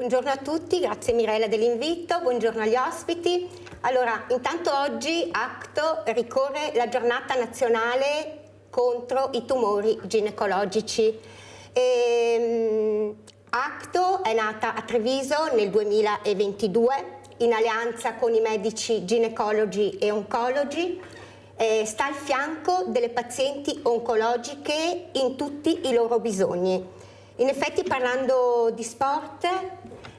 buongiorno a tutti, grazie Mirella dell'invito, buongiorno agli ospiti. Allora, intanto oggi ACTO ricorre la giornata nazionale contro i tumori ginecologici. ACTO è nata a Treviso nel 2022 in alleanza con i medici ginecologi e oncologi. Sta al fianco delle pazienti oncologiche in tutti i loro bisogni. In effetti, parlando di sport,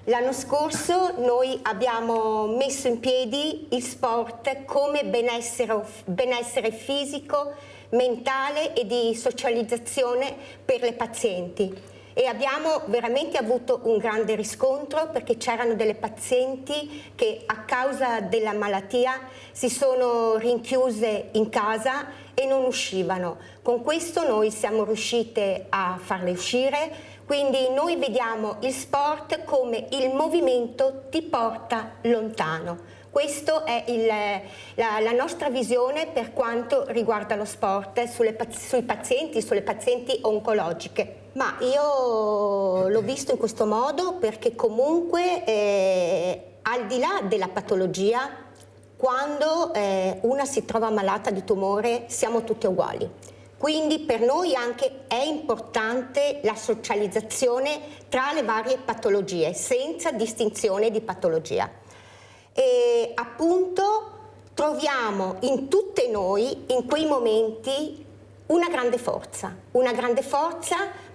l'anno scorso noi abbiamo messo in piedi il sport come benessere fisico, mentale e di socializzazione per le pazienti. E abbiamo veramente avuto un grande riscontro perché c'erano delle pazienti che a causa della malattia si sono rinchiuse in casa e non uscivano. Con questo noi siamo riuscite a farle uscire, quindi noi vediamo il sport come il movimento ti porta lontano. Questa è la nostra visione per quanto riguarda lo sport sulle pazienti oncologiche. Ma io l'ho visto in questo modo perché comunque al di là della patologia, quando una si trova malata di tumore siamo tutti uguali. Quindi per noi anche è importante la socializzazione tra le varie patologie, senza distinzione di patologia. E appunto troviamo in tutte noi, in quei momenti, una grande forza,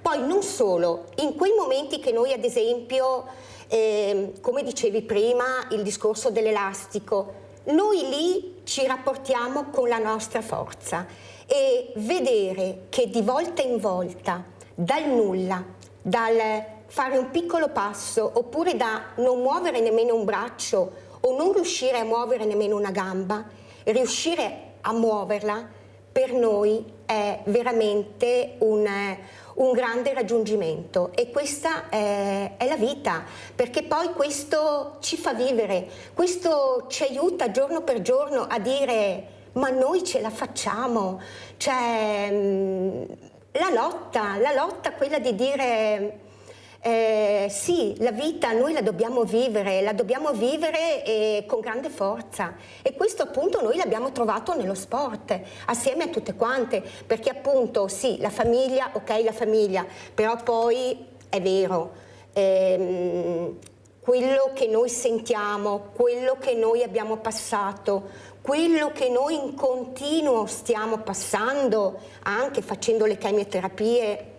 poi non solo, in quei momenti che noi ad esempio, come dicevi prima, il discorso dell'elastico, noi lì ci rapportiamo con la nostra forza e vedere che di volta in volta, dal nulla, dal fare un piccolo passo oppure da non muovere nemmeno un braccio o non riuscire a muovere nemmeno una gamba, riuscire a muoverla per noi è veramente un grande raggiungimento e questa è la vita, perché poi questo ci fa vivere, questo ci aiuta giorno per giorno a dire ma noi ce la facciamo, cioè la lotta quella di dire sì, la vita noi la dobbiamo vivere con grande forza e questo appunto noi l'abbiamo trovato nello sport assieme a tutte quante, perché appunto sì, la famiglia, ok, la famiglia, però poi è vero, quello che noi sentiamo, quello che noi abbiamo passato, quello che noi in continuo stiamo passando anche facendo le chemioterapie,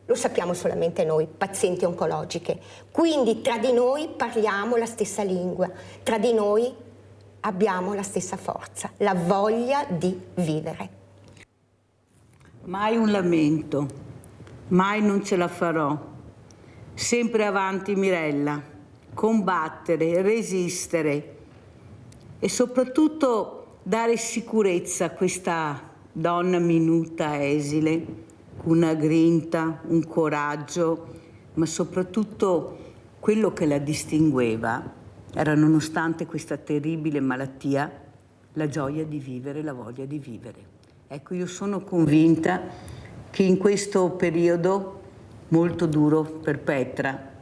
lo sappiamo solamente noi, pazienti oncologiche. Quindi tra di noi parliamo la stessa lingua, tra di noi abbiamo la stessa forza, la voglia di vivere. Mai un lamento, mai non ce la farò. Sempre avanti Mirella, combattere, resistere e soprattutto dare sicurezza a questa donna minuta, esile, una grinta, un coraggio, ma soprattutto quello che la distingueva era, nonostante questa terribile malattia, la gioia di vivere, la voglia di vivere. Ecco, io sono convinta che in questo periodo molto duro per Petra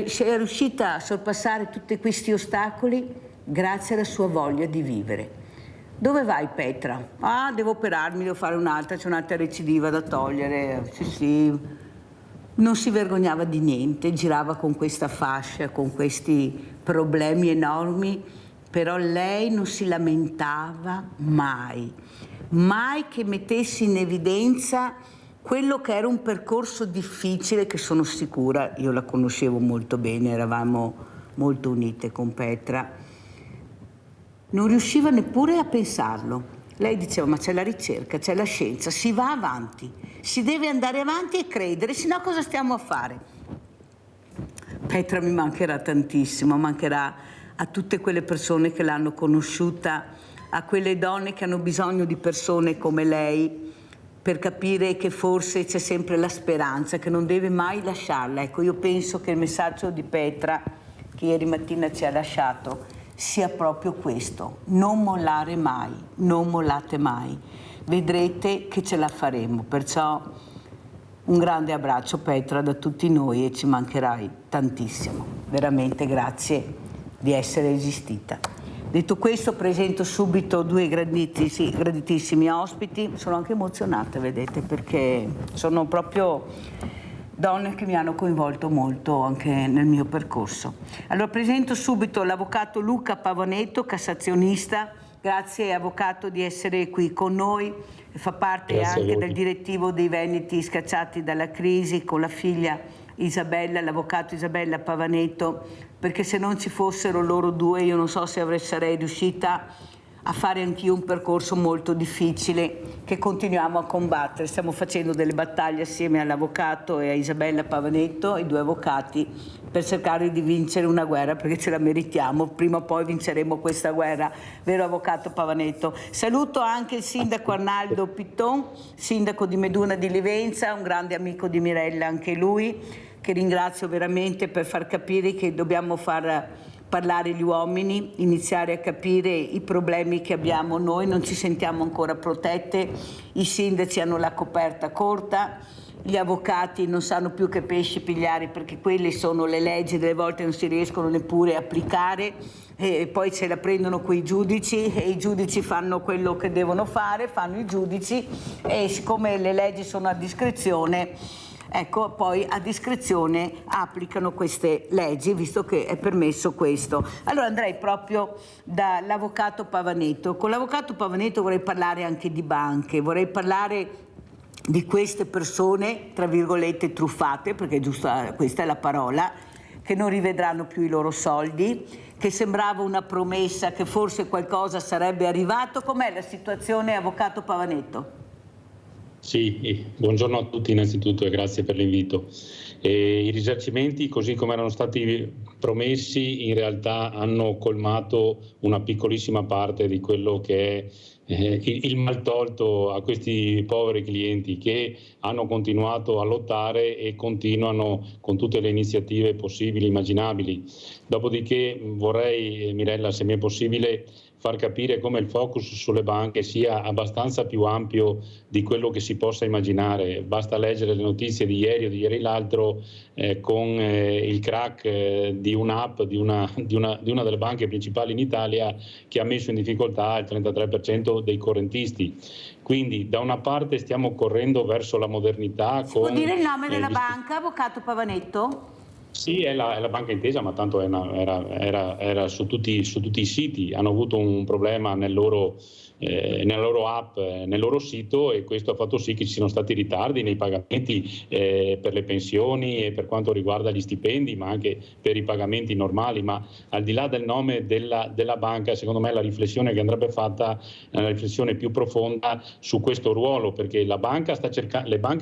sia riuscita a sorpassare tutti questi ostacoli grazie alla sua voglia di vivere. Dove vai Petra? Ah, devo operarmi, devo fare un'altra, c'è un'altra recidiva da togliere. Sì, sì. Non si vergognava di niente, girava con questa fascia, con questi problemi enormi, però lei non si lamentava mai. Mai che mettessi in evidenza quello che era un percorso difficile, che sono sicura, io la conoscevo molto bene, eravamo molto unite con Petra. Non riusciva neppure a pensarlo. Lei diceva, ma c'è la ricerca, c'è la scienza, si va avanti, si deve andare avanti e credere, sennò cosa stiamo a fare? Petra mi mancherà tantissimo, mancherà a tutte quelle persone che l'hanno conosciuta, a quelle donne che hanno bisogno di persone come lei per capire che forse c'è sempre la speranza, che non deve mai lasciarla. Ecco, io penso che il messaggio di Petra, che ieri mattina ci ha lasciato, sia proprio questo: non mollare mai, non mollate mai, vedrete che ce la faremo. Perciò Un grande abbraccio Petra da tutti noi e ci mancherai tantissimo. Veramente grazie di essere esistita. Detto questo, presento subito due graditissimi ospiti. Sono anche emozionata, vedete, perché sono proprio donne che mi hanno coinvolto molto anche nel mio percorso. Allora presento subito l'avvocato Luca Pavanetto, cassazionista. Grazie avvocato di essere qui con noi. Fa parte Grazie anche del direttivo dei Veneti scacciati dalla crisi con la figlia Isabella, l'avvocato Isabella Pavanetto, perché se non ci fossero loro due io non so se sarei riuscita a fare anch'io un percorso molto difficile che continuiamo a combattere. Stiamo facendo delle battaglie assieme all'avvocato e a Isabella Pavanetto, i due avvocati, per cercare di vincere una guerra, perché ce la meritiamo, prima o poi vinceremo questa guerra, vero avvocato Pavanetto? Saluto anche il sindaco Arnaldo Pitton, sindaco di Meduna di Livenza, un grande amico di Mirella anche lui, che ringrazio veramente per far capire che dobbiamo far parlare gli uomini, iniziare a capire i problemi che abbiamo noi, non ci sentiamo ancora protette, i sindaci hanno la coperta corta, gli avvocati non sanno più che pesci pigliare perché quelle sono le leggi, delle volte non si riescono neppure a applicare e poi ce la prendono quei giudici e i giudici fanno quello che devono fare, fanno i giudici e siccome le leggi sono a discrezione, ecco, poi a discrezione applicano queste leggi, visto che è permesso questo. Allora andrei proprio dall'avvocato Pavanetto. Con l'avvocato Pavanetto vorrei parlare anche di banche, vorrei parlare di queste persone, tra virgolette, truffate, perché giusta questa è la parola, che non rivedranno più i loro soldi, che sembrava una promessa che forse qualcosa sarebbe arrivato. Com'è la situazione, avvocato Pavanetto? Sì, buongiorno a tutti innanzitutto e grazie per l'invito. I risarcimenti, così come erano stati promessi, in realtà hanno colmato una piccolissima parte di quello che è il mal tolto a questi poveri clienti che hanno continuato a lottare e continuano con tutte le iniziative possibili e immaginabili. Dopodiché vorrei, Mirella, se mi è possibile, far capire come il focus sulle banche sia abbastanza più ampio di quello che si possa immaginare. Basta leggere le notizie di ieri o di ieri l'altro con il crack di un'app di una delle banche principali in Italia che ha messo in difficoltà il 33% dei correntisti. Quindi da una parte stiamo correndo verso la modernità. Si può dire il nome della banca, avvocato Pavanetto? Sì, è la Banca Intesa, ma tanto era su tutti i siti. Hanno avuto un problema nella loro app, nel loro sito, e questo ha fatto sì che ci siano stati ritardi nei pagamenti per le pensioni e per quanto riguarda gli stipendi, ma anche per i pagamenti normali. Ma al di là del nome della banca, secondo me la riflessione che andrebbe fatta è una riflessione più profonda su questo ruolo, perché le banche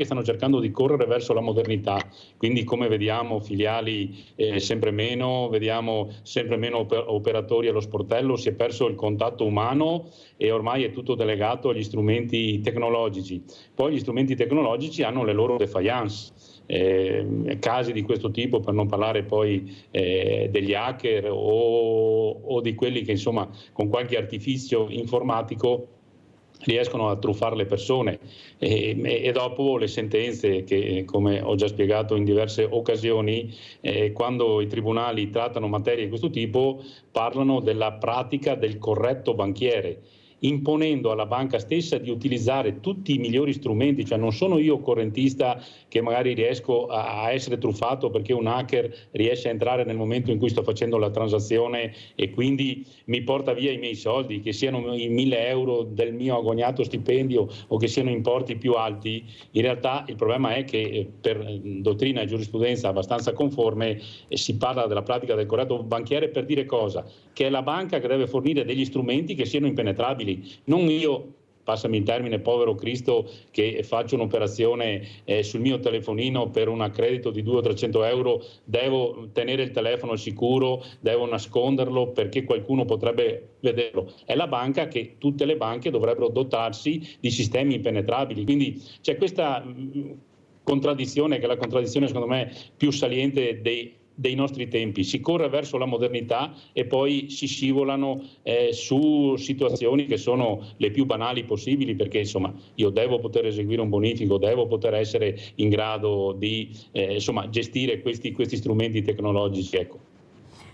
stanno cercando di correre verso la modernità, quindi come vediamo filiali sempre meno, vediamo sempre meno operatori allo sportello, si è perso il contatto umano e ormai è tutto delegato agli strumenti tecnologici. Poi gli strumenti tecnologici hanno le loro defiance. Casi di questo tipo, per non parlare poi degli hacker o di quelli che insomma con qualche artificio informatico riescono a truffare le persone e dopo le sentenze che, come ho già spiegato in diverse occasioni, quando i tribunali trattano materie di questo tipo parlano della pratica del corretto banchiere, imponendo alla banca stessa di utilizzare tutti i migliori strumenti. Cioè non sono io correntista che magari riesco a essere truffato perché un hacker riesce a entrare nel momento in cui sto facendo la transazione e quindi mi porta via i miei soldi, che siano i 1.000 euro del mio agognato stipendio o che siano importi più alti. In realtà il problema è che per dottrina e giurisprudenza abbastanza conforme si parla della pratica del corretto banchiere per dire cosa? Che è la banca che deve fornire degli strumenti che siano impenetrabili. Non io, passami il termine, povero Cristo, che faccio un'operazione sul mio telefonino per un accredito di 200 o 300 euro, devo tenere il telefono al sicuro, devo nasconderlo perché qualcuno potrebbe vederlo. È la banca che tutte le banche dovrebbero dotarsi di sistemi impenetrabili. Quindi c'è questa contraddizione, che è la contraddizione secondo me più saliente dei nostri tempi, si corre verso la modernità e poi si scivolano su situazioni che sono le più banali possibili, perché insomma io devo poter eseguire un bonifico, devo poter essere in grado di gestire questi strumenti tecnologici. Ecco.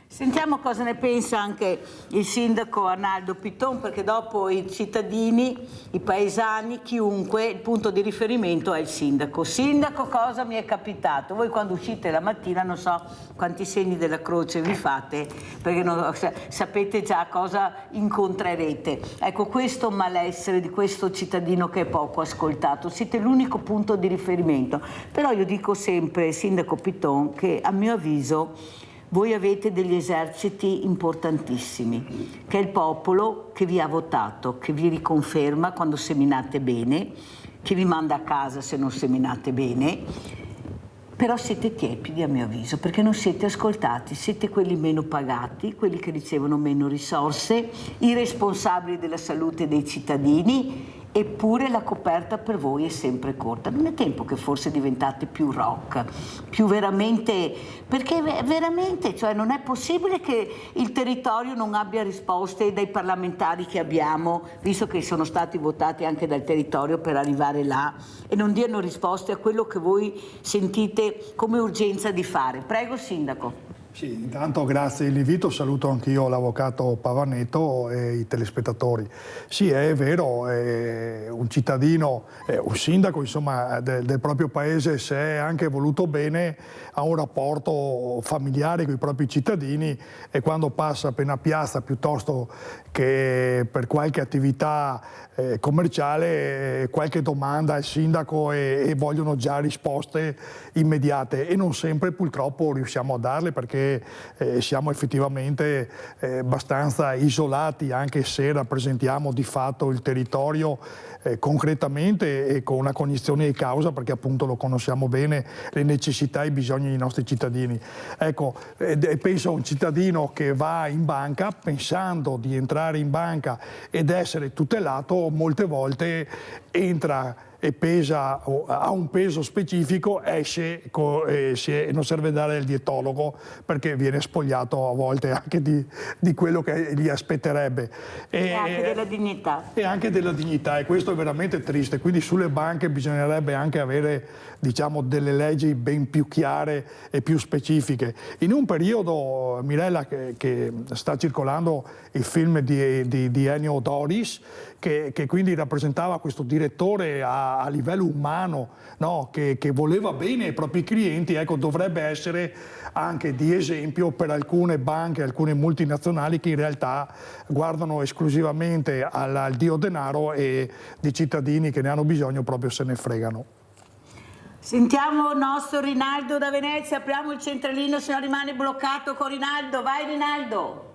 Sentiamo cosa ne pensa anche il sindaco Arnaldo Piton, perché dopo i cittadini, i paesani, chiunque, il punto di riferimento è il sindaco. Sindaco, cosa mi è capitato? Voi quando uscite la mattina non so quanti segni della croce vi fate, perché sapete già cosa incontrerete. Ecco, questo malessere di questo cittadino che è poco ascoltato, siete l'unico punto di riferimento. Però io dico sempre, sindaco Piton, che a mio avviso voi avete degli eserciti importantissimi, che è il popolo che vi ha votato, che vi riconferma quando seminate bene, che vi manda a casa se non seminate bene, però siete tiepidi a mio avviso, perché non siete ascoltati, siete quelli meno pagati, quelli che ricevono meno risorse, i responsabili della salute dei cittadini. Eppure la coperta per voi è sempre corta. Non è tempo che forse diventate più rock, più veramente, perché veramente, cioè non è possibile che il territorio non abbia risposte dai parlamentari che abbiamo, visto che sono stati votati anche dal territorio per arrivare là, e non diano risposte a quello che voi sentite come urgenza di fare. Prego, sindaco. Sì, intanto grazie dell'invito, saluto anch'io l'avvocato Pavanetto e i telespettatori. Sì, è vero, un cittadino, un sindaco insomma, del proprio paese, se è anche voluto bene, ha un rapporto familiare con i propri cittadini, e quando passa per una piazza piuttosto che per qualche attività commerciale, qualche domanda al sindaco e vogliono già risposte immediate, e non sempre purtroppo riusciamo a darle, perché siamo effettivamente abbastanza isolati, anche se rappresentiamo di fatto il territorio concretamente e con una cognizione di causa, perché appunto lo conosciamo bene, le necessità e i bisogni dei nostri cittadini. Ecco, penso a un cittadino che va in banca pensando di entrare in banca ed essere tutelato, molte volte entra e pesa, ha un peso specifico, esce e non serve dare il dietologo, perché viene spogliato a volte anche di quello che gli aspetterebbe. E anche della dignità. E anche della dignità, e questo è veramente triste. Quindi sulle banche bisognerebbe anche avere, diciamo, delle leggi ben più chiare e più specifiche. In un periodo, Mirella, che sta circolando il film di Ennio Doris, che quindi rappresentava questo direttore a livello umano, no? che voleva bene ai propri clienti, ecco, dovrebbe essere anche di esempio per alcune banche, alcune multinazionali che in realtà guardano esclusivamente al dio denaro, e di cittadini che ne hanno bisogno proprio se ne fregano. Sentiamo il nostro Rinaldo da Venezia, apriamo il centralino, se no rimane bloccato con Rinaldo. Vai Rinaldo!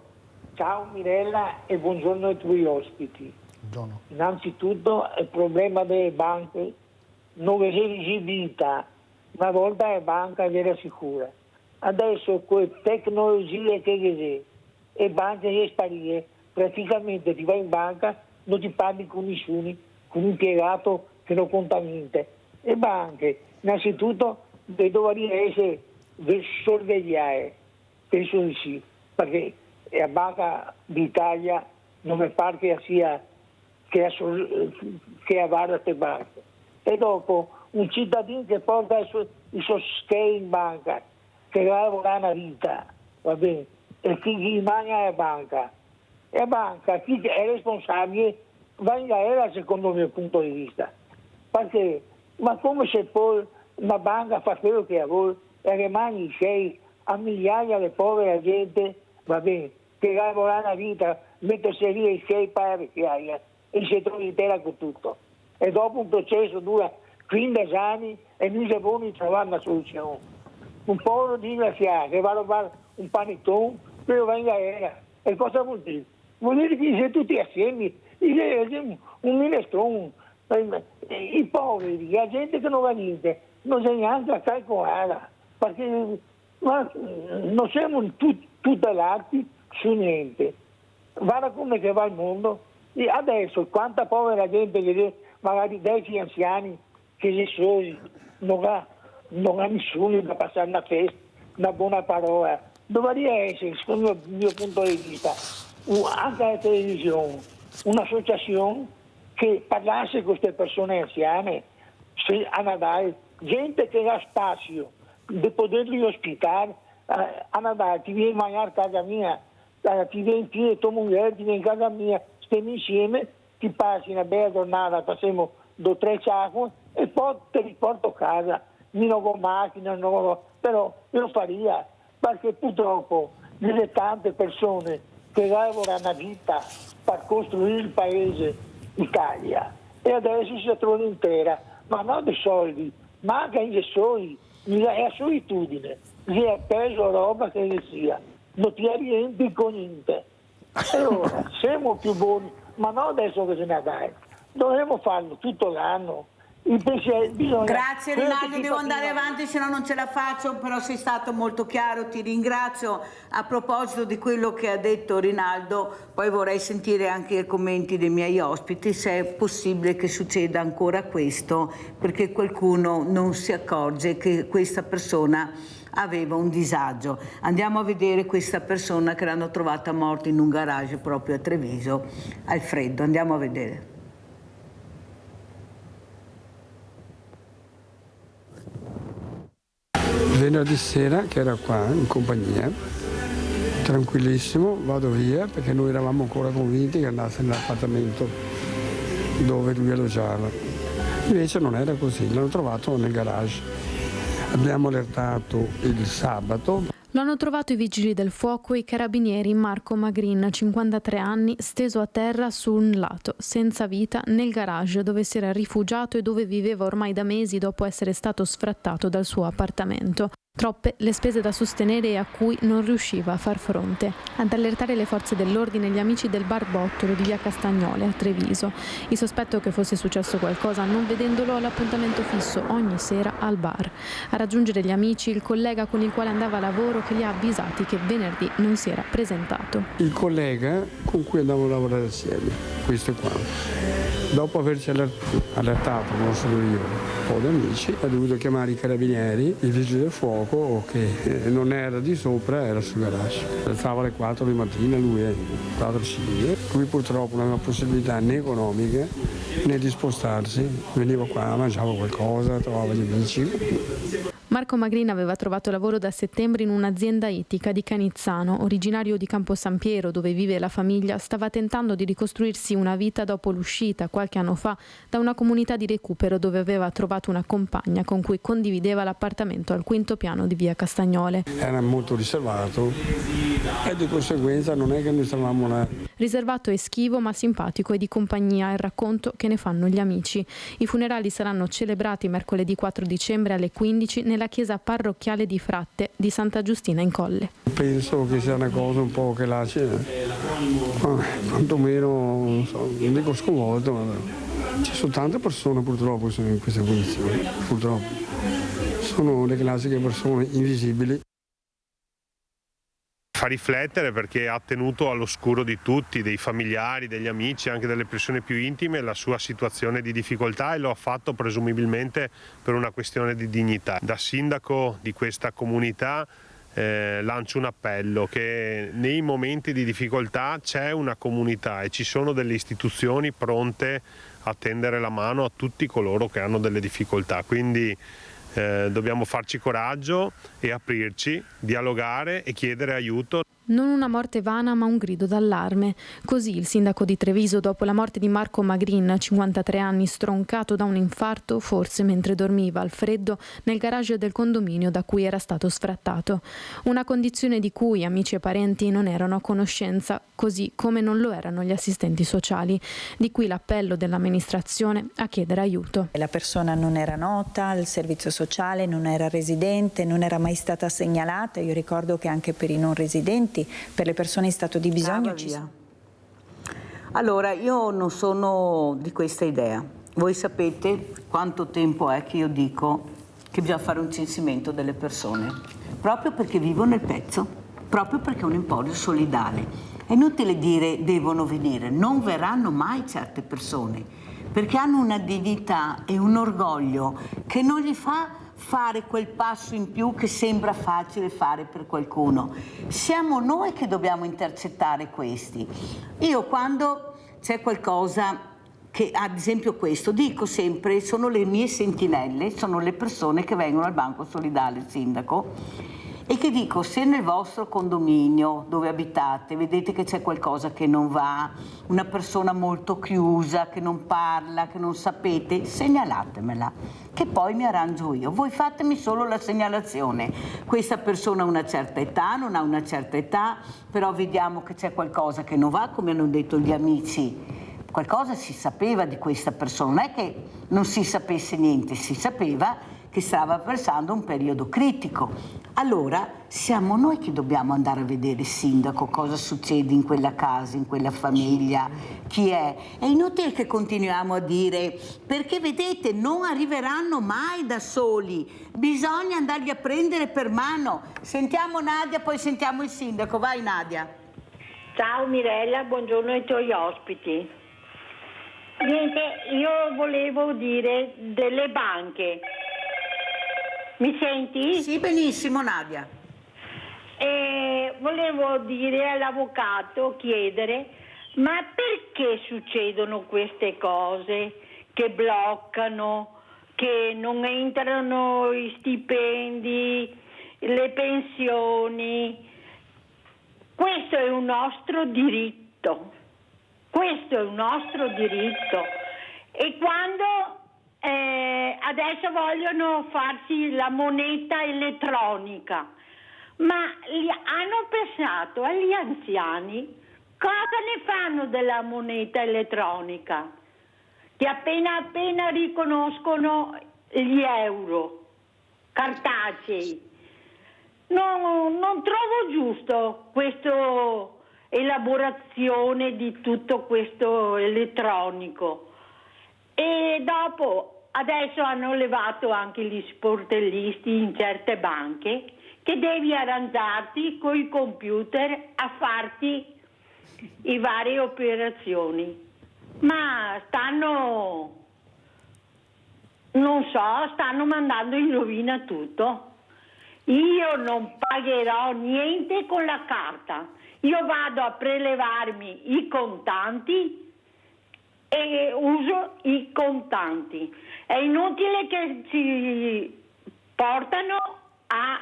Ciao Mirella e buongiorno ai tuoi ospiti. Buongiorno. Innanzitutto il problema delle banche non è visibilità. Una volta la banca era sicura, adesso con le tecnologie che c'è, le banche sono sparite, praticamente ti vai in banca, non ti parli con nessuno, con un impiegato che non conta niente. Le banche innanzitutto dovrebbero essere sorvegliate, penso di sì, perché la Banca d'Italia non mi pare che sia che ha varie banche. E dopo un cittadino che porta il suo schede in banca, che lavora una vita, va bene, e chi rimane alla banca. E la banca, chi è responsabile, va in galera secondo il mio punto di vista. Perché, ma come se poi una banca fa quello che vuole e rimane i sei a migliaia di povere gente, va bene, che lavora una vita, mettersi lì i sei per la vecchiaia e si trova in terra con tutto. E dopo un processo dura 15 anni e non si può trovare una soluzione. Un povero disgraziato che va a rubare un panettone, però va in galera. E cosa vuol dire? Vuol dire che siete tutti assieme, un minestrone. I poveri, la gente che non va niente, non c'è neanche a calcolare, perché non siamo tutelati su niente. Guarda come che va il mondo. E adesso quanta povera gente che magari 10 anziani che non ha nessuno da passare una festa, una buona parola. Dovrebbe essere, secondo il mio punto di vista, anche la televisione, un'associazione che parlasse con queste persone anziane a Natale, gente che ha spazio di poterli ospitare a Natale, ti vieni a mangiare a casa mia, ti vieni te e tua moglie, ti vieni a casa mia, stiamo insieme, ti passi una bella giornata, passiamo 2 o 3 sacche e poi ti riporto a casa, non con macchina, però io lo faria, perché purtroppo delle tante persone che lavorano una vita per costruire il paese Italia e adesso si trovano intera, ma non dei soldi, ma anche i soldi, è la solitudine, si è peso roba che sia, non ti riempi con niente. Allora, siamo più buoni, ma non adesso che se ne dai, dovremmo farlo tutto l'anno. Grazie Rinaldo, devo andare avanti, se no non ce la faccio, però sei stato molto chiaro, ti ringrazio. A proposito di quello che ha detto Rinaldo, poi vorrei sentire anche i commenti dei miei ospiti, se è possibile che succeda ancora questo, perché qualcuno non si accorge che questa persona aveva un disagio. Andiamo a vedere questa persona che l'hanno trovata morta in un garage proprio a Treviso, al freddo, andiamo a vedere. Venerdì sera, che era qua in compagnia, tranquillissimo, vado via perché noi eravamo ancora convinti che andasse nell'appartamento dove lui alloggiava. Invece non era così, l'hanno trovato nel garage. Abbiamo allertato il sabato. Lo hanno trovato i vigili del fuoco e i carabinieri. Marco Magrin, 53 anni, steso a terra su un lato, senza vita, nel garage dove si era rifugiato e dove viveva ormai da mesi dopo essere stato sfrattato dal suo appartamento. Troppe le spese da sostenere e a cui non riusciva a far fronte. Ad allertare le forze dell'ordine gli amici del bar Bottolo di via Castagnole a Treviso. Il sospetto che fosse successo qualcosa non vedendolo all'appuntamento fisso ogni sera al bar. A raggiungere gli amici il collega con il quale andava a lavoro che li ha avvisati che venerdì non si era presentato. Il collega con cui andavo a lavorare assieme, questo qua, dopo averci allertato, non solo io, un po' di amici, ha dovuto chiamare i carabinieri, i vigili del fuoco, che non era di sopra, era sul garage. Alzava alle 4 di mattina, lui è 4-5. Lui purtroppo non aveva possibilità né economiche né di spostarsi. Veniva qua, mangiava qualcosa, trovava gli amici. Marco Magrin aveva trovato lavoro da settembre in un'azienda ittica di Canizzano. Originario di Campo San Piero, dove vive la famiglia, stava tentando di ricostruirsi una vita dopo l'uscita, qualche anno fa, da una comunità di recupero dove aveva trovato una compagna con cui condivideva l'appartamento al 5° piano di via Castagnole. Era molto riservato e di conseguenza non è che noi stavamo là. Riservato e schivo, ma simpatico e di compagnia, è il racconto che ne fanno gli amici. I funerali saranno celebrati mercoledì 4 dicembre alle 15 nella chiesa parrocchiale di Fratte di Santa Giustina in Colle. Penso che sia una cosa un po' che là c'è, quantomeno, non so, non dico sconvolto, ma ci sono tante persone purtroppo che sono in queste condizioni, purtroppo. Sono le classiche persone invisibili. Fa riflettere perché ha tenuto all'oscuro di tutti, dei familiari, degli amici, anche delle persone più intime, la sua situazione di difficoltà, e lo ha fatto presumibilmente per una questione di dignità. Da sindaco di questa comunità lancio un appello che nei momenti di difficoltà c'è una comunità e ci sono delle istituzioni pronte a tendere la mano a tutti coloro che hanno delle difficoltà. Quindi dobbiamo farci coraggio e aprirci, dialogare e chiedere aiuto. Non una morte vana, ma un grido d'allarme. Così il sindaco di Treviso dopo la morte di Marco Magrin, 53 anni, stroncato da un infarto, forse mentre dormiva al freddo nel garage del condominio da cui era stato sfrattato. Una condizione di cui amici e parenti non erano a conoscenza, così come non lo erano gli assistenti sociali. Di qui l'appello dell'amministrazione a chiedere aiuto. La persona non era nota, il servizio sociale non era residente, non era mai stata segnalata. Io ricordo che anche per i non residenti, per le persone in stato di bisogno Allora, io non sono di questa idea. Voi sapete quanto tempo è che io dico che bisogna fare un censimento delle persone, proprio perché vivo nel pezzo, proprio perché è un emporio solidale. È inutile dire devono venire, non verranno mai certe persone, perché hanno una dignità e un orgoglio che non gli fa fare quel passo in più che sembra facile fare per qualcuno. Siamo noi che dobbiamo intercettare questi. Io quando c'è qualcosa che, ad esempio questo, dico sempre, sono le mie sentinelle, sono le persone che vengono al Banco Solidale, sindaco, e che dico, se nel vostro condominio dove abitate vedete che c'è qualcosa che non va, una persona molto chiusa, che non parla, che non sapete, segnalatemela, che poi mi arrangio io. Voi fatemi solo la segnalazione. Questa persona ha una certa età, non ha una certa età, però vediamo che c'è qualcosa che non va, come hanno detto gli amici. Qualcosa si sapeva di questa persona, non è che non si sapesse niente, si sapeva che stava passando un periodo critico. Allora siamo noi che dobbiamo andare a vedere, sindaco, cosa succede in quella casa, in quella famiglia, chi è. È inutile che continuiamo a dire, perché vedete non arriveranno mai da soli, bisogna andarli a prendere per mano. Sentiamo Nadia, poi sentiamo il sindaco. Vai Nadia. Ciao Mirella, buongiorno ai tuoi ospiti. Niente, io volevo dire delle banche. Mi senti? Sì, benissimo Nadia. Volevo dire all'avvocato, chiedere, ma perché succedono queste cose che bloccano, che non entrano i stipendi, le pensioni? Questo è un nostro diritto. Questo è un nostro diritto. E quando adesso vogliono farsi la moneta elettronica, ma hanno pensato agli anziani cosa ne fanno della moneta elettronica? Che appena riconoscono gli euro cartacei. Non trovo giusto questa elaborazione di tutto questo elettronico. E dopo, adesso hanno levato anche gli sportellisti in certe banche, che devi arrangiarti con i computer a farti le varie operazioni. Ma stanno mandando in rovina tutto. Io non pagherò niente con la carta. Io vado a prelevarmi i contanti e uso i contanti. È inutile che ci portano a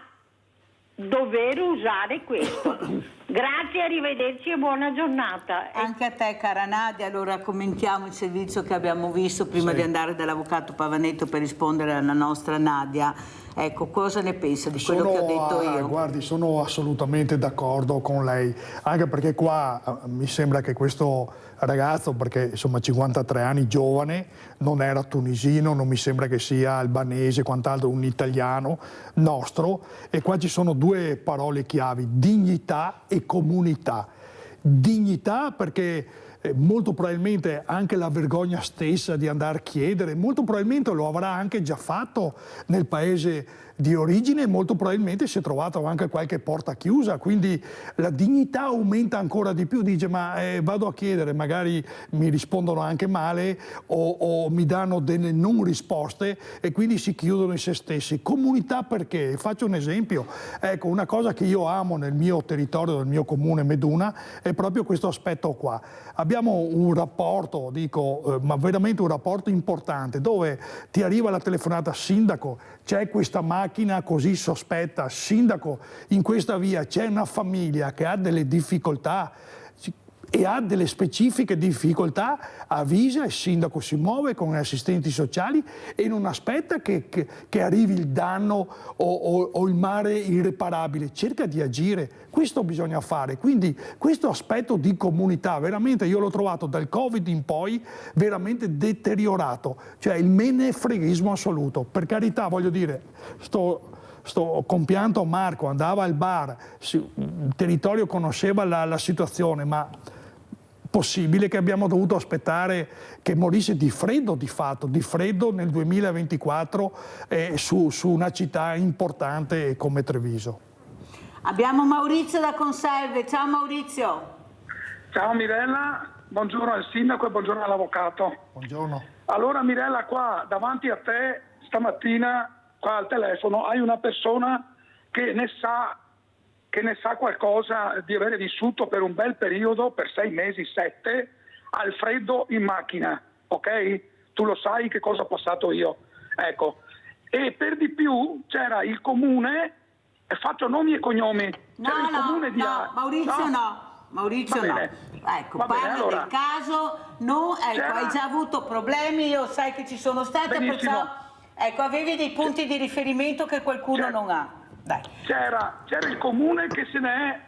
dover usare questo. Grazie, arrivederci e buona giornata. Anche a te cara Nadia, allora commentiamo il servizio che abbiamo visto prima di andare dall'avvocato Pavanetto per rispondere alla nostra Nadia. Ecco, cosa ne pensa di quello che ho detto io? Guardi, sono assolutamente d'accordo con lei, anche perché qua mi sembra che questo ragazzo, perché insomma 53 anni, giovane, non era tunisino, non mi sembra che sia albanese, quant'altro, un italiano nostro, e qua ci sono due parole chiavi, dignità e comunità. Dignità perché molto probabilmente anche la vergogna stessa di andare a chiedere, molto probabilmente lo avrà anche già fatto nel paese di origine, molto probabilmente si è trovato anche qualche porta chiusa, quindi la dignità aumenta ancora di più, dice ma vado a chiedere, magari mi rispondono anche male o mi danno delle non risposte e quindi si chiudono in se stessi. Comunità perché? Faccio un esempio, ecco, una cosa che io amo nel mio territorio, nel mio comune Meduna, è proprio questo aspetto qua. Abbiamo un rapporto, dico, ma veramente un rapporto importante, dove ti arriva la telefonata, sindaco, c'è questa macchina così sospetta, sindaco, in questa via c'è una famiglia che ha delle difficoltà e ha delle specifiche difficoltà, avvisa, il sindaco si muove con gli assistenti sociali e non aspetta che arrivi il danno o il male irreparabile, cerca di agire, questo bisogna fare, quindi questo aspetto di comunità veramente io l'ho trovato dal Covid in poi veramente deteriorato, cioè il menefreghismo assoluto, per carità voglio dire, sto compianto Marco, andava al bar, il territorio conosceva la situazione, ma possibile che abbiamo dovuto aspettare che morisse di freddo di fatto, di freddo nel 2024 su una città importante come Treviso. Abbiamo Maurizio da Conserve, ciao Maurizio. Ciao Mirella, buongiorno al sindaco e buongiorno all'avvocato. Buongiorno. Allora Mirella, qua davanti a te stamattina qua al telefono hai una persona che ne sa qualcosa di avere vissuto per un bel periodo, per 6 mesi, 7, al freddo in macchina, ok? Tu lo sai che cosa ho passato io, ecco. E per di più c'era il comune, faccio nomi e cognomi, c'era il comune di Maurizio no. Ecco, parli allora, del caso, hai già avuto problemi, io sai che ci sono stati, perciò ecco, avevi dei punti di riferimento che qualcuno non ha. Dai. C'era il comune che se ne è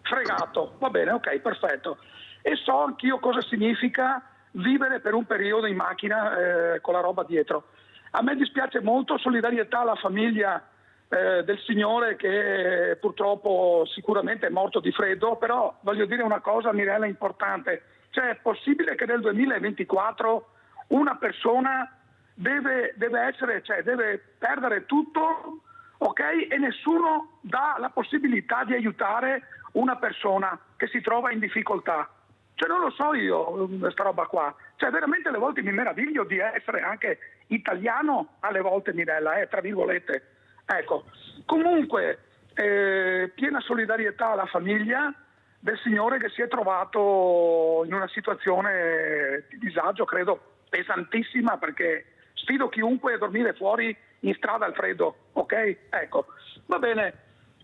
fregato, va bene, ok, perfetto. E so anch'io cosa significa vivere per un periodo in macchina con la roba dietro. A me dispiace molto, solidarietà alla famiglia del signore che purtroppo sicuramente è morto di freddo, però voglio dire una cosa, Mirella, importante. Cioè, è possibile che nel 2024 una persona deve perdere tutto, ok? E nessuno dà la possibilità di aiutare una persona che si trova in difficoltà. Cioè, non lo so io, questa roba qua. Cioè, veramente alle volte mi meraviglio di essere anche italiano, alle volte, Mirella, tra virgolette. Ecco, comunque, piena solidarietà alla famiglia del signore che si è trovato in una situazione di disagio, credo pesantissima, perché sfido chiunque a dormire fuori in strada al freddo, ok? Ecco, va bene,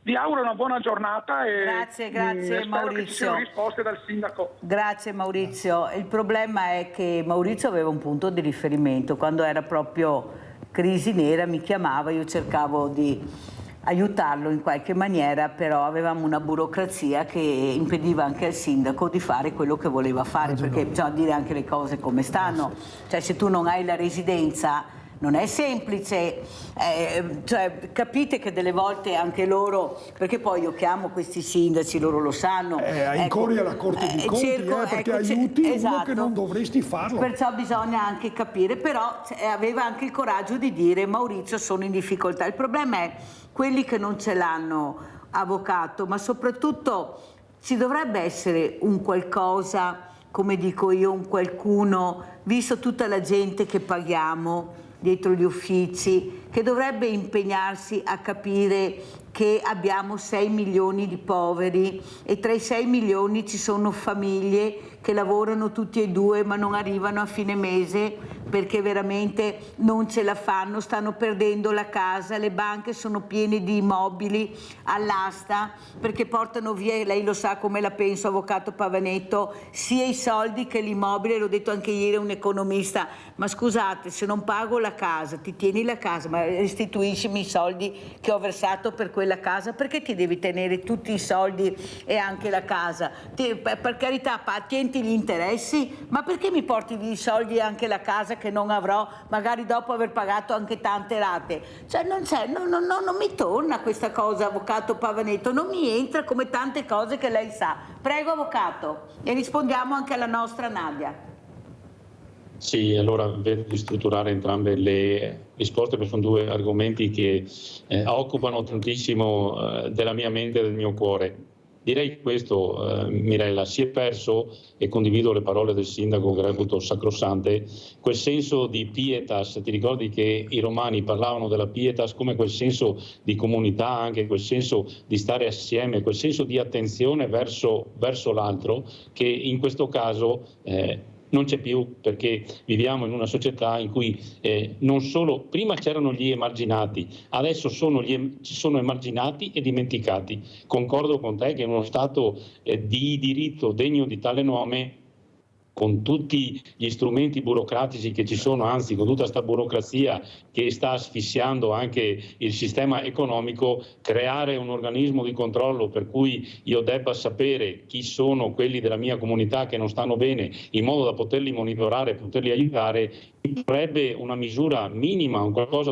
vi auguro una buona giornata e grazie Maurizio. Che ci siano risposte dal sindaco. Grazie Maurizio. Il problema è che Maurizio aveva un punto di riferimento, quando era proprio crisi nera mi chiamava, io cercavo di aiutarlo in qualche maniera, però avevamo una burocrazia che impediva anche al sindaco di fare quello che voleva fare, perché bisogna dire anche le cose come stanno. Cioè, se tu non hai la residenza non è semplice, cioè, capite che delle volte anche loro, perché poi io chiamo questi sindaci, loro lo sanno. Incorri alla Corte dei Conti, perché aiuti uno che non dovresti farlo. Perciò bisogna anche capire, però aveva anche il coraggio di dire: Maurizio, sono in difficoltà. Il problema è quelli che non ce l'hanno, avvocato, ma soprattutto ci dovrebbe essere un qualcosa, come dico io, un qualcuno, visto tutta la gente che paghiamo dietro gli uffici, che dovrebbe impegnarsi a capire che abbiamo 6 milioni di poveri e tra i 6 milioni ci sono famiglie che lavorano tutti e due ma non arrivano a fine mese perché veramente non ce la fanno, stanno perdendo la casa, le banche sono piene di immobili all'asta perché portano via, lei lo sa come la penso, avvocato Pavanetto, sia i soldi che l'immobile. L'ho detto anche ieri a un economista: ma scusate, se non pago la casa, ti tieni la casa, ma restituiscimi i soldi che ho versato per quella casa, perché ti devi tenere tutti i soldi e anche la casa? Per carità, tienti gli interessi, ma perché mi porti via i soldi e anche la casa che non avrò, magari dopo aver pagato anche tante rate? Cioè non mi torna questa cosa, avvocato Pavanetto, non mi entra, come tante cose che lei sa. Prego, avvocato, e rispondiamo anche alla nostra Nadia. Sì, allora vedo di strutturare entrambe le risposte, perché sono due argomenti che occupano tantissimo della mia mente e del mio cuore. Direi questo, Mirella, si è perso, e condivido le parole del sindaco che reputo sacrosante, quel senso di pietas. Ti ricordi che i romani parlavano della pietas come quel senso di comunità, anche quel senso di stare assieme, quel senso di attenzione verso l'altro, che in questo caso non c'è più, perché viviamo in una società in cui non solo, prima c'erano gli emarginati, adesso ci sono emarginati e dimenticati. Concordo con te che in uno Stato di diritto degno di tale nome, con tutti gli strumenti burocratici che ci sono, anzi con tutta questa burocrazia che sta asfissiando anche il sistema economico, creare un organismo di controllo per cui io debba sapere chi sono quelli della mia comunità che non stanno bene, in modo da poterli monitorare e poterli aiutare, sarebbe una misura minima, un qualcosa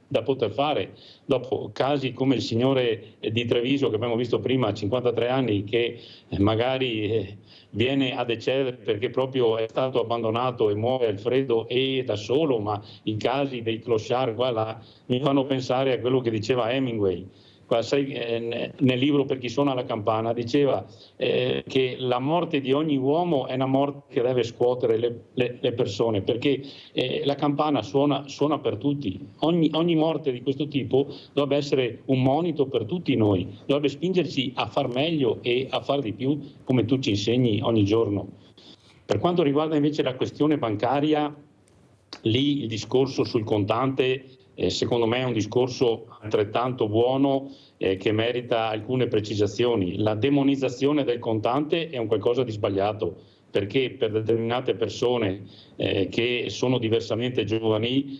da poter fare. Dopo casi come il signore di Treviso che abbiamo visto prima, 53 anni, che magari viene a decedere perché proprio è stato abbandonato e muore al freddo e da solo, ma i casi dei clochard qua là mi fanno pensare a quello che diceva Hemingway. nel libro Per chi suona la campana, diceva che la morte di ogni uomo è una morte che deve scuotere le persone, perché la campana suona per tutti. Ogni morte di questo tipo dovrebbe essere un monito per tutti noi, dovrebbe spingerci a far meglio e a far di più, come tu ci insegni ogni giorno. Per quanto riguarda invece la questione bancaria, lì il discorso sul contante secondo me è un discorso altrettanto buono che merita alcune precisazioni. La demonizzazione del contante è un qualcosa di sbagliato, perché per determinate persone che sono diversamente giovani,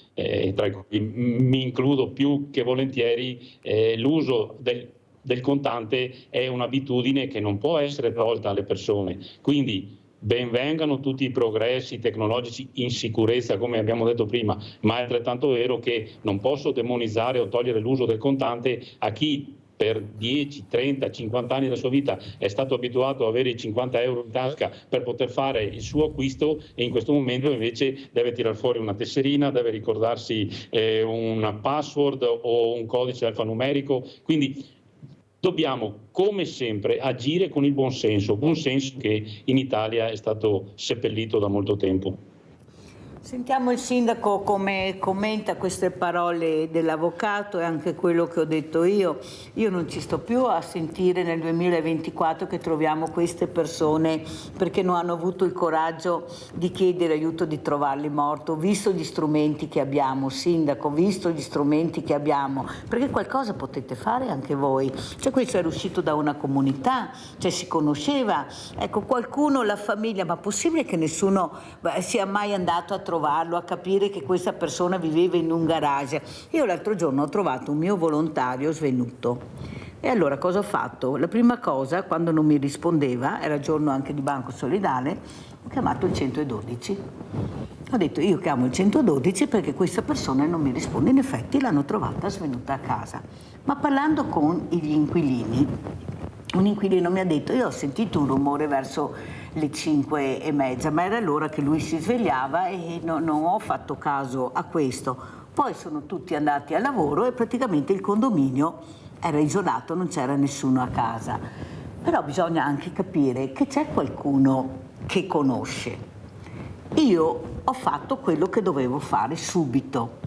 tra cui mi includo più che volentieri, l'uso del contante è un'abitudine che non può essere tolta alle persone. Quindi ben vengano tutti i progressi tecnologici in sicurezza, come abbiamo detto prima, ma è altrettanto vero che non posso demonizzare o togliere l'uso del contante a chi per 10, 30, 50 anni della sua vita è stato abituato ad avere i 50 euro in tasca per poter fare il suo acquisto, e in questo momento invece deve tirar fuori una tesserina, deve ricordarsi una password o un codice alfanumerico. Quindi dobbiamo, come sempre, agire con il buonsenso che in Italia è stato seppellito da molto tempo. Sentiamo il sindaco come commenta queste parole dell'avvocato e anche quello che ho detto io. Io non ci sto più a sentire nel 2024 che troviamo queste persone perché non hanno avuto il coraggio di chiedere aiuto, di trovarli morti. Visto gli strumenti che abbiamo, sindaco, visto gli strumenti che abbiamo, perché qualcosa potete fare anche voi. Cioè, questo era uscito da una comunità, cioè si conosceva, ecco, qualcuno, la famiglia, ma possibile che nessuno sia mai andato a trovarlo, a capire che questa persona viveva in un garage? Io l'altro giorno ho trovato un mio volontario svenuto e allora cosa ho fatto? La prima cosa, quando non mi rispondeva, era giorno anche di Banco Solidale, ho chiamato il 112. Ho detto, io chiamo il 112 perché questa persona non mi risponde. In effetti l'hanno trovata svenuta a casa, ma parlando con gli inquilini, un inquilino mi ha detto, io ho sentito un rumore verso le 5:30, ma era l'ora che lui si svegliava e non ho fatto caso a questo. Poi sono tutti andati al lavoro e praticamente il condominio era isolato, non c'era nessuno a casa. Però bisogna anche capire che c'è qualcuno che conosce. Io ho fatto quello che dovevo fare subito.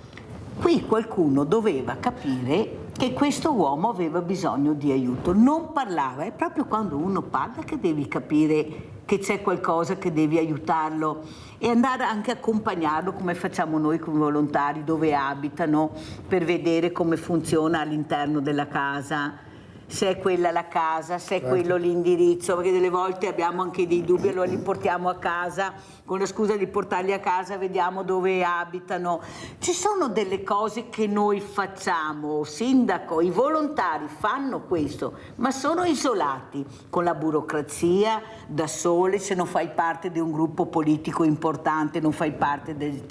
Qui qualcuno doveva capire che questo uomo aveva bisogno di aiuto, non parlava, è proprio quando uno parla che devi capire che c'è qualcosa che devi aiutarlo e andare anche a accompagnarlo come facciamo noi come volontari, dove abitano, per vedere come funziona all'interno della casa, se è quella la casa, se è quello l'indirizzo, perché delle volte abbiamo anche dei dubbi, allora li portiamo a casa, con la scusa di portarli a casa vediamo dove abitano. Ci sono delle cose che noi facciamo, sindaco, i volontari fanno questo, ma sono isolati con la burocrazia, da sole, se non fai parte di un gruppo politico importante, non fai parte del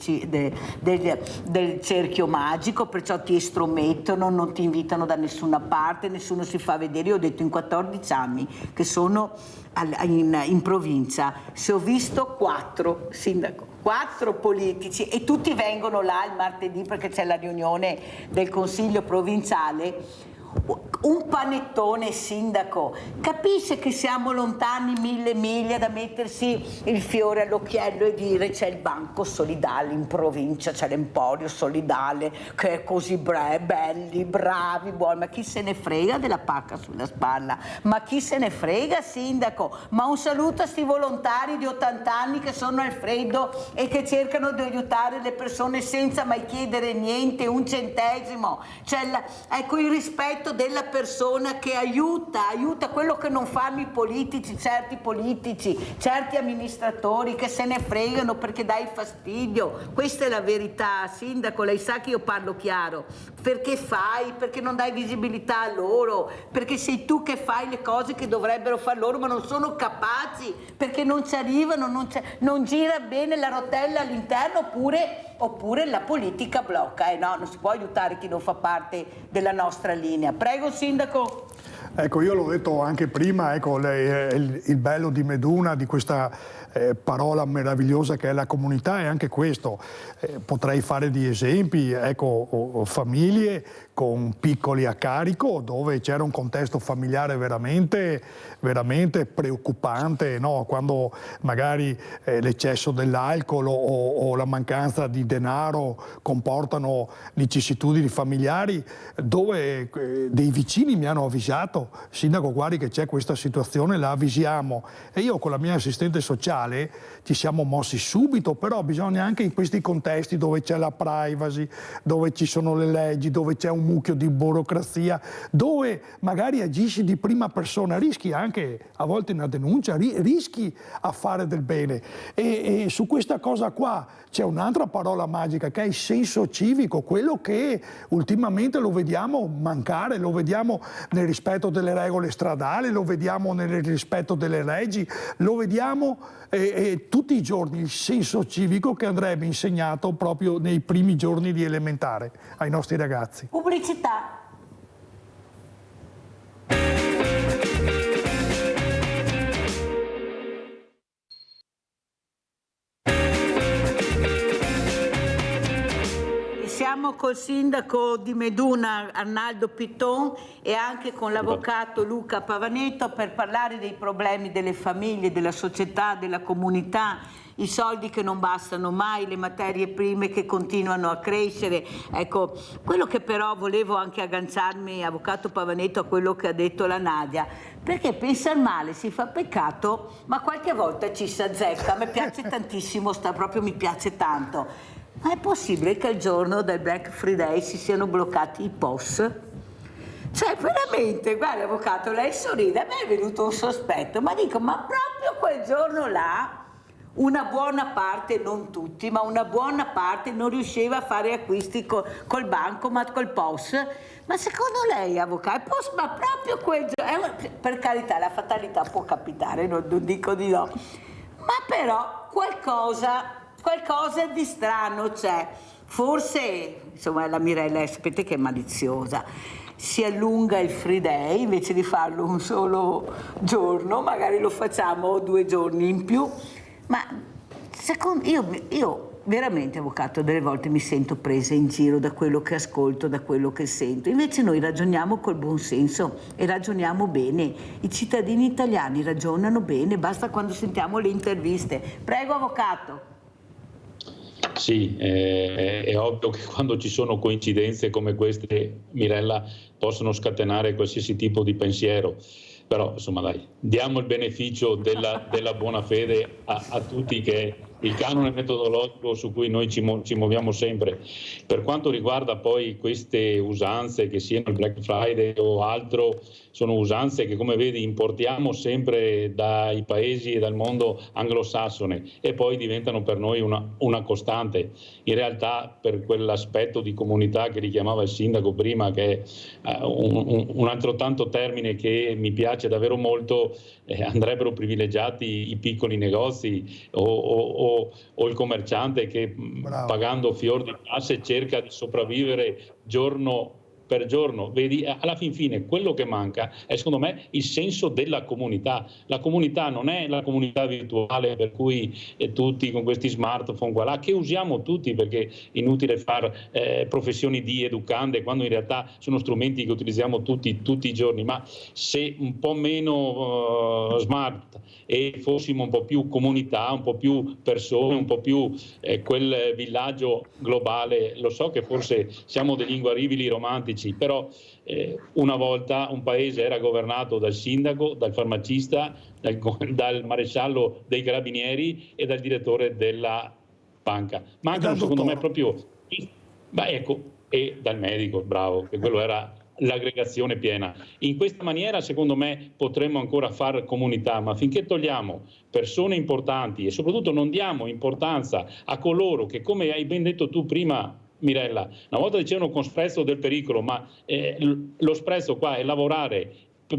cerchio magico, perciò ti estromettono, non ti invitano da nessuna parte, nessuno si fa vedere. Io ho detto in 14 anni che sono in provincia, se ho visto 4 sindaco, 4 politici e tutti vengono là il martedì perché c'è la riunione del consiglio provinciale. Un panettone, sindaco, capisce che siamo lontani 1000 miglia da mettersi il fiore all'occhiello e dire c'è il Banco Solidale in provincia, c'è l'Emporio Solidale che è così belli, bravi, buoni, ma chi se ne frega della pacca sulla spalla? Ma chi se ne frega, sindaco? Ma un saluto a sti volontari di 80 anni che sono al freddo e che cercano di aiutare le persone senza mai chiedere niente, un centesimo. Cioè, ecco il rispetto della persona che aiuta quello che non fanno i politici, certi amministratori che se ne fregano perché dai fastidio. Questa è la verità, sindaco, lei sa che io parlo chiaro. Perché non dai visibilità a loro, perché sei tu che fai le cose che dovrebbero far loro ma non sono capaci, perché non ci arrivano, non gira bene la rotella all'interno, oppure la politica blocca. No, non si può aiutare chi non fa parte della nostra linea. Prego, sindaco. Ecco, io l'ho detto anche prima, ecco, il bello di Meduna, di questa parola meravigliosa che è la comunità, è anche questo. Potrei fare di esempi, ecco, famiglie con piccoli a carico, dove c'era un contesto familiare veramente preoccupante, no? Quando magari l'eccesso dell'alcol o la mancanza di denaro comportano vicissitudini familiari, dove dei vicini mi hanno avvisato: sindaco, guardi che c'è questa situazione, la avvisiamo. E io con la mia assistente sociale ci siamo mossi subito, però bisogna anche in questi contesti dove c'è la privacy, dove ci sono le leggi, dove c'è un mucchio di burocrazia, dove magari agisci di prima persona, rischi anche a volte una denuncia, rischi a fare del bene. E su questa cosa qua c'è un'altra parola magica che è il senso civico, quello che ultimamente lo vediamo mancare, lo vediamo nel rispetto delle regole stradali, lo vediamo nel rispetto delle leggi, lo vediamo tutti i giorni, il senso civico che andrebbe insegnato proprio nei primi giorni di elementare ai nostri ragazzi. Pubblicità. Siamo col sindaco di Meduna Arnaldo Piton e anche con l'avvocato Luca Pavaneto per parlare dei problemi delle famiglie, della società, della comunità, i soldi che non bastano mai, le materie prime che continuano a crescere. Ecco, quello che però volevo anche agganciarmi, avvocato Pavaneto, a quello che ha detto la Nadia, perché pensare male si fa peccato, ma qualche volta ci si azzecca. A me piace tantissimo, mi piace tanto. Ma è possibile che il giorno del Black Friday si siano bloccati i POS? Cioè, veramente, guarda avvocato, lei sorride, a me è venuto un sospetto, ma dico, ma proprio quel giorno là una buona parte, non tutti, ma una buona parte non riusciva a fare acquisti col bancomat, col POS. Ma secondo lei, avvocato, POS, ma proprio quel giorno, per carità, la fatalità può capitare, non dico di no, ma però qualcosa di strano c'è. Forse, insomma, la Mirella, sapete che è maliziosa, si allunga il free day, invece di farlo un solo giorno, magari lo facciamo 2 giorni in più. Ma secondo io veramente, avvocato, delle volte mi sento presa in giro da quello che ascolto, da quello che sento. Invece noi ragioniamo col buon senso e ragioniamo bene. I cittadini italiani ragionano bene, basta quando sentiamo le interviste. Prego, avvocato. Sì, è ovvio che quando ci sono coincidenze come queste, Mirella, possono scatenare qualsiasi tipo di pensiero. Però, insomma, dai, diamo il beneficio della buona fede a tutti, che è il canone metodologico su cui noi ci muoviamo sempre. Per quanto riguarda poi queste usanze, che siano il Black Friday o altro, sono usanze che, come vedi, importiamo sempre dai paesi e dal mondo anglosassone e poi diventano per noi una costante. In realtà, per quell'aspetto di comunità che richiamava il sindaco prima, che è un altro tanto termine che mi piace davvero molto, andrebbero privilegiati i piccoli negozi o il commerciante che, pagando fior di tasse, cerca di sopravvivere giorno per giorno. Vedi, alla fin fine quello che manca è, secondo me, il senso della comunità. La comunità non è la comunità virtuale per cui tutti con questi smartphone qua là, che usiamo tutti, perché è inutile fare professioni di educande quando in realtà sono strumenti che utilizziamo tutti i giorni. Ma se un po' meno smart e fossimo un po' più comunità, un po' più persone, un po' più quel villaggio globale, lo so che forse siamo degli inguaribili romantici, però una volta un paese era governato dal sindaco, dal farmacista, dal maresciallo dei carabinieri e dal direttore della banca. Mancano, secondo me, proprio, e dal medico, bravo, che quello era l'aggregazione piena. In questa maniera, secondo me, potremmo ancora fare comunità, ma finché togliamo persone importanti e soprattutto non diamo importanza a coloro che, come hai ben detto tu prima, Mirella, una volta dicevano con sprezzo del pericolo, ma lo sprezzo qua è lavorare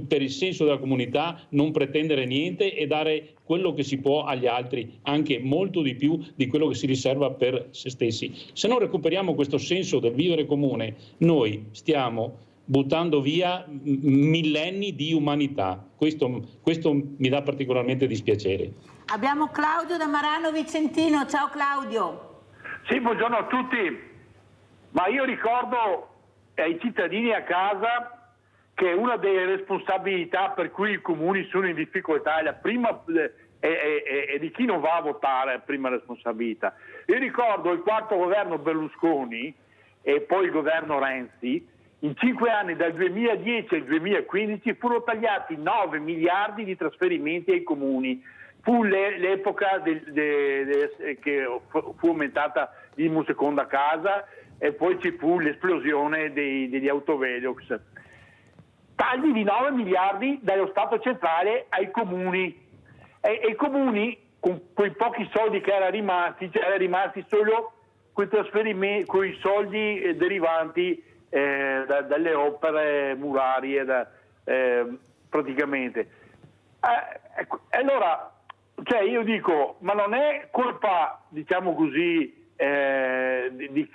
per il senso della comunità, non pretendere niente e dare quello che si può agli altri, anche molto di più di quello che si riserva per se stessi. Se non recuperiamo questo senso del vivere comune, noi stiamo buttando via millenni di umanità. Questo mi dà particolarmente dispiacere. Abbiamo Claudio da Marano Vicentino. Ciao Claudio. Sì, buongiorno a tutti. Ma io ricordo ai cittadini a casa che una delle responsabilità per cui i comuni sono in difficoltà è la prima è di chi non va a votare, prima responsabilità. Io ricordo il quarto governo Berlusconi e poi il governo Renzi. In 5 anni, dal 2010 al 2015, furono tagliati 9 miliardi di trasferimenti ai comuni. Fu l'epoca che fu aumentata l'IMU seconda casa e poi ci fu l'esplosione degli autovelox. Tagli di 9 miliardi dallo Stato centrale ai comuni. E i comuni, con quei pochi soldi che erano rimasti solo quei trasferimenti, quei soldi derivanti dalle opere murarie praticamente. Allora, cioè io dico, ma non è colpa, diciamo così, del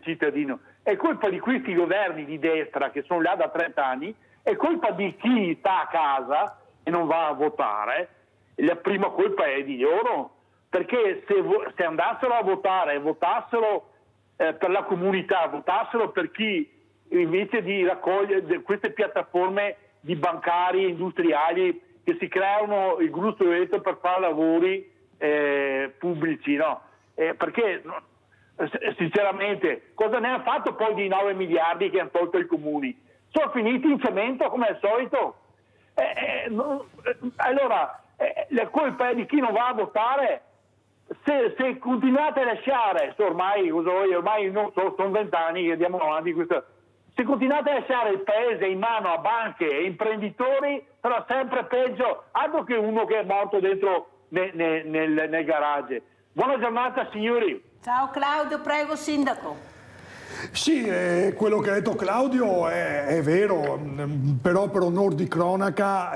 cittadino, è colpa di questi governi di destra che sono là da 30 anni, è colpa di chi sta a casa e non va a votare. La prima colpa è di loro, perché se andassero a votare, votassero per la comunità, votassero per chi invece di raccogliere queste piattaforme di bancari industriali che si creano il gruzzoletto per fare lavori pubblici, no? Perché sinceramente cosa ne hanno fatto poi di 9 miliardi che hanno tolto ai comuni? Sono finiti in cemento come al solito. Allora la colpa è di chi non va a votare. Se continuate a lasciare, ormai non so, sono 20 anni che andiamo avanti se continuate a lasciare il paese in mano a banche e imprenditori, sarà sempre peggio, altro che uno che è morto dentro nel garage. Buona giornata signori. Ciao Claudio, prego sindaco. Sì, quello che ha detto Claudio è vero, però per onor di cronaca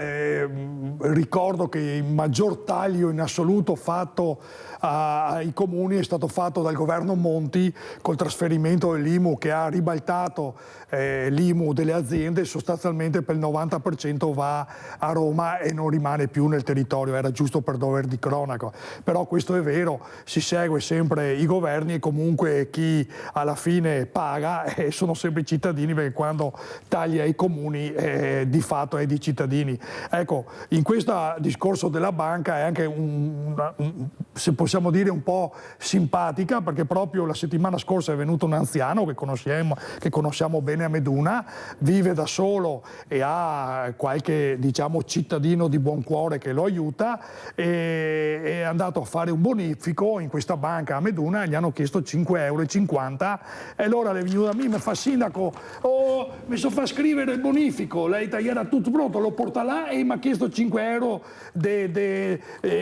ricordo che il maggior taglio in assoluto fatto ai comuni è stato fatto dal governo Monti col trasferimento dell'IMU, che ha ribaltato l'IMU delle aziende, sostanzialmente per il 90% va a Roma e non rimane più nel territorio. Era giusto per dover di cronaca, però questo è vero, si segue sempre i governi e comunque chi alla fine paga sono sempre i cittadini, perché quando taglia ai comuni di fatto è di cittadini. Ecco, in questo discorso della banca è anche se possiamo dire un po' simpatica, perché proprio la settimana scorsa è venuto un anziano che conosciamo bene a Meduna, vive da solo e ha qualche, diciamo, cittadino di buon cuore che lo aiuta, e è andato a fare un bonifico in questa banca a Meduna e gli hanno chiesto 5,50 € e allora le è venuta a me e mi fa: sindaco, mi so fa scrivere il bonifico, lei era tutto pronto, lo porta là e mi ha chiesto 5 €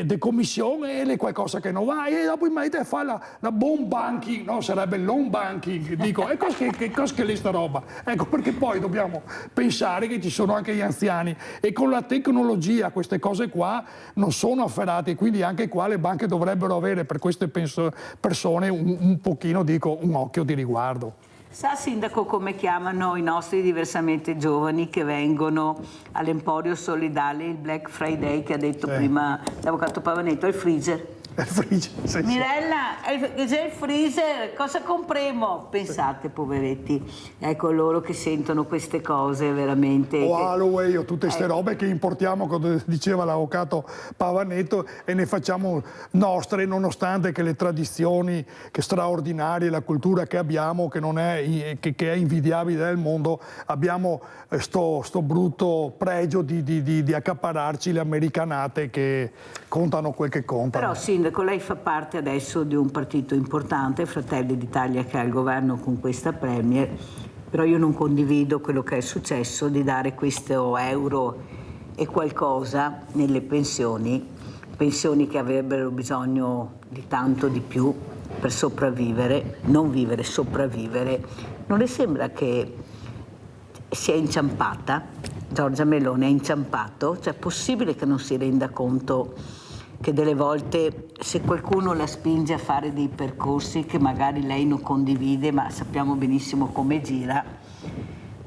di commissione e qualcosa che non va, e dopo mi ha detto fa la bond banking, no, sarebbe l'home banking. Dico, e che cosa che è sta roba? Ecco, perché poi dobbiamo pensare che ci sono anche gli anziani e con la tecnologia queste cose qua non sono afferrate, quindi anche qua le banche dovrebbero avere per queste persone un pochino, dico, un occhio di riguardo. Sa sindaco come chiamano i nostri diversamente giovani che vengono all'Emporio Solidale il Black Friday, che ha detto prima l'avvocato Pavanetto? Il freezer. Sì, Mirella, c'è il freezer, cosa compriamo? Pensate, poveretti, ecco loro che sentono queste cose veramente. O Halloween o tutte queste robe che importiamo, come diceva l'avvocato Pavanetto, e ne facciamo nostre, nonostante che le tradizioni che straordinarie, la cultura che abbiamo, che non è, che è invidiabile nel mondo, abbiamo sto brutto pregio di accapararci le americanate che contano quel che contano. Però sindaco, lei fa parte adesso di un partito importante, Fratelli d'Italia, che ha il governo con questa premier, però io non condivido quello che è successo di dare questo euro e qualcosa nelle pensioni che avrebbero bisogno di tanto di più per sopravvivere, non vivere, sopravvivere. Non le sembra che si è inciampata? Giorgia Meloni è inciampato? Cioè è possibile che non si renda conto che delle volte se qualcuno la spinge a fare dei percorsi che magari lei non condivide, ma sappiamo benissimo come gira,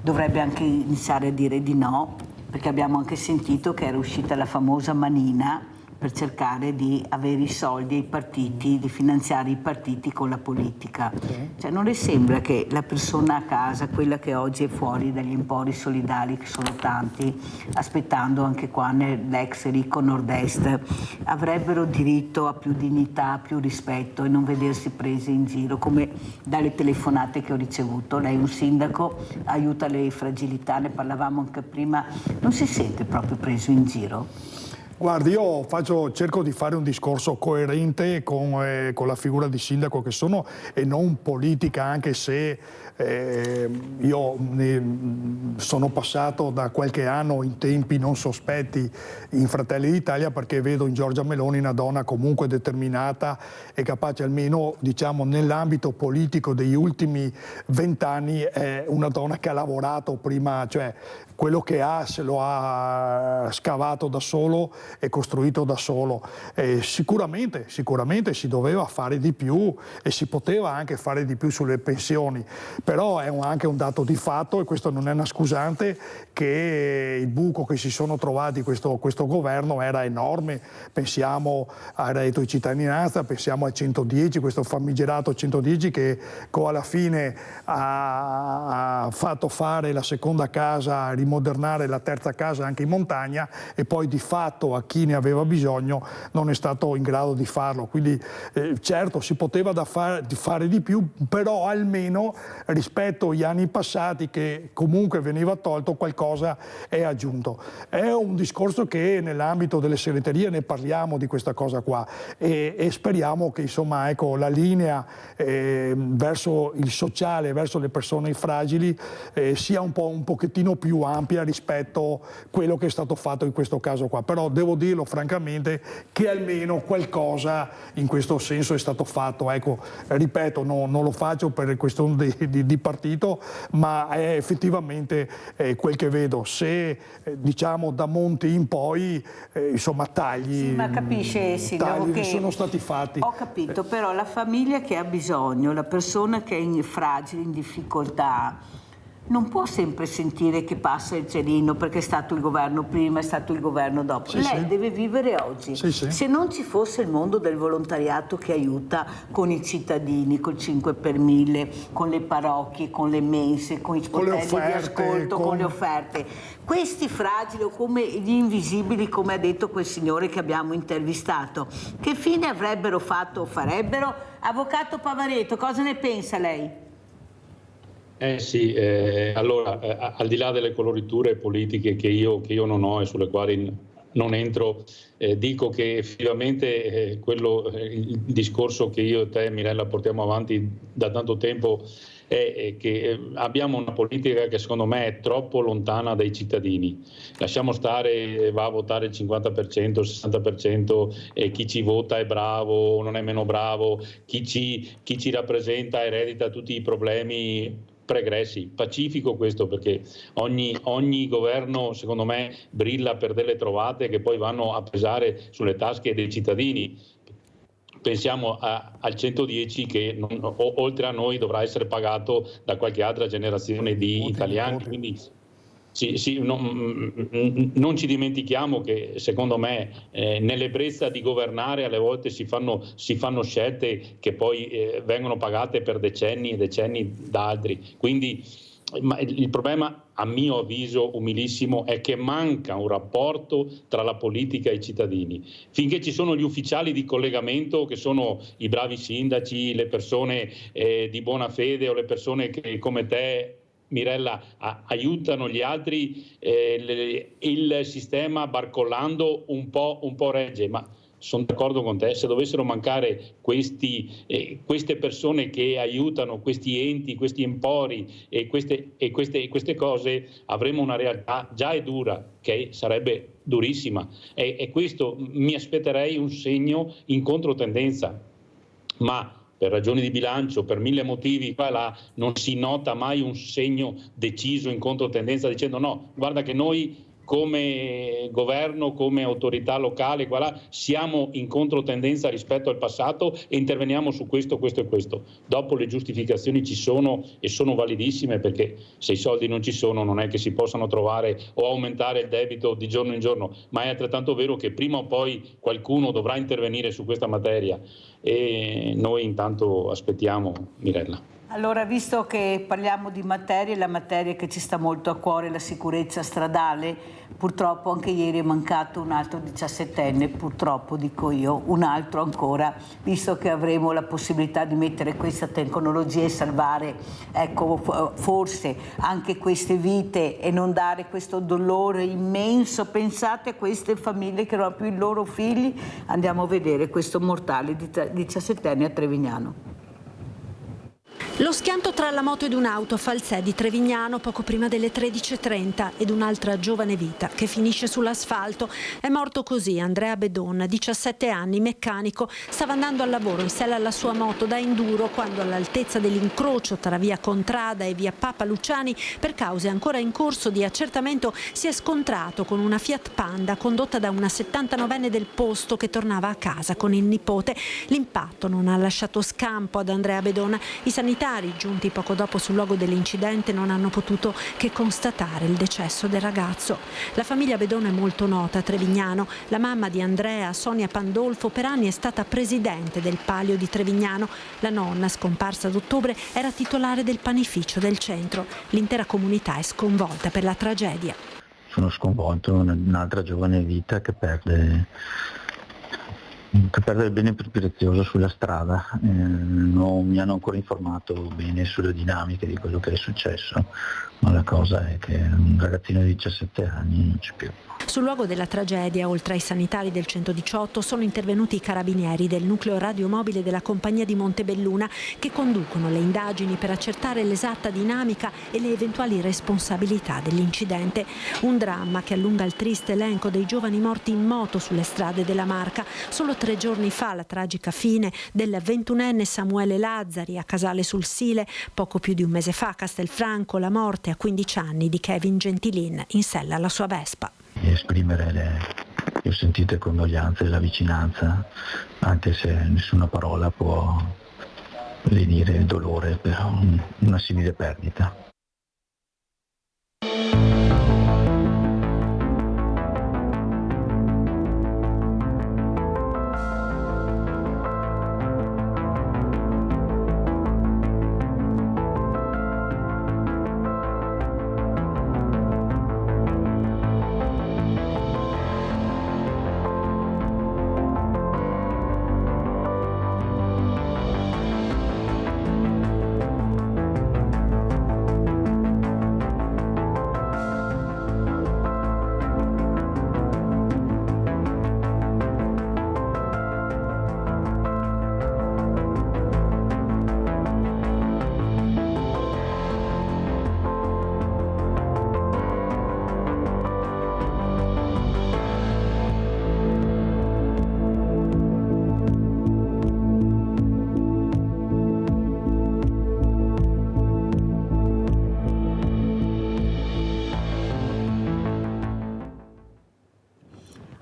dovrebbe anche iniziare a dire di no, perché abbiamo anche sentito che era uscita la famosa manina per cercare di avere i soldi ai partiti, di finanziare i partiti con la politica. Cioè, non le sembra che la persona a casa, quella che oggi è fuori dagli empori solidali, che sono tanti, aspettando anche qua nell'ex ricco nord-est, avrebbero diritto a più dignità, a più rispetto e non vedersi presi in giro, come dalle telefonate che ho ricevuto. Lei è un sindaco, aiuta le fragilità, ne parlavamo anche prima, non si sente proprio preso in giro? Guardi, io cerco di fare un discorso coerente con la figura di sindaco che sono e non politica, anche se io sono passato da qualche anno in tempi non sospetti in Fratelli d'Italia, perché vedo in Giorgia Meloni una donna comunque determinata e capace, almeno diciamo nell'ambito politico degli ultimi 20 anni, è una donna che ha lavorato prima, cioè quello che ha se lo ha scavato da solo e costruito da solo. Sicuramente si doveva fare di più e si poteva anche fare di più sulle pensioni, però è anche un dato di fatto, e questo non è una scusante, che il buco che si sono trovati questo governo era enorme. Pensiamo al reddito di cittadinanza, pensiamo al 110, questo famigerato 110 che alla fine ha fatto fare la seconda casa, rimodernare la terza casa anche in montagna, e poi di fatto a chi ne aveva bisogno non è stato in grado di farlo. Quindi certo si poteva fare di più, però almeno rispetto agli anni passati, che comunque veniva tolto, qualcosa è aggiunto. È un discorso che nell'ambito delle segreterie ne parliamo di questa cosa qua, e speriamo che insomma, ecco, la linea verso il sociale, verso le persone fragili sia un pochettino più ampia rispetto a quello che è stato fatto in questo caso qua. Però devo dirlo francamente che almeno qualcosa in questo senso è stato fatto. Ecco, ripeto, non lo faccio per questione di partito, ma è effettivamente quel che vedo. Se diciamo da Monti in poi insomma tagli, sì, ma capisce, tagli che sono stati fatti. Ho capito, però la famiglia che ha bisogno, la persona che è fragile, in difficoltà, non può sempre sentire che passa il cerino perché è stato il governo prima, è stato il governo dopo. Sì, lei sì. deve vivere oggi. Sì, sì. Se non ci fosse il mondo del volontariato che aiuta con i cittadini, col 5 per 1000, con le parrocchie, con le mense, con i sportelli di ascolto, con le offerte, questi fragili, o come gli invisibili, come ha detto quel signore che abbiamo intervistato, che fine avrebbero fatto o farebbero? Avvocato Pavaretto, cosa ne pensa lei? Sì, allora, al di là delle coloriture politiche che io non ho e sulle quali non entro, dico che effettivamente il discorso che io e te, Mirella, portiamo avanti da tanto tempo è che abbiamo una politica che secondo me è troppo lontana dai cittadini. Lasciamo stare, va a votare il 50%, il 60%, chi ci vota è bravo o non è meno bravo, chi ci rappresenta eredita tutti i problemi pregressi. Pacifico questo, perché ogni governo secondo me brilla per delle trovate che poi vanno a pesare sulle tasche dei cittadini. Pensiamo al 110 che oltre a noi dovrà essere pagato da qualche altra generazione di italiani, quindi non ci dimentichiamo che secondo me nell'ebbrezza di governare alle volte si fanno scelte che poi vengono pagate per decenni e decenni da altri. Quindi il problema, a mio avviso umilissimo, è che manca un rapporto tra la politica e i cittadini. Finché ci sono gli ufficiali di collegamento, che sono i bravi sindaci, le persone di buona fede o le persone che come te, Mirella, aiutano gli altri, il sistema barcollando un po' regge, ma sono d'accordo con te, se dovessero mancare queste persone che aiutano, questi enti, questi empori e queste cose, avremo una realtà già è dura, che sarebbe durissima, e questo mi aspetterei un segno in controtendenza, ma per ragioni di bilancio, per 1000 motivi, qua e là, non si nota mai un segno deciso in controtendenza dicendo no, guarda che noi come governo, come autorità locale, siamo in controtendenza rispetto al passato e interveniamo su questo, questo e questo. Dopo le giustificazioni ci sono e sono validissime, perché se i soldi non ci sono non è che si possano trovare o aumentare il debito di giorno in giorno, ma è altrettanto vero che prima o poi qualcuno dovrà intervenire su questa materia e noi intanto aspettiamo, Mirella. Allora, visto che parliamo di materie, la materia che ci sta molto a cuore è la sicurezza stradale. Purtroppo anche ieri è mancato un altro 17enne, purtroppo dico io, un altro ancora, visto che avremo la possibilità di mettere questa tecnologia e salvare, ecco, forse anche queste vite e non dare questo dolore immenso. Pensate a queste famiglie che non hanno più i loro figli. Andiamo a vedere questo mortale 17enne a Trevignano. Lo schianto tra la moto ed un'auto a Falsè di Trevignano poco prima delle 13:30 ed un'altra giovane vita che finisce sull'asfalto. È morto così Andrea Bedon, 17 anni, meccanico, stava andando al lavoro in sella alla sua moto da enduro quando all'altezza dell'incrocio tra via Contrada e via Papa Luciani, per cause ancora in corso di accertamento, si è scontrato con una Fiat Panda condotta da una 79enne del posto che tornava a casa con il nipote. L'impatto non ha lasciato scampo ad Andrea Bedon. I sanitari giunti poco dopo sul luogo dell'incidente non hanno potuto che constatare il decesso del ragazzo. La famiglia Bedon è molto nota a Trevignano. La mamma di Andrea, Sonia Pandolfo, per anni è stata presidente del Palio di Trevignano. La nonna, scomparsa ad ottobre, era titolare del panificio del centro. L'intera comunità è sconvolta per la tragedia. Sono sconvolto, un'altra giovane vita che perde il bene più prezioso sulla strada. Non mi hanno ancora informato bene sulle dinamiche di quello che è successo, ma la cosa è che un ragazzino di 17 anni non c'è più. Sul luogo della tragedia, oltre ai sanitari del 118, sono intervenuti i carabinieri del nucleo radiomobile della compagnia di Montebelluna, che conducono le indagini per accertare l'esatta dinamica e le eventuali responsabilità dell'incidente. Un dramma che allunga il triste elenco dei giovani morti in moto sulle strade della Marca. Solo 3 giorni fa la tragica fine del 21enne Samuele Lazzari a Casale sul Sile. Poco più di un mese fa a Castelfranco la morte a 15 anni di Kevin Gentilin in sella alla sua Vespa. Esprimere le ho sentite condoglianze e la vicinanza, anche se nessuna parola può lenire il dolore per una simile perdita.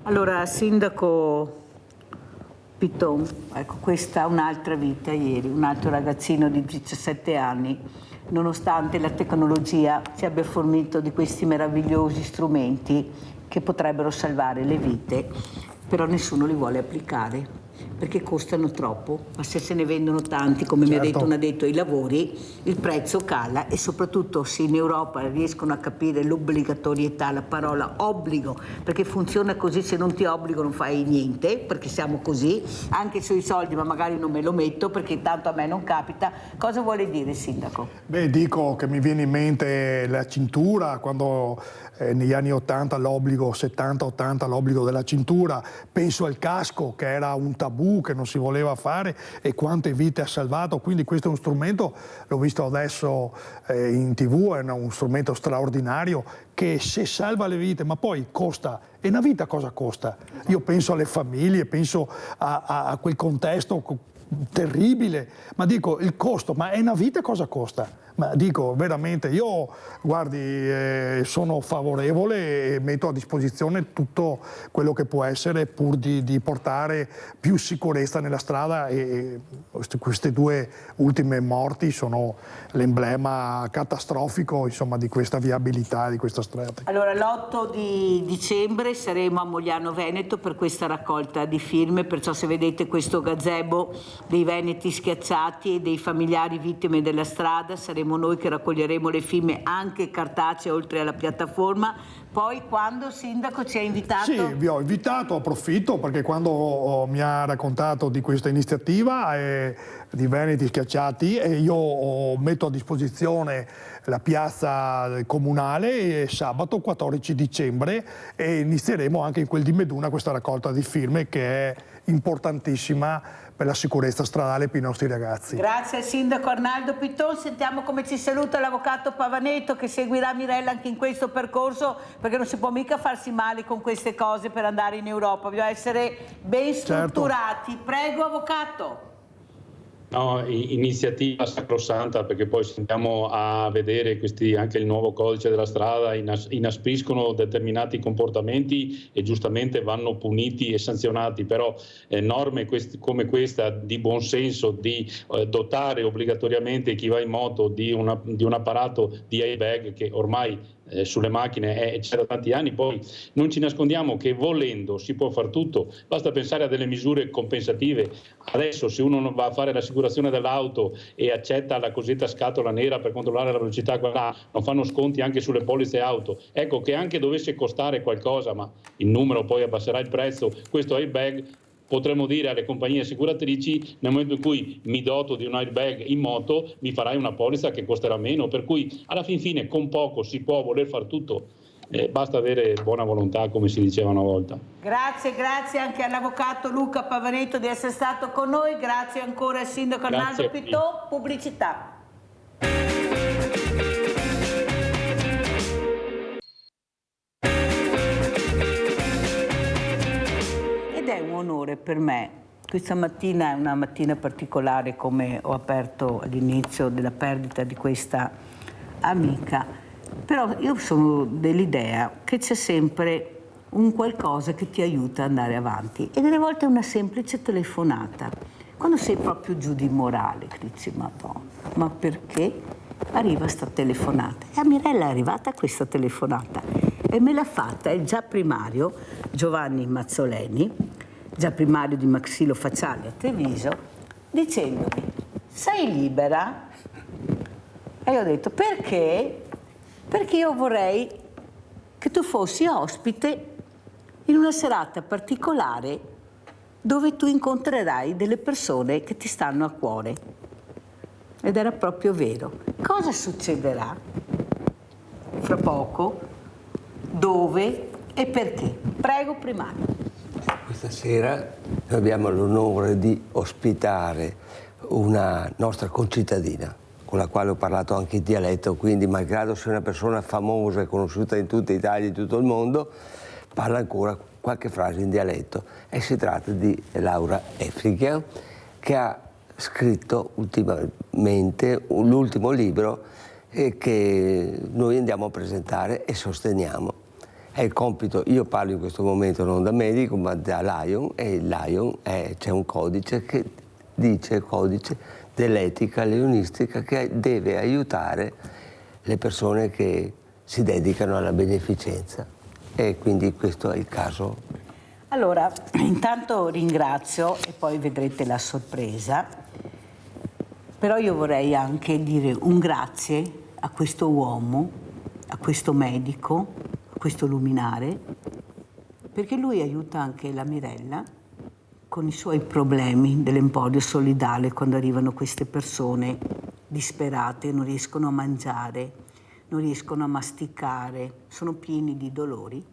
Allora, Sindaco Piton, ecco, questa è un'altra vita ieri, un altro ragazzino di 17 anni, nonostante la tecnologia ci abbia fornito di questi meravigliosi strumenti che potrebbero salvare le vite, però nessuno li vuole applicare, perché costano troppo, ma se ne vendono tanti, come mi ha detto un addetto ai lavori, il prezzo cala e soprattutto se in Europa riescono a capire l'obbligatorietà, la parola obbligo, perché funziona così, se non ti obbligo non fai niente, perché siamo così, anche sui soldi, ma magari non me lo metto perché tanto a me non capita. Cosa vuole dire, Sindaco? Beh, dico che mi viene in mente la cintura, quando negli anni 80 l'obbligo, 70-80 l'obbligo della cintura, penso al casco che era un tabù che non si voleva fare e quante vite ha salvato, quindi questo è uno strumento, l'ho visto adesso in TV, è uno strumento straordinario che se salva le vite, ma poi costa, e una vita cosa costa? Io penso alle famiglie, penso a quel contesto terribile, ma dico il costo, ma è una vita cosa costa? Ma dico veramente, io guardi, sono favorevole e metto a disposizione tutto quello che può essere pur di portare più sicurezza nella strada, e queste 2 ultime morti sono l'emblema catastrofico, insomma, di questa viabilità di questa strada. Allora, l'8 di dicembre saremo a Mogliano Veneto per questa raccolta di firme, perciò se vedete questo gazebo dei veneti schiacciati e dei familiari vittime della strada, saremo noi che raccoglieremo le firme anche cartacee oltre alla piattaforma. Poi quando, Sindaco, ci ha invitato? Sì, vi ho invitato, approfitto perché quando mi ha raccontato di questa iniziativa di Veneti Schiacciati, io metto a disposizione la piazza comunale sabato 14 dicembre e inizieremo anche in quel di Meduna questa raccolta di firme che è importantissima per la sicurezza stradale per i nostri ragazzi. Grazie al Sindaco Arnaldo Pitton. Sentiamo come ci saluta l'Avvocato Pavaneto, che seguirà Mirella anche in questo percorso, perché non si può mica farsi male con queste cose per andare in Europa, bisogna essere ben strutturati. Certo. Prego, Avvocato. No, iniziativa sacrosanta, perché poi andiamo a vedere anche il nuovo codice della strada inaspriscono determinati comportamenti e giustamente vanno puniti e sanzionati, però norme come questa di buonsenso, di dotare obbligatoriamente chi va in moto di un apparato di airbag che ormai sulle macchine c'è da tanti anni. Poi non ci nascondiamo che volendo si può far tutto, basta pensare a delle misure compensative. Adesso se uno va a fare l'assicurazione dell'auto e accetta la cosiddetta scatola nera per controllare la velocità, non fanno sconti anche sulle polizze auto. Ecco che anche dovesse costare qualcosa, ma il numero poi abbasserà il prezzo, questo airbag, potremmo dire alle compagnie assicuratrici: nel momento in cui mi doto di un airbag in moto mi farai una polizza che costerà meno, per cui alla fin fine con poco si può voler far tutto, basta avere buona volontà, come si diceva una volta. Grazie anche all'Avvocato Luca Pavaneto di essere stato con noi, grazie ancora al Sindaco Arnaldo Pitton. Pubblicità. È un onore per me. Questa mattina è una mattina particolare, come ho aperto all'inizio della perdita di questa amica, però io sono dell'idea che c'è sempre un qualcosa che ti aiuta ad andare avanti, e delle volte una semplice telefonata, quando sei proprio giù di morale, che dici Madonna, ma perché arriva sta telefonata? E a Mirella è arrivata questa telefonata e me l'ha fatta il già primario Giovanni Mazzoleni, già primario di maxillofacciale a Treviso, dicendomi: sei libera? E io ho detto: perché? Perché io vorrei che tu fossi ospite in una serata particolare dove tu incontrerai delle persone che ti stanno a cuore. Ed era proprio vero. Cosa succederà fra poco? Dove e perché? Prego, primario. Questa sera noi abbiamo l'onore di ospitare una nostra concittadina con la quale ho parlato anche in dialetto, quindi malgrado sia una persona famosa e conosciuta in tutta Italia e in tutto il mondo, parla ancora qualche frase in dialetto, e si tratta di Laura Efriger, che ha scritto ultimamente l'ultimo libro che noi andiamo a presentare e sosteniamo. È il compito, io parlo in questo momento non da medico ma da Lion, e il Lion c'è un codice che dice, il codice dell'etica leonistica, che deve aiutare le persone che si dedicano alla beneficenza, e quindi questo è il caso. Allora, intanto ringrazio e poi vedrete la sorpresa, però io vorrei anche dire un grazie a questo uomo, a questo medico, questo luminare, perché lui aiuta anche la Mirella con i suoi problemi dell'emporio solidale, quando arrivano queste persone disperate, non riescono a mangiare, non riescono a masticare, sono pieni di dolori,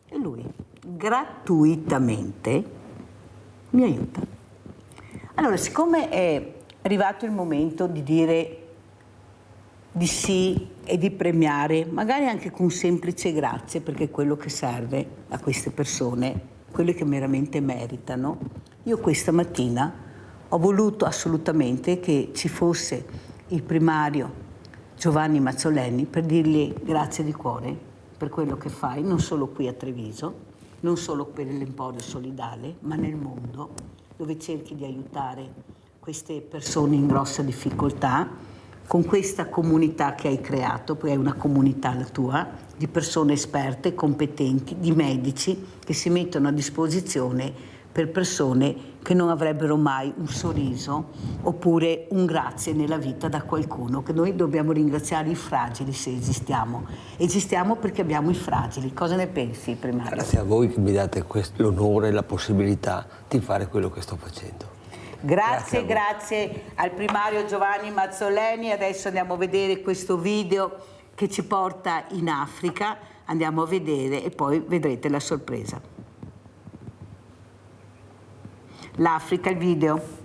e lui gratuitamente mi aiuta. Allora, siccome è arrivato il momento di dire di sì e di premiare, magari anche con semplice grazie, perché è quello che serve a queste persone, quelle che veramente meritano, io questa mattina ho voluto assolutamente che ci fosse il primario Giovanni Mazzoleni per dirgli grazie di cuore per quello che fai, non solo qui a Treviso, non solo per l'Emporio Solidale, ma nel mondo, dove cerchi di aiutare queste persone in grossa difficoltà, con questa comunità che hai creato, poi è una comunità la tua, di persone esperte, competenti, di medici che si mettono a disposizione per persone che non avrebbero mai un sorriso oppure un grazie nella vita da qualcuno, che noi dobbiamo ringraziare i fragili se esistiamo. Esistiamo perché abbiamo i fragili. Cosa ne pensi, primario? Grazie a voi che mi date l'onore e la possibilità di fare quello che sto facendo. Grazie al primario Giovanni Mazzoleni. Adesso andiamo a vedere questo video che ci porta in Africa. Andiamo a vedere e poi vedrete la sorpresa. L'Africa, il video.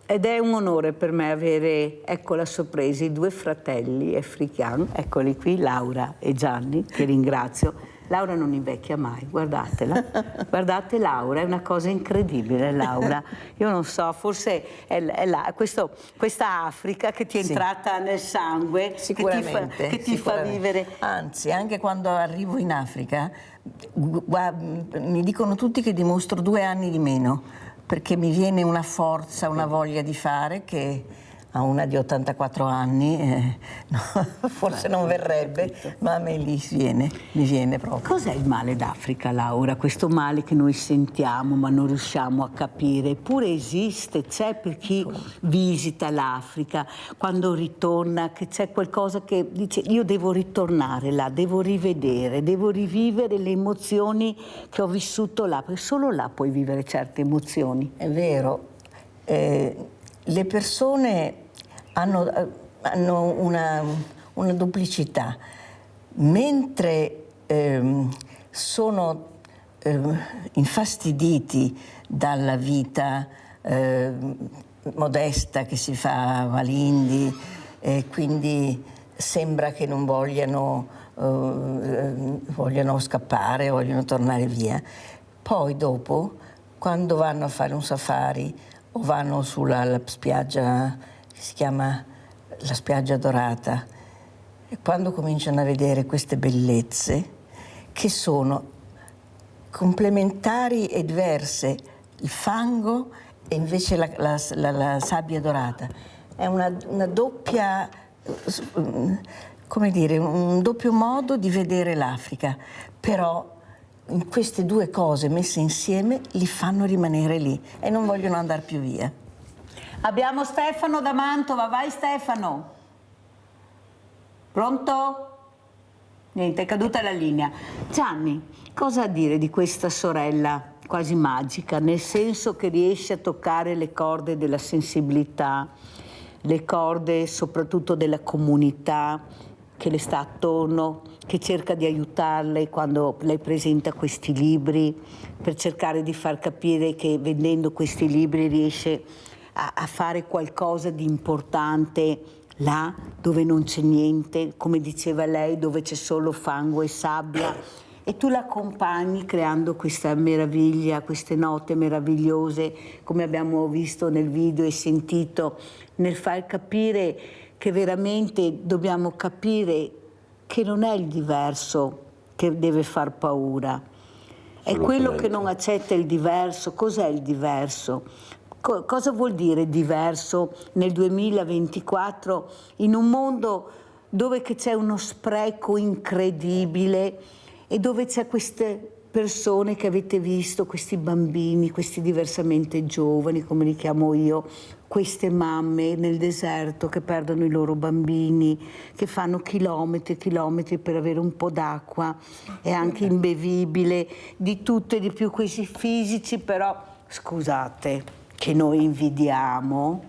Ed è un onore per me avere, ecco la sorpresa, i due fratelli africani, eccoli qui, Laura e Gianni, che ringrazio. Laura non invecchia mai, guardatela. Guardate Laura, è una cosa incredibile Laura. Io non so, forse è questa Africa che ti è entrata nel sangue, sicuramente, che ti fa vivere. Anzi, anche quando arrivo in Africa, mi dicono tutti che dimostro 2 anni di meno, perché mi viene una forza, una voglia di fare che a una di 84 anni, no, forse non verrebbe, ma a me mi viene proprio. Cos'è il male d'Africa, Laura? Questo male che noi sentiamo ma non riusciamo a capire, eppure esiste, c'è per chi visita l'Africa, quando ritorna, che c'è qualcosa che dice io devo ritornare là, devo rivedere, devo rivivere le emozioni che ho vissuto là, perché solo là puoi vivere certe emozioni. È vero, le persone hanno una duplicità, mentre sono infastiditi dalla vita modesta che si fa a Malindi, quindi sembra che non vogliano scappare, vogliono tornare via. Poi dopo, quando vanno a fare un safari o vanno sulla spiaggia che si chiama la spiaggia dorata, e quando cominciano a vedere queste bellezze che sono complementari e diverse, il fango e invece la sabbia dorata, è una doppia, come dire, un doppio modo di vedere l'Africa, però in queste due cose messe insieme li fanno rimanere lì e non vogliono andare più via. Abbiamo Stefano da Mantova, vai Stefano. Pronto? Niente, è caduta la linea. Gianni, cosa dire di questa sorella quasi magica, nel senso che riesce a toccare le corde della sensibilità, le corde soprattutto della comunità che le sta attorno, che cerca di aiutarle quando lei presenta questi libri, per cercare di far capire che vendendo questi libri riesce a fare qualcosa di importante là dove non c'è niente, come diceva lei, dove c'è solo fango e sabbia, e tu la accompagni creando questa meraviglia, queste note meravigliose, come abbiamo visto nel video e sentito, nel far capire che veramente dobbiamo capire che non è il diverso che deve far paura, è quello che non accetta il diverso. Cos'è il diverso? Cosa vuol dire diverso nel 2024 in un mondo dove c'è uno spreco incredibile e dove c'è queste persone che avete visto, questi bambini, questi diversamente giovani, come li chiamo io, queste mamme nel deserto che perdono i loro bambini, che fanno chilometri e chilometri per avere un po' d'acqua, è anche imbevibile, di tutto e di più, questi fisici però, scusate, che noi invidiamo,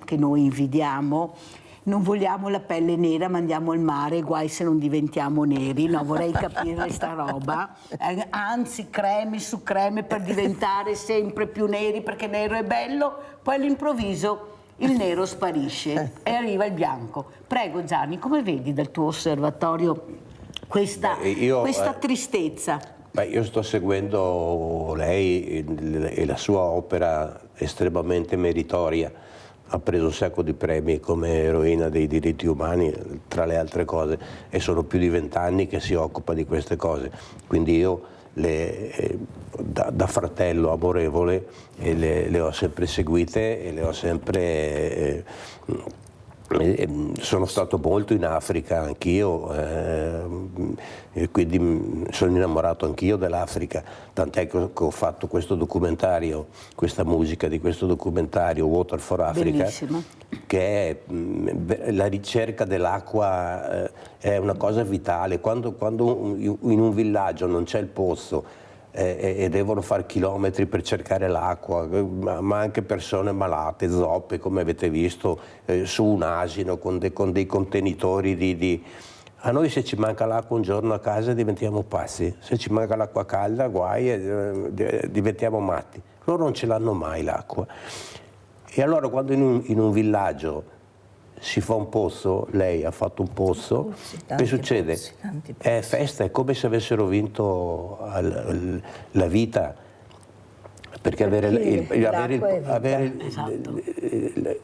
non vogliamo la pelle nera, ma andiamo al mare, guai se non diventiamo neri, no, vorrei capire sta roba, anzi creme su creme per diventare sempre più neri, perché nero è bello, poi all'improvviso il nero sparisce e arriva il bianco. Prego Gianni, come vedi dal tuo osservatorio questa tristezza? Io sto seguendo lei e la sua opera estremamente meritoria. Ha preso un sacco di premi come eroina dei diritti umani, tra le altre cose, e sono più di 20 anni che si occupa di queste cose. Quindi io da fratello amorevole le ho sempre seguite e le ho sempre... sono stato molto in Africa anch'io, e quindi sono innamorato anch'io dell'Africa, tant'è che ho fatto questo documentario, questa musica di questo documentario Water for Africa. Bellissimo. Che è la ricerca dell'acqua, è una cosa vitale. Quando in un villaggio non c'è il pozzo e devono fare chilometri per cercare l'acqua, ma anche persone malate, zoppe, come avete visto, su un asino con dei contenitori A noi se ci manca l'acqua un giorno a casa diventiamo pazzi, se ci manca l'acqua calda guai, diventiamo matti. Loro non ce l'hanno mai l'acqua. E allora quando in un villaggio si fa un pozzo, lei ha fatto un pozzo, che succede? È festa, è come se avessero vinto la vita, perché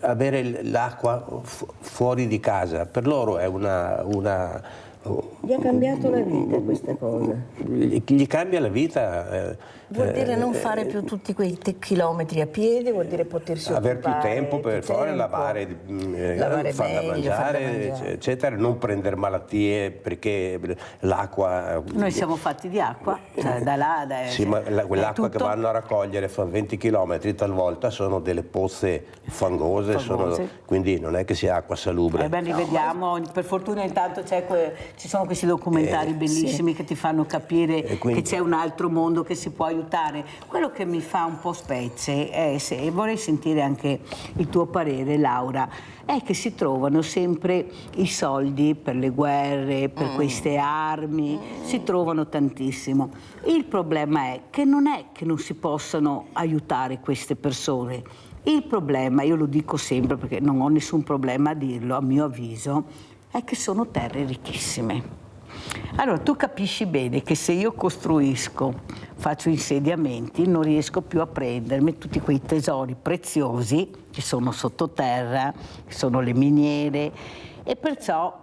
avere l'acqua fuori di casa, per loro è una Gli ha cambiato la vita questa cosa. Gli cambia la vita, Vuol dire non fare più tutti quei chilometri a piede, vuol dire potersi aver più occupare tempo per fare, lavare farla mangiare, eccetera, non prendere malattie perché l'acqua... Noi siamo fatti di acqua, cioè da là... Sì, ma quell'acqua che vanno a raccogliere fa 20 chilometri, talvolta sono delle pozze fangose. Quindi non è che sia acqua salubre. Rivediamo, per fortuna intanto ci sono questi documentari bellissimi che ti fanno capire che c'è un altro mondo che si può aiutare. Quello che mi fa un po' specie è, e vorrei sentire anche il tuo parere, Laura, è che si trovano sempre i soldi per le guerre, per queste armi, si trovano tantissimo. Il problema è che non si possano aiutare queste persone. Il problema, io lo dico sempre perché non ho nessun problema a dirlo, a mio avviso, è che sono terre ricchissime. Allora tu capisci bene che se io costruisco, faccio insediamenti, non riesco più a prendermi tutti quei tesori preziosi che sono sottoterra, che sono le miniere, e perciò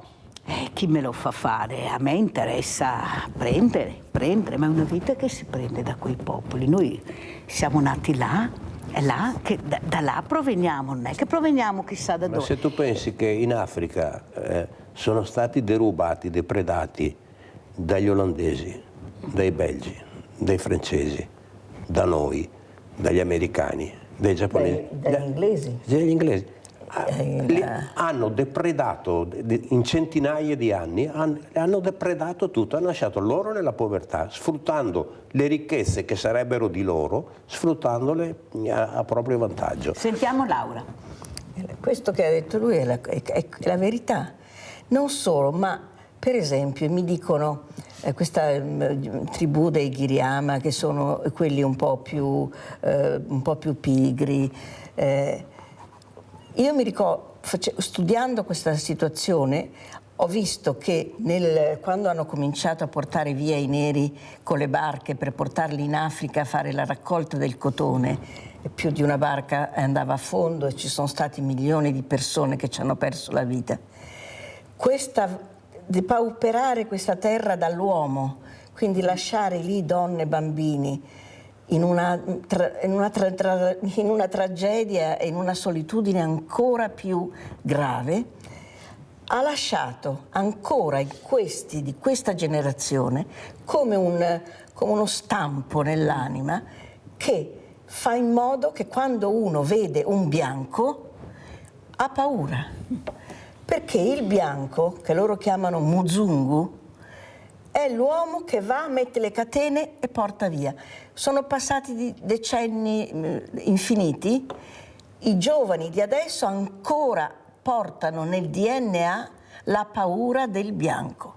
chi me lo fa fare? A me interessa prendere, ma è una vita che si prende da quei popoli. Noi siamo nati là, è là che da là proveniamo, non è che proveniamo chissà da dove. Ma se tu pensi che in Africa sono stati derubati, depredati dagli olandesi, dai belgi, dai francesi, da noi, dagli americani, dai giapponesi, dagli inglesi. Hanno depredato in centinaia di anni, hanno depredato tutto, hanno lasciato loro nella povertà, sfruttando le ricchezze che sarebbero di loro, sfruttandole a proprio vantaggio. Sentiamo Laura. Questo che ha detto lui è la verità. Non solo, ma per esempio mi dicono questa tribù dei Giriyama, che sono quelli un po' più pigri. Io mi ricordo, studiando questa situazione, ho visto che quando hanno cominciato a portare via i neri con le barche per portarli in Africa a fare la raccolta del cotone, e più di una barca andava a fondo e ci sono stati milioni di persone che ci hanno perso la vita. Depauperare questa terra dall'uomo, quindi lasciare lì donne e bambini in una tragedia e in una solitudine ancora più grave, ha lasciato ancora di questa generazione come uno stampo nell'anima che fa in modo che quando uno vede un bianco ha paura, perché il bianco, che loro chiamano Muzungu, è l'uomo che va, mette le catene e porta via. Sono passati decenni infiniti, i giovani di adesso ancora portano nel DNA la paura del bianco.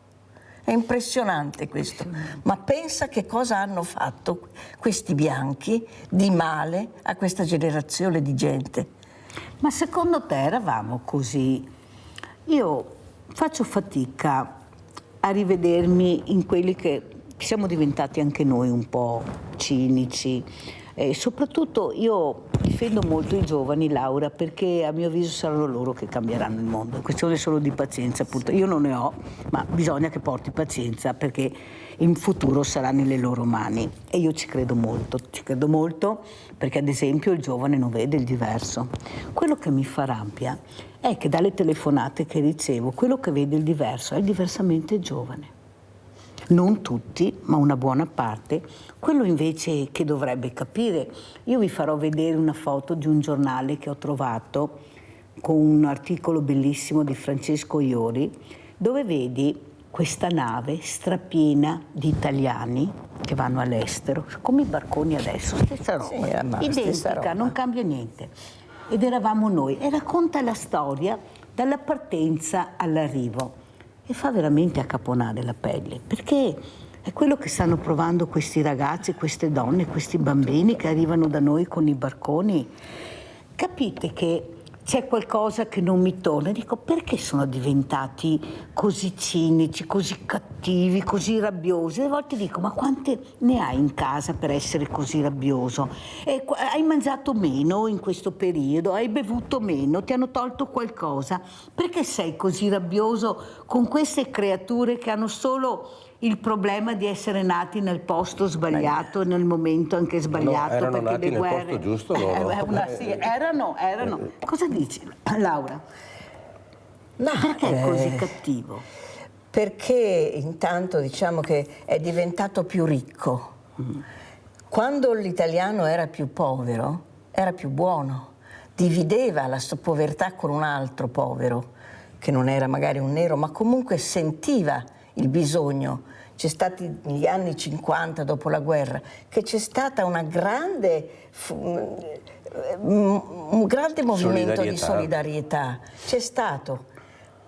È impressionante questo, ma pensa che cosa hanno fatto questi bianchi di male a questa generazione di gente. Ma secondo te eravamo così? Io faccio fatica a rivedermi in quelli che siamo diventati anche noi un po' cinici. E soprattutto io difendo molto i giovani, Laura, perché a mio avviso saranno loro che cambieranno il mondo. È questione solo di pazienza, appunto. Io non ne ho, ma bisogna che porti pazienza perché in futuro sarà nelle loro mani. E io ci credo molto perché ad esempio il giovane non vede il diverso. Quello che mi fa rabbia è che dalle telefonate che ricevo, quello che vede il diverso è il diversamente giovane. Non tutti, ma una buona parte. Quello invece che dovrebbe capire, io vi farò vedere una foto di un giornale che ho trovato con un articolo bellissimo di Francesco Iori, dove vedi questa nave strapiena di italiani che vanno all'estero, come i barconi adesso, stessa roba, identica, non cambia niente. Ed eravamo noi, e racconta la storia dalla partenza all'arrivo. E fa veramente accaponare la pelle, perché è quello che stanno provando questi ragazzi, queste donne, questi bambini che arrivano da noi con i barconi. Capite che c'è qualcosa che non mi torna. Dico, perché sono diventati così cinici, così cattivi, così rabbiosi? A volte dico, ma quante ne hai in casa per essere così rabbioso? Hai mangiato meno in questo periodo? Hai bevuto meno? Ti hanno tolto qualcosa? Perché sei così rabbioso con queste creature che hanno solo il problema di essere nati nel posto sbagliato, nel momento anche sbagliato, erano perché nati le nel guerre... posto giusto loro. Sì, erano. Cosa dici, Laura? No, perché è così cattivo? Perché intanto diciamo che è diventato più ricco. Quando l'italiano era più povero, era più buono, divideva la sua povertà con un altro povero, che non era magari un nero, ma comunque sentiva il bisogno. C'è stati negli anni 50, dopo la guerra, che c'è stata un grande movimento di solidarietà. C'è stato.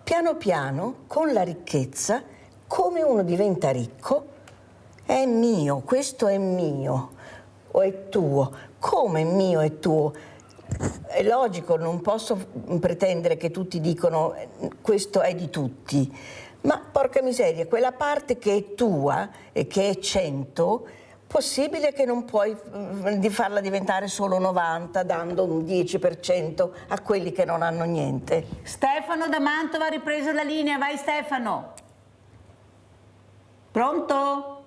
Piano piano, con la ricchezza, come uno diventa ricco, è mio, questo è mio, o è tuo. Come mio e tuo? È logico, non posso pretendere che tutti dicono questo è di tutti, ma porca miseria, quella parte che è tua e che è 100, possibile che non puoi farla diventare solo 90 dando un 10% a quelli che non hanno niente. Stefano da Mantova ha ripreso la linea, vai Stefano. Pronto?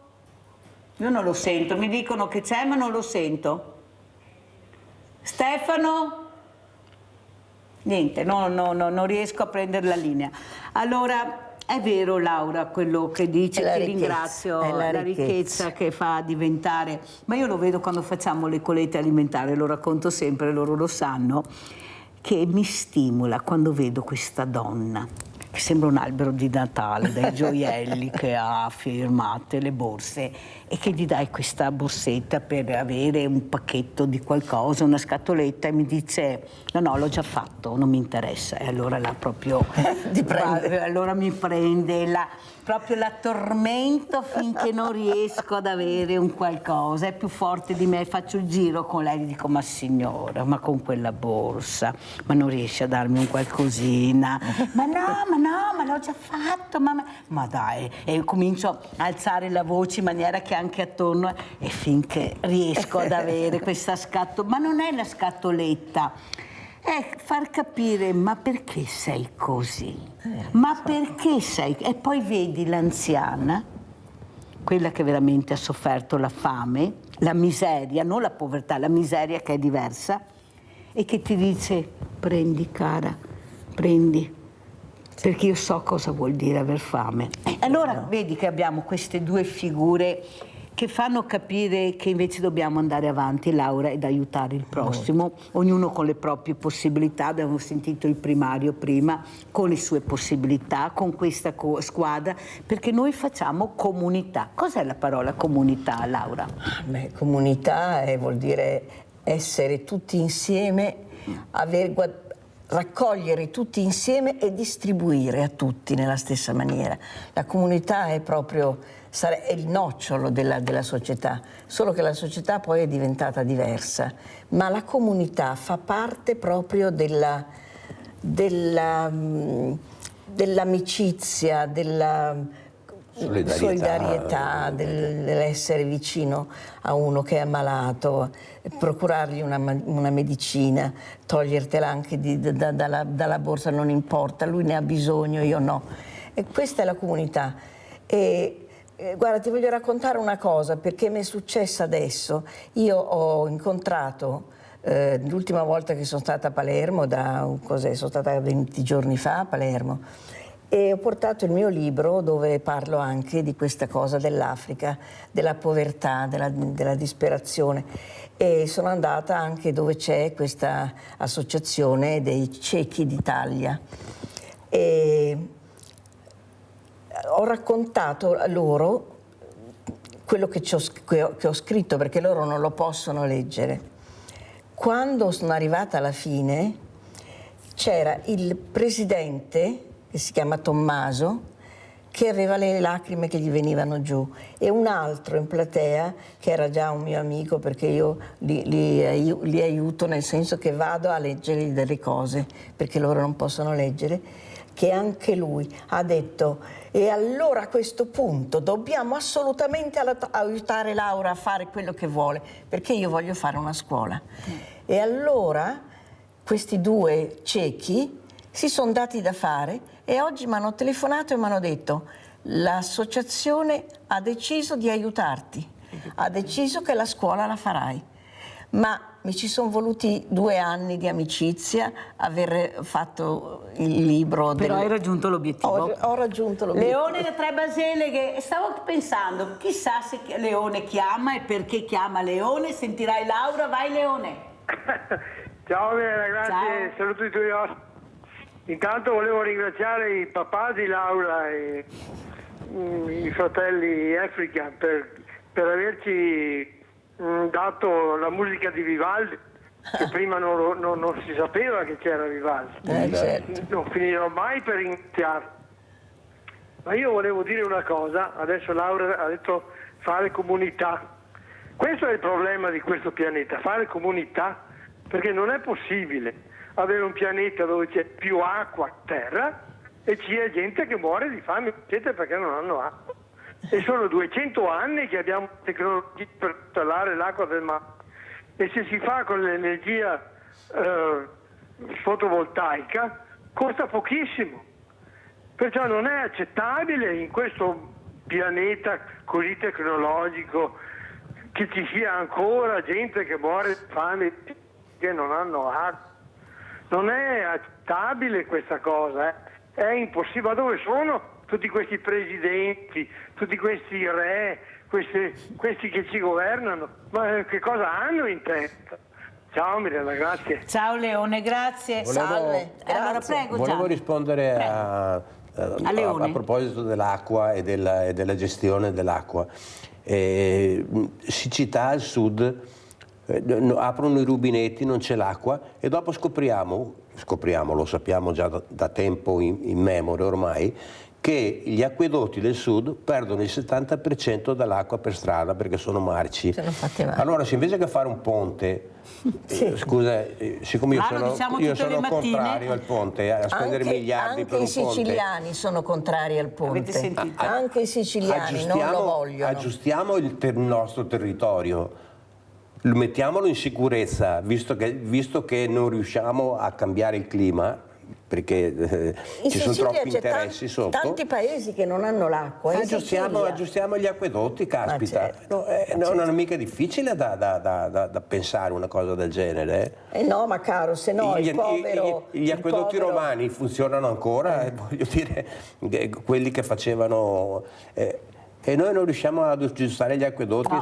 Io non lo sento, mi dicono che c'è ma non lo sento. Stefano? Niente, non riesco a prendere la linea. Allora, è vero Laura quello che dice, ti ringrazio, la ricchezza che fa diventare, ma io lo vedo quando facciamo le collette alimentari, lo racconto sempre, loro lo sanno, che mi stimola quando vedo questa donna che sembra un albero di Natale, dai gioielli che ha firmate, le borse, e che gli dai questa borsetta per avere un pacchetto di qualcosa, una scatoletta, e mi dice no, l'ho già fatto, non mi interessa, e allora là proprio allora mi prende proprio la tormento finché non riesco ad avere un qualcosa, è più forte di me, faccio il giro con lei e dico ma signora, ma con quella borsa, ma non riesci a darmi un qualcosina? ma l'ho già fatto, ma dai, e comincio a alzare la voce in maniera che anche attorno, e finché riesco ad avere questa scatoletta, ma non è la scatoletta, è far capire ma perché sei così, ma perché sei, e poi vedi l'anziana, quella che veramente ha sofferto la fame, la miseria, non la povertà, la miseria che è diversa, e che ti dice prendi cara, prendi, perché io so cosa vuol dire aver fame. Allora vedi che abbiamo queste due figure che fanno capire che invece dobbiamo andare avanti, Laura, ed aiutare il prossimo, ognuno con le proprie possibilità. Abbiamo sentito il primario prima, con le sue possibilità, con questa squadra, perché noi facciamo comunità. Cos'è la parola comunità, Laura? Comunità vuol dire essere tutti insieme, raccogliere tutti insieme e distribuire a tutti nella stessa maniera. La comunità è proprio è il nocciolo della società, solo che la società poi è diventata diversa, ma la comunità fa parte proprio dell'amicizia, della solidarietà, dell'essere vicino a uno che è ammalato, procurargli una medicina, togliertela anche dalla borsa, non importa, lui ne ha bisogno, io no. E questa è la comunità. Guarda, ti voglio raccontare una cosa, perché mi è successa adesso. Io ho incontrato, l'ultima volta che sono stata a Palermo, sono stata 20 giorni fa a Palermo, e ho portato il mio libro dove parlo anche di questa cosa dell'Africa, della povertà, della disperazione, e sono andata anche dove c'è questa associazione dei ciechi d'Italia. E ho raccontato a loro quello che ho scritto, perché loro non lo possono leggere. Quando sono arrivata alla fine c'era il presidente, che si chiama Tommaso, che aveva le lacrime che gli venivano giù, e un altro in platea che era già un mio amico, perché io li aiuto, nel senso che vado a leggergli delle cose perché loro non possono leggere, che anche lui ha detto: e allora a questo punto dobbiamo assolutamente aiutare Laura a fare quello che vuole, perché io voglio fare una scuola. E allora questi due ciechi si sono dati da fare, e oggi mi hanno telefonato e mi hanno detto: l'associazione ha deciso di aiutarti, ha deciso che la scuola la farai, ma mi ci sono voluti 2 anni di amicizia, aver fatto il libro. Però hai raggiunto l'obiettivo. Ho raggiunto l'obiettivo. Leone da Tre Baseleghe, stavo pensando, chissà se Leone chiama e perché chiama Leone, sentirai Laura, vai Leone. Ciao ragazzi, Ciao. saluto i tuoi ospiti. Intanto volevo ringraziare i papà di Laura e i fratelli Africa per averci dato la musica di Vivaldi, che prima non si sapeva che c'era Vivaldi. Certo. Non finirò mai per iniziare. Ma io volevo dire una cosa, adesso Laura ha detto fare comunità. Questo è il problema di questo pianeta, fare comunità, perché non è possibile avere un pianeta dove c'è più acqua a terra e c'è gente che muore di fame perché non hanno acqua. E sono 200 anni che abbiamo tecnologie per installare l'acqua del mare, e se si fa con l'energia fotovoltaica costa pochissimo, perciò non è accettabile in questo pianeta così tecnologico che ci sia ancora gente che muore di fame che non hanno acqua. Non è accettabile questa cosa, è impossibile. Ma dove sono tutti questi presidenti, tutti questi re, questi che ci governano? Ma che cosa hanno in testa? Ciao Mirella, grazie. Ciao Leone, grazie. Salve. Allora prego Volevo Gian. rispondere a Leone. proposito dell'acqua e della gestione dell'acqua. Siccità al sud, aprono i rubinetti, non c'è l'acqua e dopo scopriamo, lo sappiamo già da tempo in memoria ormai, che gli acquedotti del sud perdono il 70% dell'acqua per strada perché sono marci. Allora, se invece che fare un ponte, scusa, siccome io sono contrario al ponte, a spendere miliardi per un ponte. Anche i siciliani sono contrari al ponte. Avete sentito? Anche i siciliani non lo vogliono. Aggiustiamo il nostro territorio, mettiamolo in sicurezza, visto che non riusciamo a cambiare il clima, perché ci sono troppi interessi sotto. Tanti paesi che non hanno l'acqua. Aggiustiamo gli acquedotti, caspita. Non è mica difficile da pensare una cosa del genere. No, ma caro, se no gli acquedotti romani funzionano ancora, voglio dire, quelli che facevano... E noi non riusciamo ad aggiustare gli acquedotti,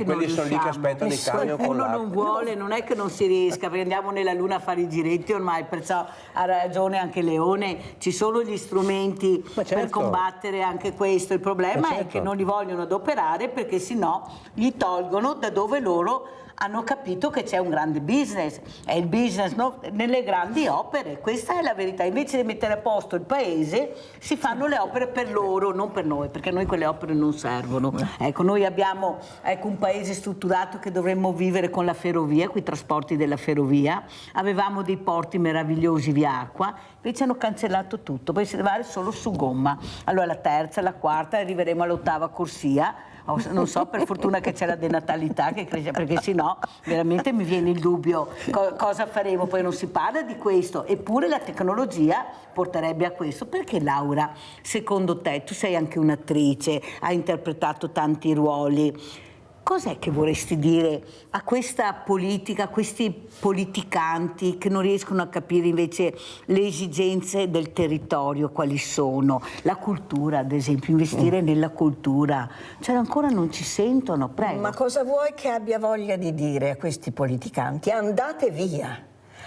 quelli sono lì che aspettano il camion con l'acqua. Uno non vuole, non è che non si riesca, perché andiamo nella luna a fare i giretti ormai, perciò ha ragione anche Leone, ci sono gli strumenti per combattere anche questo. Il problema è che non li vogliono adoperare perché sennò gli tolgono da dove loro hanno capito che c'è un grande business, è il business nelle grandi opere, questa è la verità. Invece di mettere a posto il paese si fanno le opere per loro, non per noi, perché a noi quelle opere non servono. Ecco, noi abbiamo un paese strutturato che dovremmo vivere con la ferrovia, con i trasporti della ferrovia, avevamo dei porti meravigliosi via acqua, invece hanno cancellato tutto, poi si deve fare solo su gomma. Allora la terza, la quarta, arriveremo all'8ª corsia. Non so, per fortuna che c'è la denatalità che cresce, perché sennò veramente mi viene il dubbio cosa faremo. Poi non si parla di questo, eppure la tecnologia porterebbe a questo. Perché Laura, secondo te, tu sei anche un'attrice, hai interpretato tanti ruoli, cos'è che vorresti dire a questa politica, a questi politicanti che non riescono a capire invece le esigenze del territorio, quali sono? La cultura, ad esempio, investire nella cultura. Cioè ancora non ci sentono, prego. Ma cosa vuoi che abbia voglia di dire a questi politicanti? Andate via.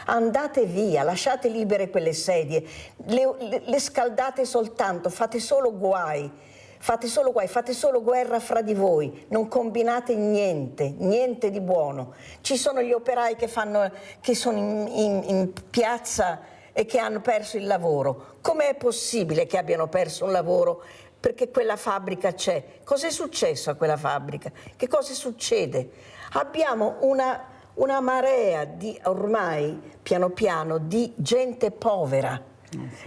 Andate via, lasciate libere quelle sedie, le scaldate soltanto, fate solo guai. Fate solo guerra fra di voi, non combinate niente di buono. Ci sono gli operai che sono in piazza e che hanno perso il lavoro. Com'è possibile che abbiano perso un lavoro perché quella fabbrica c'è? Cos'è successo a quella fabbrica? Che cosa succede? Abbiamo una marea ormai, piano piano, di gente povera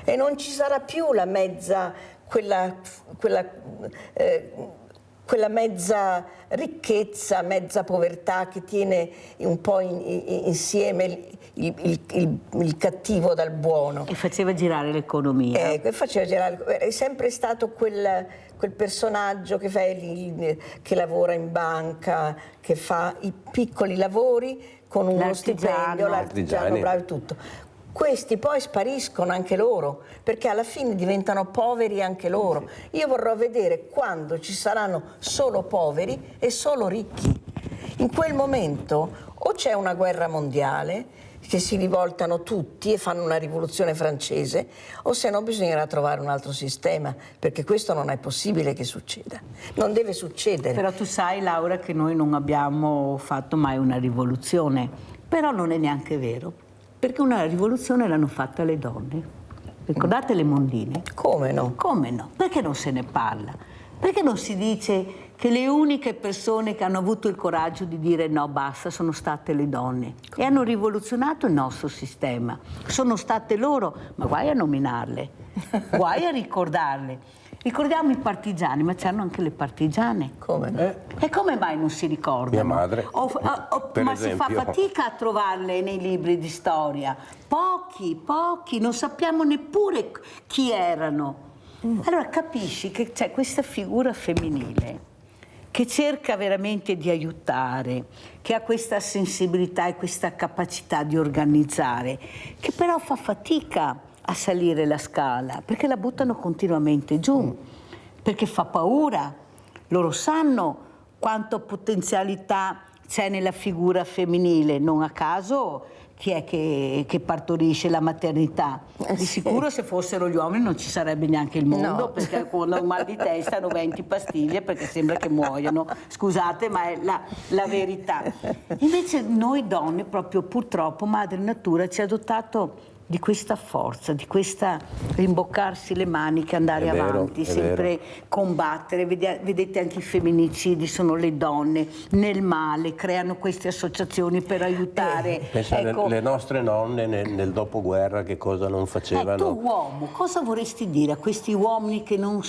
e non ci sarà più la mezza... quella mezza ricchezza, mezza povertà che tiene un po' insieme il cattivo dal buono. E faceva girare l'economia. È sempre stato quel personaggio che lavora in banca, che fa i piccoli lavori con uno stipendio, l'artigiano bravo e tutto. Questi poi spariscono anche loro, perché alla fine diventano poveri anche loro. Io vorrò vedere quando ci saranno solo poveri e solo ricchi. In quel momento o c'è una guerra mondiale, che si rivoltano tutti e fanno una rivoluzione francese, o se no bisognerà trovare un altro sistema, perché questo non è possibile che succeda, non deve succedere. Però tu sai, Laura, che noi non abbiamo fatto mai una rivoluzione, però non è neanche vero, perché una rivoluzione l'hanno fatta le donne. Ricordate le mondine? Come no? Come no? Perché non se ne parla? Perché non si dice che le uniche persone che hanno avuto il coraggio di dire no, basta, sono state le donne e hanno rivoluzionato il nostro sistema? Sono state loro, ma guai a nominarle, guai a ricordarle. Ricordiamo i partigiani, ma c'erano anche le partigiane. Come no? E come mai non si ricordano? Mia madre, ma si fa fatica a trovarle nei libri di storia. Pochi, non sappiamo neppure chi erano. Allora capisci che c'è questa figura femminile che cerca veramente di aiutare, che ha questa sensibilità e questa capacità di organizzare, che però fa fatica a salire la scala, perché la buttano continuamente giù, perché fa paura. Loro sanno quanta potenzialità c'è nella figura femminile, non a caso chi è che partorisce la maternità? Di sicuro se fossero gli uomini non ci sarebbe neanche il mondo, perché quando hanno mal di testa hanno 20 pastiglie perché sembra che muoiono. Scusate, ma è la verità. Invece noi donne, proprio purtroppo, Madre Natura ci ha dotato di questa forza, di questa rimboccarsi le maniche, andare avanti, sempre combattere. Vedete anche i femminicidi, sono le donne nel male, creano queste associazioni per aiutare. Pensa, le nostre nonne nel dopoguerra che cosa non facevano? Tu uomo, cosa vorresti dire a questi uomini che non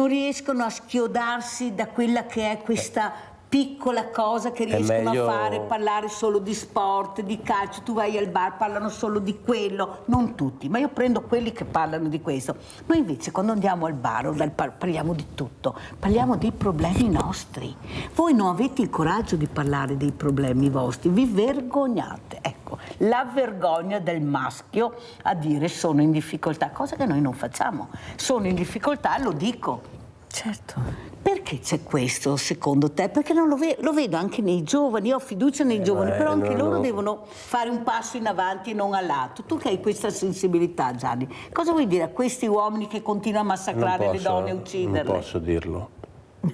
riescono a schiodarsi da quella che è questa piccola cosa che riescono a fare, parlare solo di sport, di calcio, tu vai al bar, parlano solo di quello, non tutti, ma io prendo quelli che parlano di questo. Noi invece quando andiamo al bar o parliamo di tutto, parliamo dei problemi nostri. Voi non avete il coraggio di parlare dei problemi vostri, vi vergognate. Ecco, la vergogna del maschio a dire sono in difficoltà, cosa che noi non facciamo. Sono in difficoltà, lo dico. Certo. Perché c'è questo secondo te? Perché non lo vedo anche nei giovani, io ho fiducia nei giovani, però anche loro devono fare un passo in avanti e non a lato. Tu che hai questa sensibilità, Gianni, cosa vuoi dire a questi uomini che continuano a massacrare le donne e ucciderle? Non posso dirlo.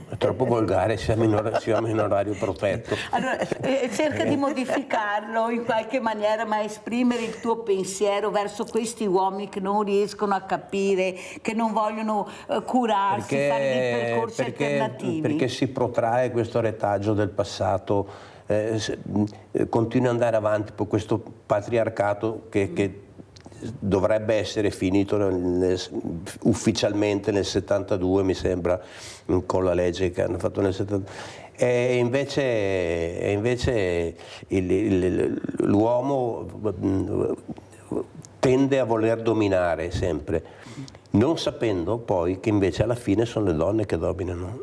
È troppo volgare, siamo in orario protetto. Allora, cerca di modificarlo in qualche maniera, ma esprimere il tuo pensiero verso questi uomini che non riescono a capire, che non vogliono curarsi, fare dei percorsi alternativi. Perché si protrae questo retaggio del passato, continua ad andare avanti per questo patriarcato che dovrebbe essere finito ufficialmente nel 72, mi sembra, con la legge che hanno fatto nel 72. E invece l'uomo tende a voler dominare sempre, non sapendo poi che invece alla fine sono le donne che dominano.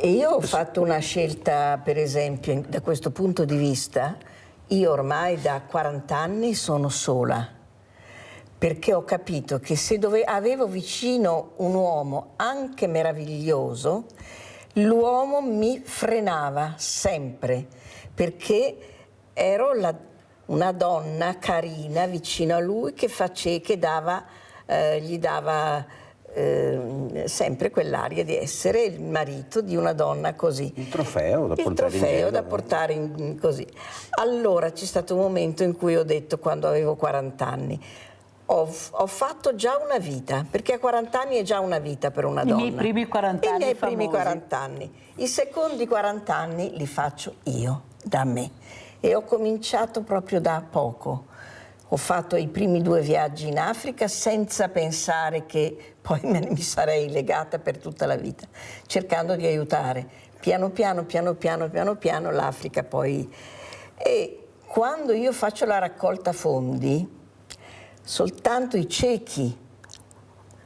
Io ho fatto una scelta, per esempio, da questo punto di vista. Io ormai da 40 anni sono sola, perché ho capito che se avevo vicino un uomo anche meraviglioso, l'uomo mi frenava sempre, perché ero una donna carina vicino a lui che gli dava sempre quell'aria di essere il marito di una donna così. Il trofeo da portare in così. Allora c'è stato un momento in cui ho detto, quando avevo 40 anni, ho fatto già una vita, perché a 40 anni è già una vita per una donna. I miei primi 40 anni. I miei primi 40 anni. I secondi 40 anni li faccio io, da me. E ho cominciato proprio da poco. Ho fatto i primi 2 viaggi in Africa senza pensare che poi mi sarei legata per tutta la vita, cercando di aiutare. Piano piano l'Africa poi... E quando io faccio la raccolta fondi, soltanto i cechi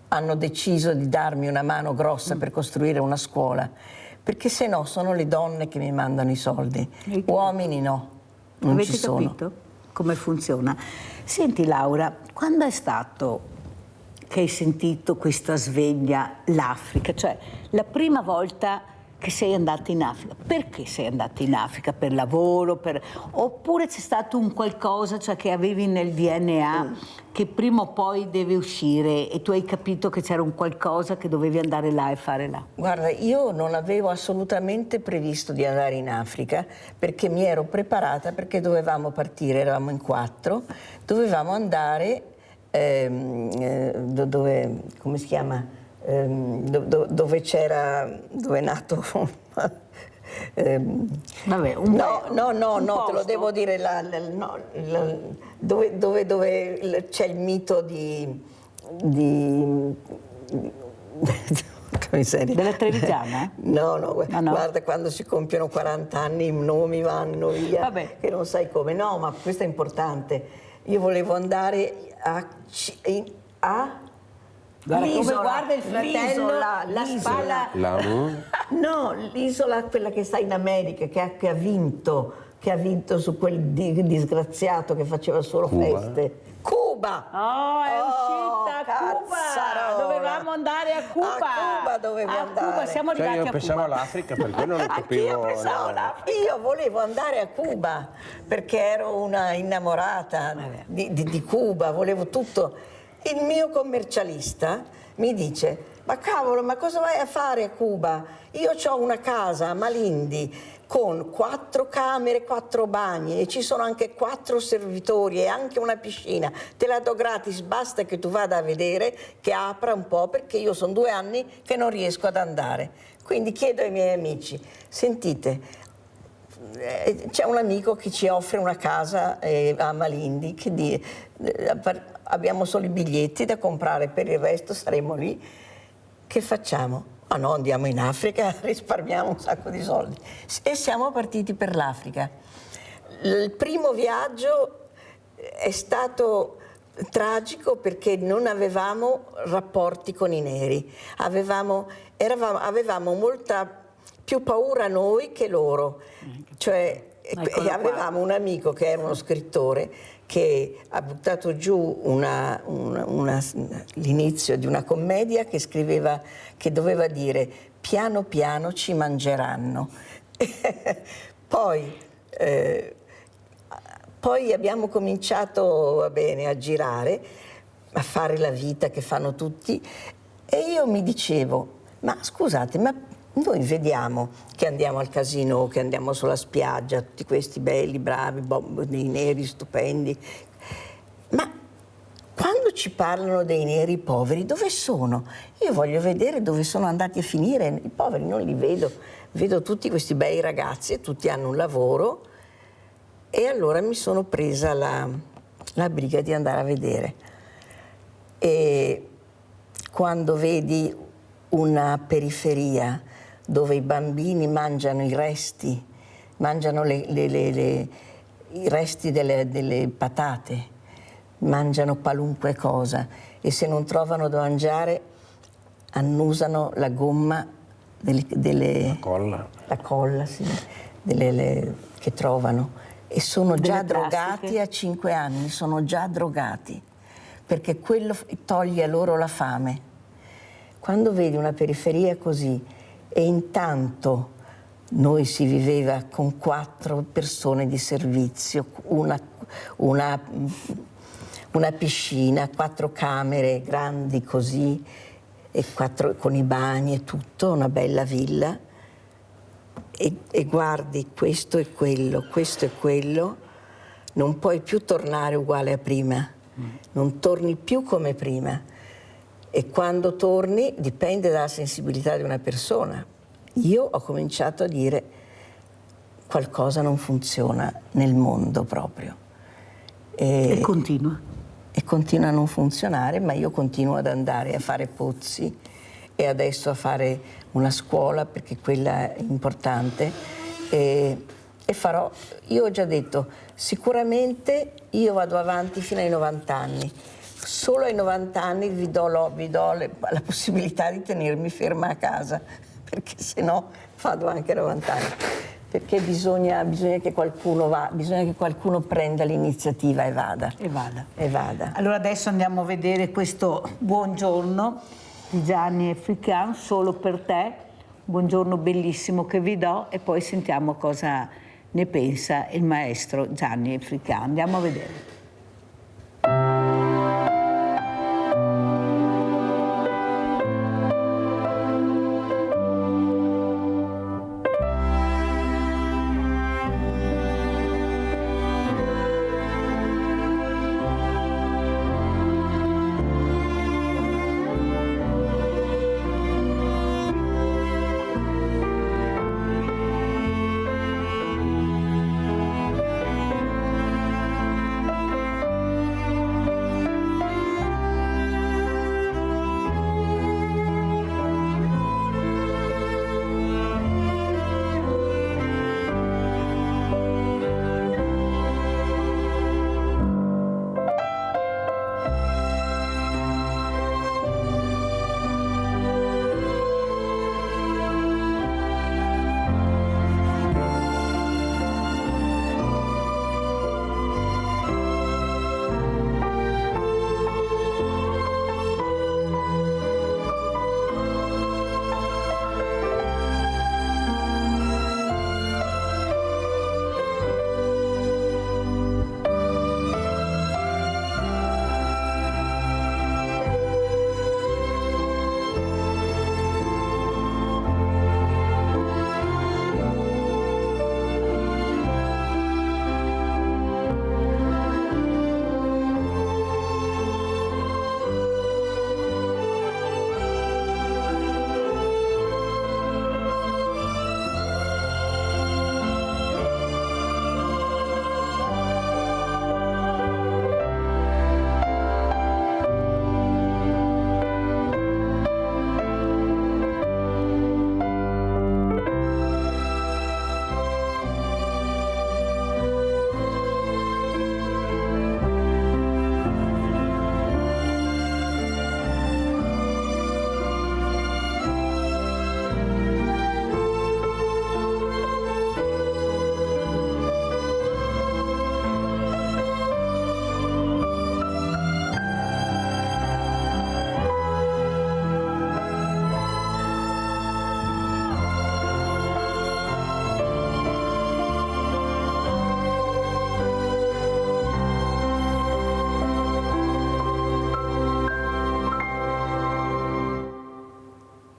hanno deciso di darmi una mano grossa per costruire una scuola, perché se no sono le donne che mi mandano i soldi, uomini no, non Avete ci sono. capito come funziona? Senti Laura, quando è stato che hai sentito questa sveglia, l'Africa? Cioè la prima volta che sei andata in Africa. Perché sei andata in Africa? Per lavoro? Oppure c'è stato un qualcosa, cioè, che avevi nel DNA che prima o poi deve uscire e tu hai capito che c'era un qualcosa che dovevi andare là e fare là? Guarda, io non avevo assolutamente previsto di andare in Africa perché mi ero preparata, perché dovevamo partire, eravamo in 4, dovevamo andare dove, come si chiama? Dove è nato vabbè, no, te lo devo dire dove c'è il mito della Trevigiana? No, guarda, quando si compiono 40 anni i nomi vanno via. Vabbè. Che non sai come. No, ma questo è importante. Io volevo andare Guarda come guarda il fratello, la spalla. No, l'isola, quella che sta in America, che ha vinto su quel disgraziato che faceva solo feste. Cuba! Oh, è uscita Cuba! Dovevamo andare a Cuba! A Cuba dovevo andare. Cuba, siamo arrivati io a pensavo Cuba. all'Africa, perché non lo capivo. Io volevo andare a Cuba perché ero una innamorata di Cuba, volevo tutto. Il mio commercialista mi dice: ma cavolo, ma cosa vai a fare a Cuba? Io ho una casa a Malindi con 4 camere, 4 bagni e ci sono anche 4 servitori e anche una piscina. Te la do gratis, basta che tu vada a vedere, che apra un po', perché io sono 2 anni che non riesco ad andare. Quindi chiedo ai miei amici: sentite, c'è un amico che ci offre una casa a Malindi, abbiamo solo i biglietti da comprare, per il resto saremo lì. Che facciamo? Ah no, andiamo in Africa, risparmiamo un sacco di soldi. E siamo partiti per l'Africa. Il primo viaggio è stato tragico perché non avevamo rapporti con i neri. Avevamo molta più paura noi che loro. Cioè, e avevamo un amico che era uno scrittore che ha buttato giù l'inizio di una commedia che scriveva, che doveva dire: piano piano ci mangeranno. Poi abbiamo cominciato a girare, a fare la vita che fanno tutti, e io mi dicevo: ma scusate, ma noi vediamo che andiamo al casino, che andiamo sulla spiaggia, tutti questi belli, bravi, dei neri stupendi, ma quando ci parlano dei neri poveri, dove sono? Io voglio vedere dove sono andati a finire. I poveri non li vedo, vedo tutti questi bei ragazzi e tutti hanno un lavoro, e allora mi sono presa la briga di andare a vedere. E quando vedi una periferia dove i bambini mangiano i resti, mangiano i resti delle patate, mangiano qualunque cosa, e se non trovano da mangiare annusano la gomma la colla, sì, che trovano, e sono già drogati a 5 anni, sono già drogati, perché quello toglie loro la fame. Quando vedi una periferia così, e intanto noi si viveva con 4 persone di servizio, una piscina, 4 camere grandi così, e 4 con i bagni e tutto, una bella villa, e guardi questo e quello, non puoi più tornare uguale a prima, non torni più come prima. E quando torni dipende dalla sensibilità di una persona. Io ho cominciato a dire: qualcosa non funziona nel mondo proprio. E continua. E continua a non funzionare, ma io continuo ad andare a fare pozzi e adesso a fare una scuola, perché quella è importante, e farò, io ho già detto, sicuramente io vado avanti fino ai 90 anni. Solo ai 90 anni vi do la possibilità di tenermi ferma a casa, perché se no vado anche a 90 anni. Perché bisogna che qualcuno bisogna che qualcuno prenda l'iniziativa e vada. E vada. Allora adesso andiamo a vedere questo Buongiorno di Gianni Africano, solo per te. Buongiorno bellissimo che vi do, e poi sentiamo cosa ne pensa il maestro Gianni Africano. Andiamo a vedere.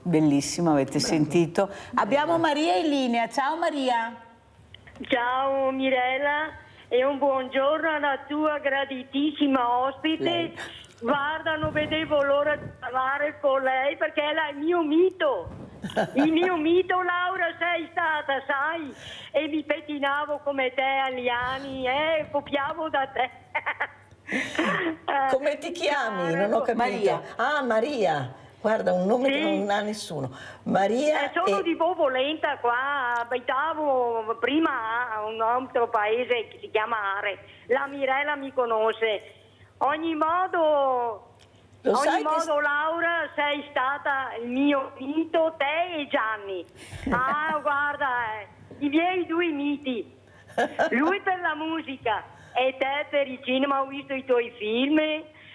Bellissimo, avete sentito. Abbiamo Maria in linea. Ciao Maria. Ciao Mirella e un buongiorno alla tua graditissima ospite. Lei. Guarda, non vedevo l'ora di parlare con lei perché è il mio mito. Il mio mito, Laura, sei stata, sai? E mi pettinavo come te agli anni, copiavo da te. Come ti chiami? Non ho capito. Maria. Ah, Maria. Guarda, un nome che non ha nessuno. Maria. Sono di Bovolenta qua, abitavo prima a un altro paese che si chiama Are. La Mirella mi conosce. Ogni modo, Laura, sei stata il mio mito, te e Gianni. Ah, guarda, i miei due miti. Lui per la musica e te per il cinema, ho visto i tuoi film.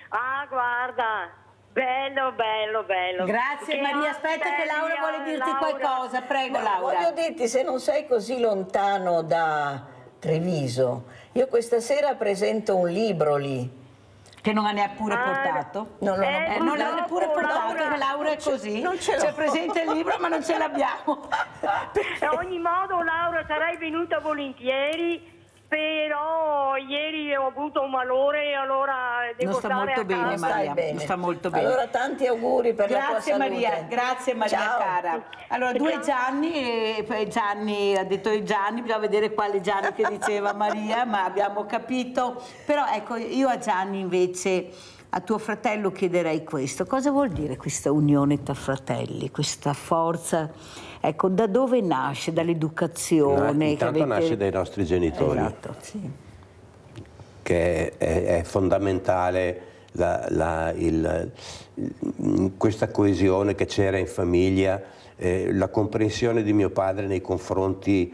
Ah, guarda. Bello, bello, bello. Grazie Maria, aspetta che Laura vuole dirti qualcosa, prego Laura. Voglio dirti, se non sei così lontano da Treviso, io questa sera presento un libro lì. Che non ha neppure portato? Non l'ha neppure portato, perché Laura è così. Non ce l'ho. C'è presente il libro ma non ce l'abbiamo. Ad ogni modo, Laura, sarei venuta volentieri. Però ieri ho avuto un malore e allora devo Non sta stare molto a bene, casa. Maria. Non sta molto bene. Allora tanti auguri per la tua Grazie salute. Maria, grazie Maria Ciao. cara. Allora, due Gianni, e poi Gianni, ha detto Gianni, bisogna vedere quale Gianni che diceva Maria, ma abbiamo capito. Però ecco, io a Gianni invece, a tuo fratello chiederei questo: cosa vuol dire questa unione tra fratelli, questa forza? Ecco, da dove nasce? Dall'educazione? Intanto nasce dai nostri genitori, Esatto, sì. che è fondamentale questa coesione che c'era in famiglia, la comprensione di mio padre nei confronti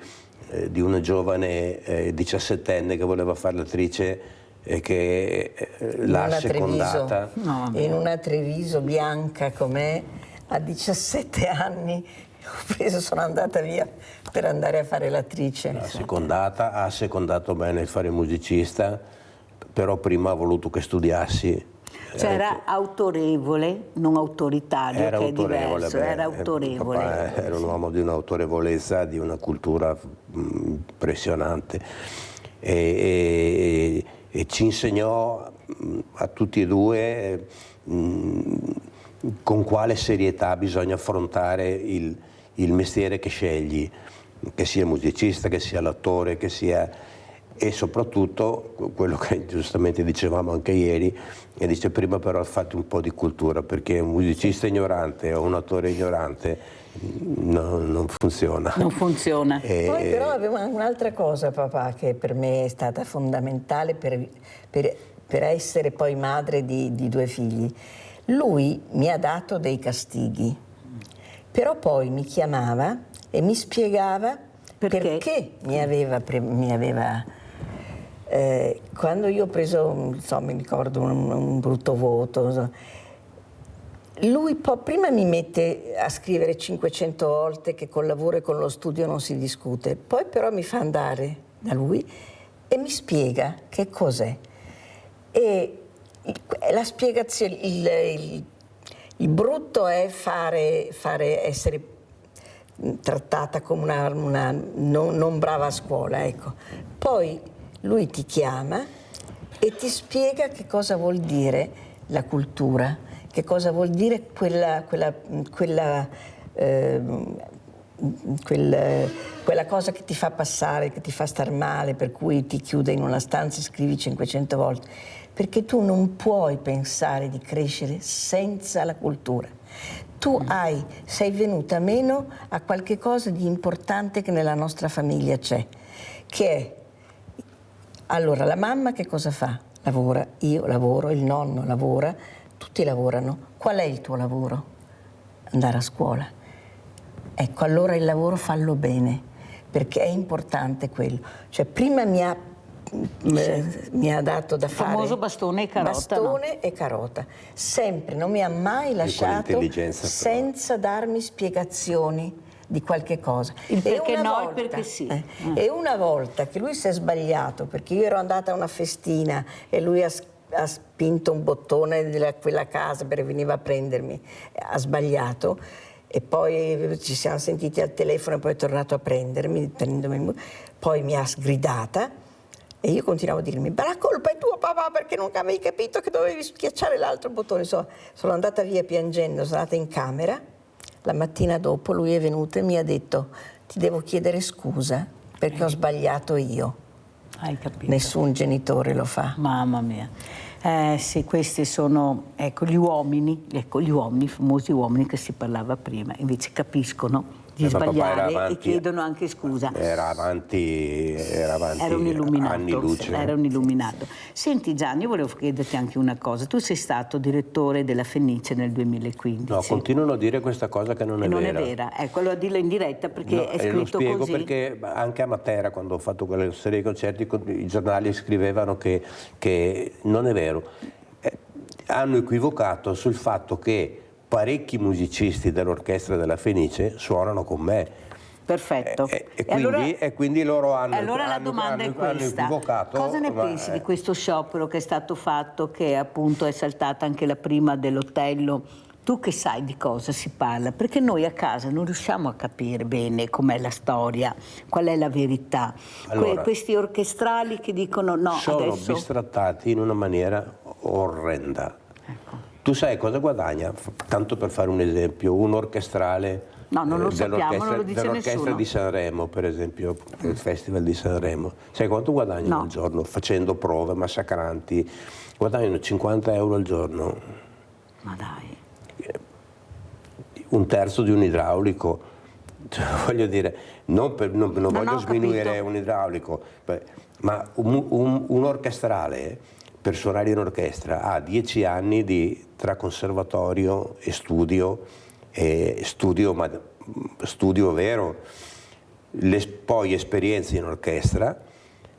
di una giovane 17enne che voleva fare l'attrice e che l'ha secondata. In una Treviso bianca com'è, a 17 anni sono andata via per andare a fare l'attrice. L'ha secondata, ha secondato bene il fare musicista, però prima ha voluto che studiassi. Cioè era autorevole, non autoritario, Era che autorevole, è diverso, era autorevole. Papà era un uomo di un'autorevolezza, di una cultura impressionante e ci insegnò a tutti e due con quale serietà bisogna affrontare il mestiere che scegli, che sia musicista, che sia l'attore, che sia... E soprattutto quello che giustamente dicevamo anche ieri, e dice prima però fate un po' di cultura, perché un musicista ignorante o un attore ignorante non funziona. Non funziona. Poi però avevo anche un'altra cosa, papà, che per me è stata fondamentale per essere poi madre di due figli. Lui mi ha dato dei castighi, però poi mi chiamava e mi spiegava perché mi aveva quando io ho preso, mi ricordo, un brutto voto, lui prima mi mette a scrivere 500 volte che col lavoro e con lo studio non si discute, poi però mi fa andare da lui e mi spiega che cos'è. E la spiegazione, il brutto è essere trattata come una non brava a scuola, ecco. Poi lui ti chiama e ti spiega che cosa vuol dire la cultura, che cosa vuol dire quella cosa che ti fa passare, che ti fa star male, per cui ti chiude in una stanza e scrivi 500 volte. Perché tu non puoi pensare di crescere senza la cultura. Tu sei venuta meno a qualche cosa di importante che nella nostra famiglia c'è, che è, allora, la mamma che cosa fa? Lavora, io lavoro, il nonno lavora, tutti lavorano. Qual è il tuo lavoro? Andare a scuola. Ecco, allora il lavoro fallo bene, perché è importante quello. Cioè, prima mi ha dato da fare... Il famoso bastone e carota. Bastone e carota. Sempre, non mi ha mai lasciato senza darmi spiegazioni di qualche cosa. Il perché no, il perché sì. E una volta che lui si è sbagliato, perché io ero andata a una festina e lui ha spinto un bottone di quella casa perché veniva a prendermi, ha sbagliato, e poi ci siamo sentiti al telefono e poi è tornato a prendermi, poi mi ha sgridata e io continuavo a dirmi: ma la colpa è tua papà, perché non avevi capito che dovevi schiacciare l'altro bottone. Sono andata via piangendo, sono andata in camera. La mattina dopo lui è venuto e mi ha detto: ti devo chiedere scusa perché ho sbagliato io. Hai capito? Nessun genitore lo fa. Mamma mia. Sì, questi sono, gli uomini, i famosi uomini che si parlava prima, invece capiscono di sbagliare e chiedono anche scusa. Era avanti anni luce. Era un illuminato. Sì. Senti Gianni, io volevo chiederti anche una cosa. Tu sei stato direttore della Fenice nel 2015. No, continuano a dire questa cosa che non è vera. Non è vera, quello a dirla in diretta perché è scritto lo spiego così. Perché anche a Matera, quando ho fatto quella serie di concerti, i giornali scrivevano che non è vero. Hanno equivocato sul fatto che parecchi musicisti dell'orchestra della Fenice suonano con me. Perfetto. E quindi loro hanno equivocato. Cosa ne pensi di questo sciopero che è stato fatto, che appunto è saltata anche la prima dell'Otello? Tu che sai di cosa si parla? Perché noi a casa non riusciamo a capire bene com'è la storia, qual è la verità. Allora, questi orchestrali che dicono no, sono adesso... bistrattati in una maniera orrenda. Tu sai cosa guadagna? Tanto per fare un esempio, un orchestrale No, non lo sappiamo, non lo dice dell'orchestra nessuno. di Sanremo, per esempio, il Festival di Sanremo. Sai quanto guadagnano al giorno facendo prove massacranti? Guadagnano 50 euro al giorno. Ma dai. Un terzo di un idraulico. Cioè, voglio dire, non voglio sminuire un idraulico, ma un orchestrale per suonare in orchestra ha 10 anni tra conservatorio e studio vero, poi esperienze in orchestra,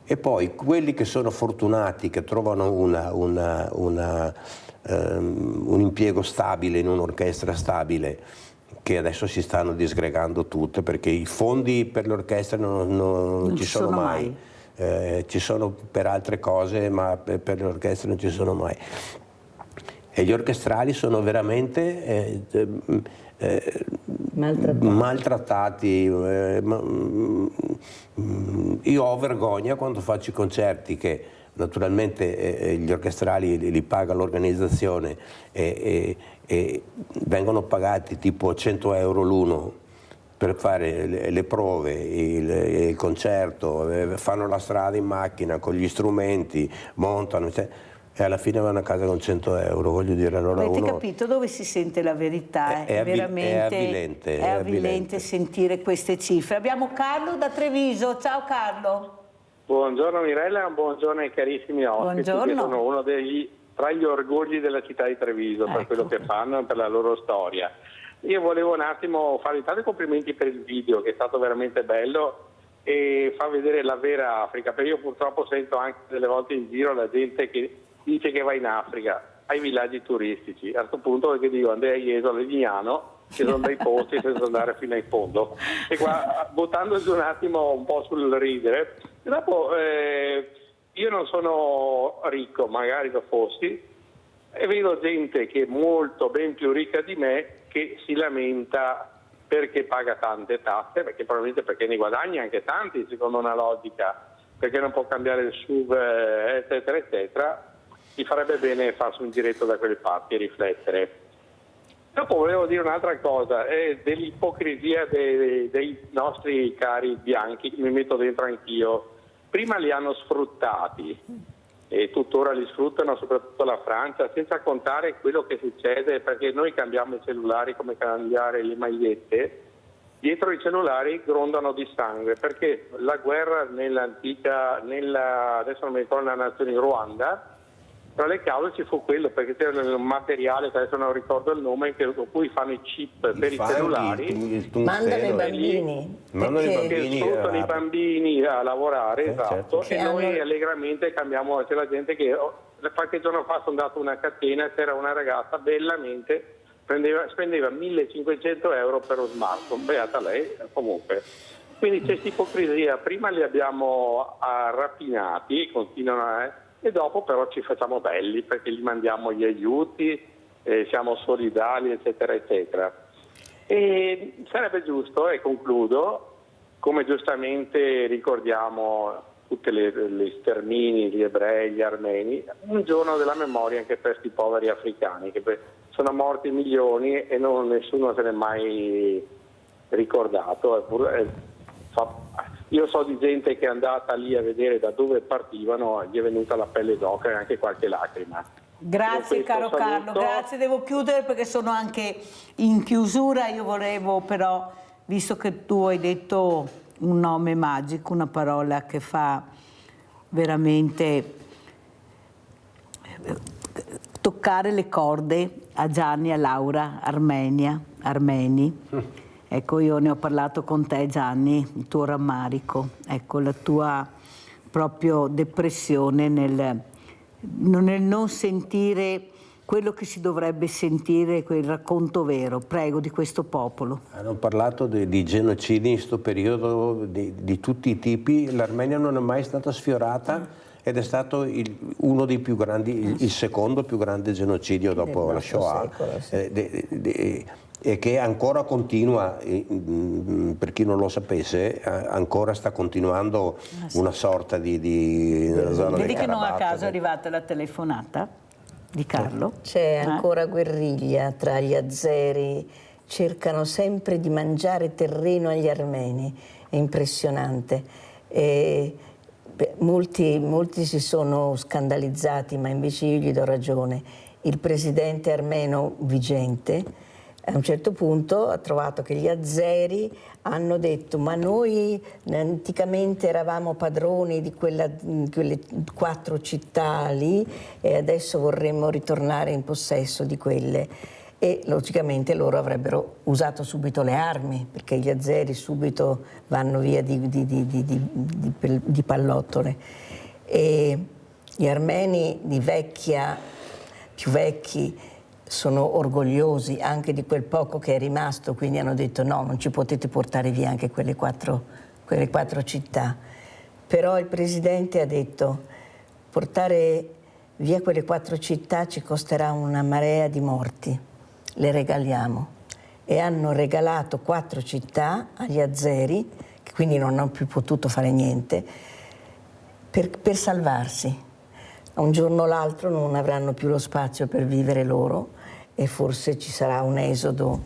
e poi quelli che sono fortunati, che trovano un impiego stabile in un'orchestra stabile, che adesso si stanno disgregando tutte perché i fondi per l'orchestra non ci sono mai. Ci sono per altre cose, ma per l'orchestra non ci sono mai. E gli orchestrali sono veramente maltrattati. Io ho vergogna quando faccio i concerti, che naturalmente gli orchestrali li paga l'organizzazione e vengono pagati tipo 100 euro l'uno per fare le prove, il concerto, fanno la strada in macchina con gli strumenti, montano, e alla fine vanno a casa con 100 euro. Voglio dire, allora avete capito dove si sente la verità? È veramente avvilente sentire queste cifre. Abbiamo Carlo da Treviso. Ciao Carlo. Buongiorno Mirella, buongiorno ai carissimi ospiti, che sono uno tra gli orgogli della città di Treviso, per quello che fanno e per la loro storia. Io volevo un attimo fare intanto complimenti per il video, che è stato veramente bello e fa vedere la vera Africa, perché io purtroppo sento anche delle volte in giro la gente che dice che va in Africa, ai villaggi turistici. A questo punto perché dico andai a Jesolo e Legnano, che sono dei posti senza andare fino in fondo. E qua, buttando giù un attimo un po' sul ridere, dopo io non sono ricco, magari lo fossi, e vedo gente che è molto ben più ricca di me che si lamenta perché paga tante tasse, perché probabilmente perché ne guadagna anche tanti, secondo una logica, perché non può cambiare il SUV, eccetera, eccetera. Gli farebbe bene farsi un giretto da quelle parti e riflettere. Dopo volevo dire un'altra cosa, è dell'ipocrisia dei nostri cari bianchi, mi metto dentro anch'io. Prima li hanno sfruttati e tuttora li sfruttano, soprattutto la Francia, senza contare quello che succede, perché noi cambiamo i cellulari come cambiare le magliette, dietro i cellulari grondano di sangue, perché la guerra adesso non mi ricordo la nazione, in Ruanda, tra le cause ci fu quello, perché c'era un materiale, che adesso non ricordo il nome, con cui fanno i chip per i cellulari, mandano i bambini, sfruttano i bambini a lavorare, esatto, e noi allegramente cambiamo. C'è la gente che qualche giorno fa sono andato a una catena, c'era una ragazza bellamente, spendeva 1.500 euro per lo smartphone, beata lei, comunque. Quindi c'è questa ipocrisia, prima li abbiamo rapinati, continuano e dopo però ci facciamo belli perché gli mandiamo gli aiuti, siamo solidali, eccetera, eccetera. E sarebbe giusto, e concludo, come giustamente ricordiamo tutti gli stermini, gli ebrei, gli armeni, un giorno della memoria anche per questi poveri africani, che sono morti milioni e nessuno se ne è mai ricordato. Io so di gente che è andata lì a vedere da dove partivano, gli è venuta la pelle d'oca e anche qualche lacrima. Grazie caro Carlo, grazie, devo chiudere perché sono anche in chiusura. Io volevo però, visto che tu hai detto un nome magico, una parola che fa veramente toccare le corde a Gianni e a Laura, armeni. Ecco, io ne ho parlato con te Gianni, il tuo rammarico, ecco, la tua proprio depressione nel non sentire quello che si dovrebbe sentire, quel racconto vero, prego, di questo popolo. Hanno parlato di genocidi in questo periodo di tutti i tipi, l'Armenia non è mai stata sfiorata ed è stato uno dei più grandi, il secondo più grande genocidio dopo la Shoah. E che ancora continua, per chi non lo sapesse, ancora sta continuando una sorta di nella zona Vedi del che non a Karabakh. caso è arrivata la telefonata? di Carlo. C'è ancora guerriglia tra gli azeri, cercano sempre di mangiare terreno agli armeni, è impressionante. Molti si sono scandalizzati, ma invece io gli do ragione. Il presidente armeno vigente a un certo punto ha trovato che gli azeri hanno detto: ma noi anticamente eravamo padroni di quelle 4 città lì e adesso vorremmo ritornare in possesso di quelle. E logicamente loro avrebbero usato subito le armi, perché gli azeri subito vanno via di pallottole. E gli armeni più vecchi, sono orgogliosi anche di quel poco che è rimasto, quindi hanno detto: no, non ci potete portare via anche quelle quattro città. Però il presidente ha detto: portare via quelle 4 città ci costerà una marea di morti, le regaliamo. E hanno regalato 4 città agli azeri, che quindi non hanno più potuto fare niente, per salvarsi. Un giorno o l'altro non avranno più lo spazio per vivere loro, e forse ci sarà un esodo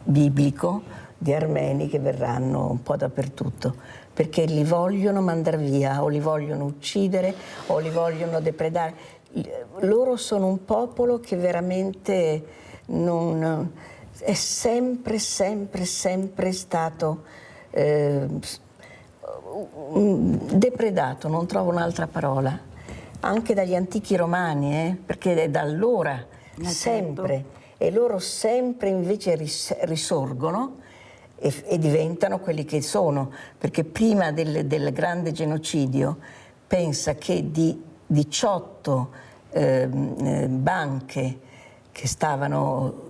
biblico di armeni che verranno un po' dappertutto, perché li vogliono mandare via, o li vogliono uccidere, o li vogliono depredare. Loro sono un popolo che veramente è sempre stato depredato, non trovo un'altra parola, anche dagli antichi romani, perché è da allora sempre, e loro sempre invece risorgono e diventano quelli che sono, perché prima del grande genocidio pensa che di 18 banche che stavano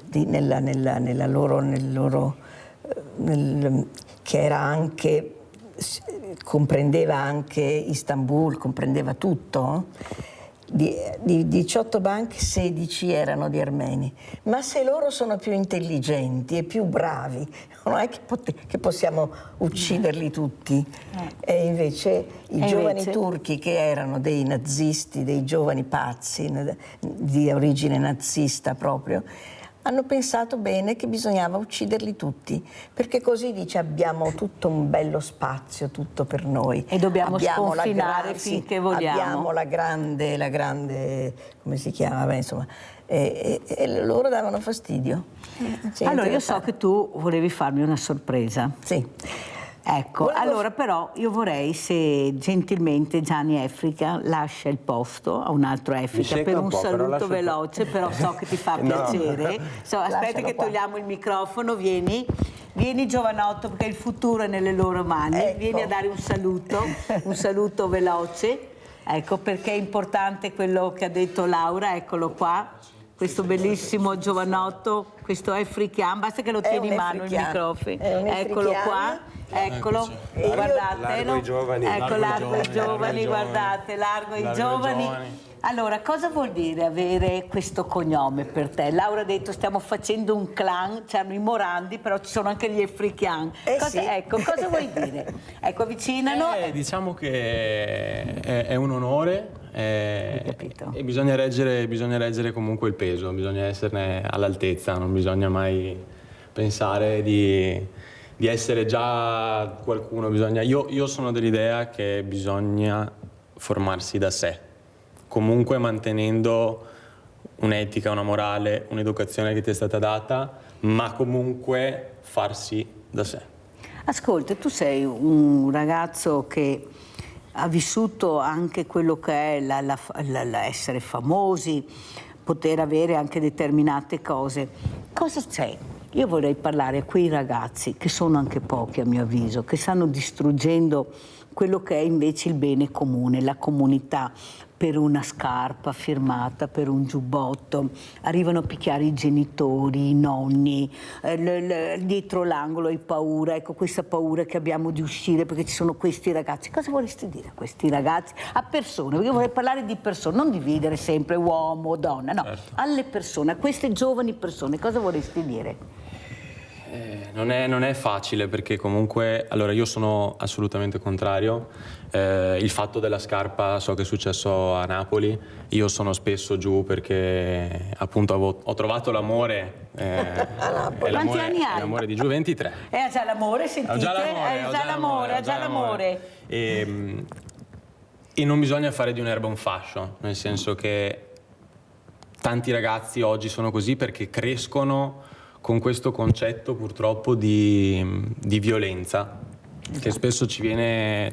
che era anche, comprendeva anche Istanbul, comprendeva tutto. Di 18 banche, 16 erano di armeni. Ma se loro sono più intelligenti e più bravi, non è che possiamo ucciderli tutti. E invece i giovani turchi, che erano dei nazisti, dei giovani pazzi di origine nazista proprio, hanno pensato bene che bisognava ucciderli tutti, perché così, dice, abbiamo tutto un bello spazio, tutto per noi. E dobbiamo sconfinare finché vogliamo. Abbiamo la grande, come si chiama? Beh, insomma, e loro davano fastidio. Allora, io so che tu volevi farmi una sorpresa. Sì. Ecco, allora però io vorrei, se gentilmente Gianni Efrica lascia il posto a un altro Efrica per un saluto veloce, però so che ti fa piacere. Aspetta che togliamo il microfono, vieni giovanotto, perché il futuro è nelle loro mani, vieni a dare un saluto veloce, ecco, perché è importante quello che ha detto Laura, eccolo qua. Questo bellissimo giovanotto, questo Efrican, basta che lo tieni in mano il microfono, eccolo qua, eccolo, guardatelo, largo i giovani, guardate, largo i giovani. Allora, cosa vuol dire avere questo cognome per te? Laura ha detto stiamo facendo un clan, c'erano i Morandi, però ci sono anche gli Efrican. Ecco, cosa vuoi dire? Ecco, avvicinano. Diciamo che è un onore. E bisogna reggere comunque il peso, bisogna esserne all'altezza, non bisogna mai pensare di essere già qualcuno. Io sono dell'idea che bisogna formarsi da sé, comunque mantenendo un'etica, una morale, un'educazione che ti è stata data, ma comunque farsi da sé. Ascolta, tu sei un ragazzo che ha vissuto anche quello che è essere famosi, poter avere anche determinate cose. Cosa c'è? Io vorrei parlare a quei ragazzi, che sono anche pochi a mio avviso, che stanno distruggendo quello che è invece il bene comune, la comunità, per una scarpa firmata, per un giubbotto, arrivano a picchiare i genitori, i nonni, dietro l'angolo hai paura, ecco questa paura che abbiamo di uscire perché ci sono questi ragazzi. Cosa vorresti dire a questi ragazzi? A persone, perché io vorrei parlare di persone, non dividere sempre uomo o donna, no, alle persone, a queste giovani persone, cosa vorresti dire? Non è facile perché comunque, allora io sono assolutamente contrario. Il fatto della scarpa so che è successo a Napoli, io sono spesso giù perché appunto ho trovato l'amore. Quanti anni hai? L'amore di giù, 23. Ha già l'amore, sentite? Ho già l'amore. E non bisogna fare di un'erba un fascio, nel senso che tanti ragazzi oggi sono così perché crescono con questo concetto purtroppo di violenza che spesso ci viene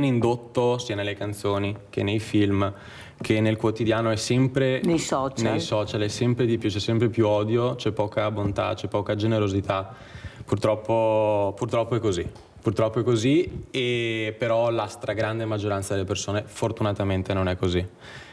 indotto sia nelle canzoni che nei film che nel quotidiano, è sempre nei social è sempre di più, c'è sempre più odio, c'è poca bontà, c'è poca generosità. Purtroppo è così. Purtroppo è così, però la stragrande maggioranza delle persone fortunatamente non è così.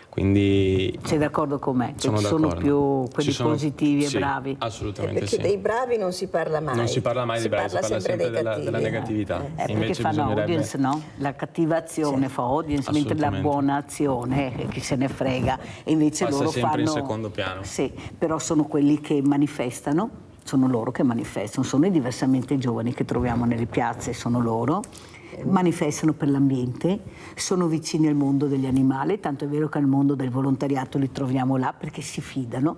Quindi sei d'accordo con me? Sono ci sono più quelli positivi e bravi? Assolutamente perché dei bravi non si parla mai. Non si parla mai dei bravi, si parla sempre della negatività. Perché fanno audience, no? La cattiva azione fa audience, mentre la buona azione, chi se ne frega. E invece passa loro sempre fanno... in secondo piano. Sì, però sono quelli che manifestano, sono loro che manifestano, sono i diversamente giovani che troviamo nelle piazze, sono loro. Manifestano per l'ambiente, sono vicini al mondo degli animali, tanto è vero che al mondo del volontariato li troviamo là perché si fidano,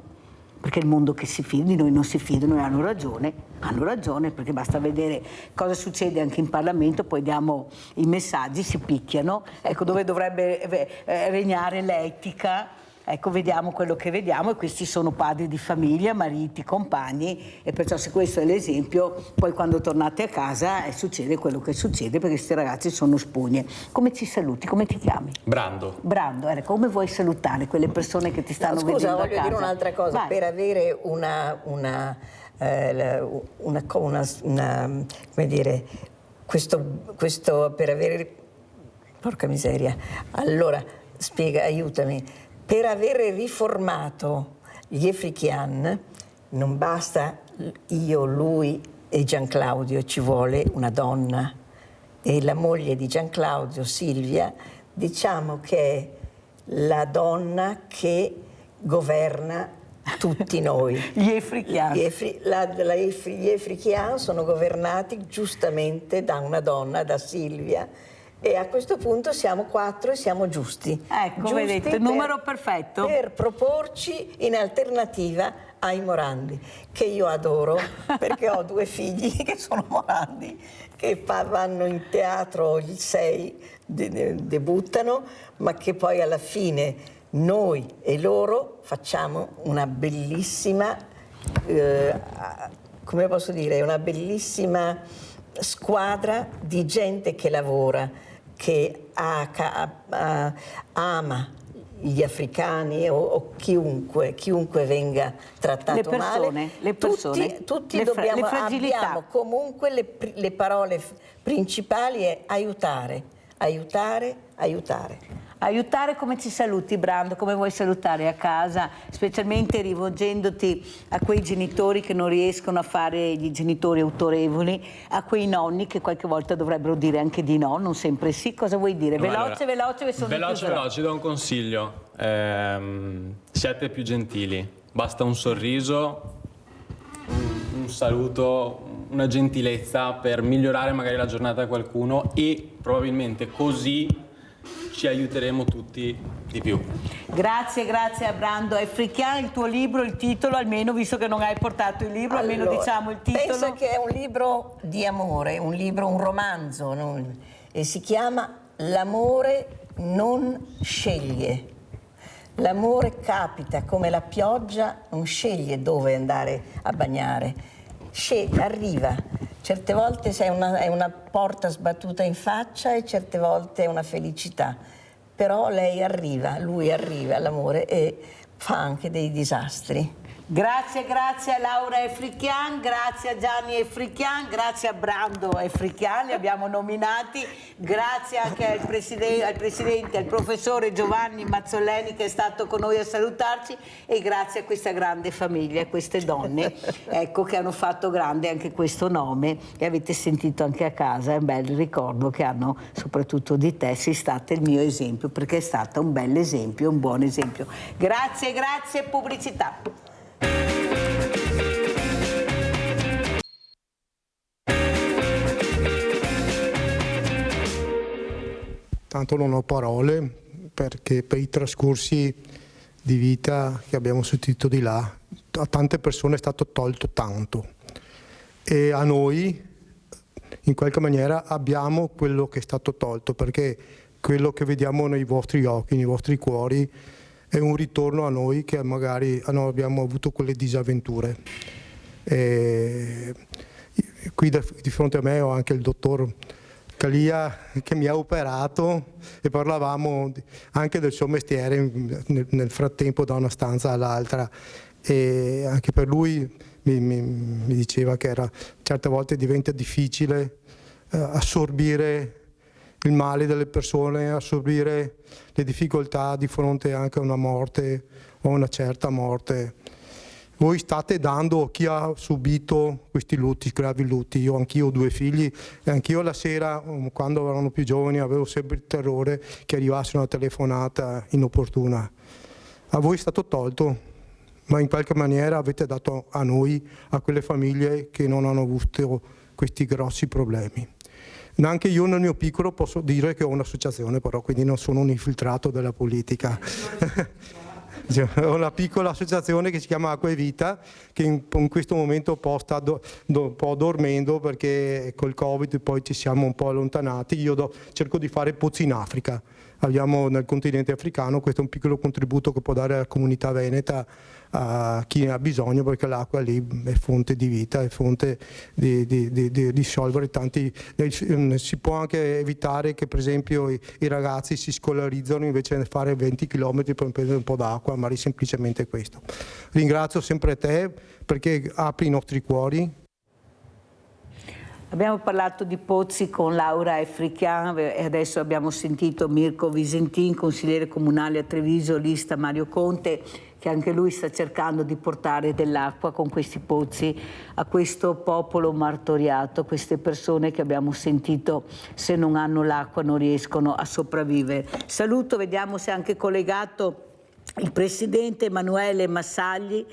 perché il mondo che si fida di noi non si fidano e hanno ragione perché basta vedere cosa succede anche in Parlamento, poi diamo i messaggi, si picchiano, ecco dove dovrebbe regnare l'etica. Ecco, vediamo quello che vediamo e questi sono padri di famiglia, mariti, compagni e perciò se questo è l'esempio, poi quando tornate a casa succede quello che succede perché questi ragazzi sono spugne. Come ci saluti? Come ti chiami? Brando. Brando, come vuoi salutare quelle persone che ti stanno vedendo a casa? Scusa, voglio dire un'altra cosa. Vai. Per avere come dire, questo per avere... Porca miseria. Allora, aiutami. Per avere riformato gli Efrikian non basta io, lui e Gianclaudio, ci vuole una donna. E la moglie di Gianclaudio, Silvia, diciamo che è la donna che governa tutti noi. Gli Efrikian. Gli Efrikian sono governati giustamente da una donna, da Silvia. E a questo punto siamo 4 e siamo giusti. Ecco, vedete, il numero perfetto. Per proporci in alternativa ai Morandi, che io adoro, perché ho 2 figli che sono Morandi, che vanno in teatro il 6, debuttano, ma che poi alla fine noi e loro facciamo una bellissima, come posso dire, una bellissima squadra di gente che lavora, che ama gli africani o chiunque venga trattato male. Le persone, tutti le abbiamo comunque le parole principali è aiutare. Aiutare, come ci saluti Brando? Come vuoi salutare a casa, specialmente rivolgendoti a quei genitori che non riescono a fare gli genitori autorevoli, a quei nonni che qualche volta dovrebbero dire anche di no, non sempre sì. Cosa vuoi dire? Veloce, do un consiglio. Siate più gentili, basta un sorriso, un saluto, una gentilezza per migliorare magari la giornata a qualcuno e probabilmente così ci aiuteremo tutti di più. Grazie a Brando. Efrikian, il tuo libro, il titolo, almeno, visto che non hai portato il libro, almeno diciamo il titolo. Penso che è un libro di amore, un romanzo, e si chiama L'amore non sceglie. L'amore capita come la pioggia, non sceglie dove andare a bagnare, arriva. Certe volte è una porta sbattuta in faccia e certe volte è una felicità. Però lui arriva all'amore e fa anche dei disastri. Grazie a Laura Efrikian, grazie a Gianni Efrikian, grazie a Brando Efrikian, li abbiamo nominati, grazie anche al presidente, al professore Giovanni Mazzoleni che è stato con noi a salutarci e grazie a questa grande famiglia, a queste donne che hanno fatto grande anche questo nome e avete sentito anche a casa, è un bel ricordo che hanno soprattutto di te, sei stata il mio esempio perché è stata un bel esempio, un buon esempio. Grazie, pubblicità. tanto non ho parole, perché per i trascorsi di vita che abbiamo sentito di là, a tante persone è stato tolto tanto, e a noi in qualche maniera abbiamo quello che è stato tolto, perché quello che vediamo nei vostri occhi, nei vostri cuori, è un ritorno a noi che magari abbiamo avuto quelle disavventure. Qui di fronte a me ho anche il dottor Calia che mi ha operato e parlavamo anche del suo mestiere nel frattempo da una stanza all'altra, e anche per lui mi diceva che certe volte diventa difficile assorbire il male delle persone, assorbire le difficoltà di fronte anche a una morte o una certa morte. Voi state dando a chi ha subito questi lutti, gravi lutti. Anch'io ho 2 figli e anch'io la sera, quando erano più giovani, avevo sempre il terrore che arrivasse una telefonata inopportuna. A voi è stato tolto, ma in qualche maniera avete dato a noi, a quelle famiglie che non hanno avuto questi grossi problemi. Anche io nel mio piccolo posso dire che ho un'associazione, però, quindi non sono un infiltrato della politica. Ho una piccola associazione che si chiama Acqua e Vita, che in questo momento sta un po' dormendo, perché col Covid poi ci siamo un po' allontanati. Io cerco di fare pozzi in Africa. Abbiamo nel continente africano, questo è un piccolo contributo che può dare alla comunità veneta a chi ne ha bisogno, perché l'acqua lì è fonte di vita, è fonte di risolvere tanti. Si può anche evitare che per esempio i ragazzi si scolarizzano invece di fare 20 km per prendere un po' d'acqua, ma è semplicemente questo. Ringrazio sempre te perché apri i nostri cuori. Abbiamo parlato di pozzi con Laura Efrichian e adesso abbiamo sentito Mirko Visentin, consigliere comunale a Treviso, lista Mario Conte, che anche lui sta cercando di portare dell'acqua con questi pozzi a questo popolo martoriato, queste persone che abbiamo sentito, se non hanno l'acqua non riescono a sopravvivere. Saluto, vediamo se è anche collegato il presidente Emanuele Massagli,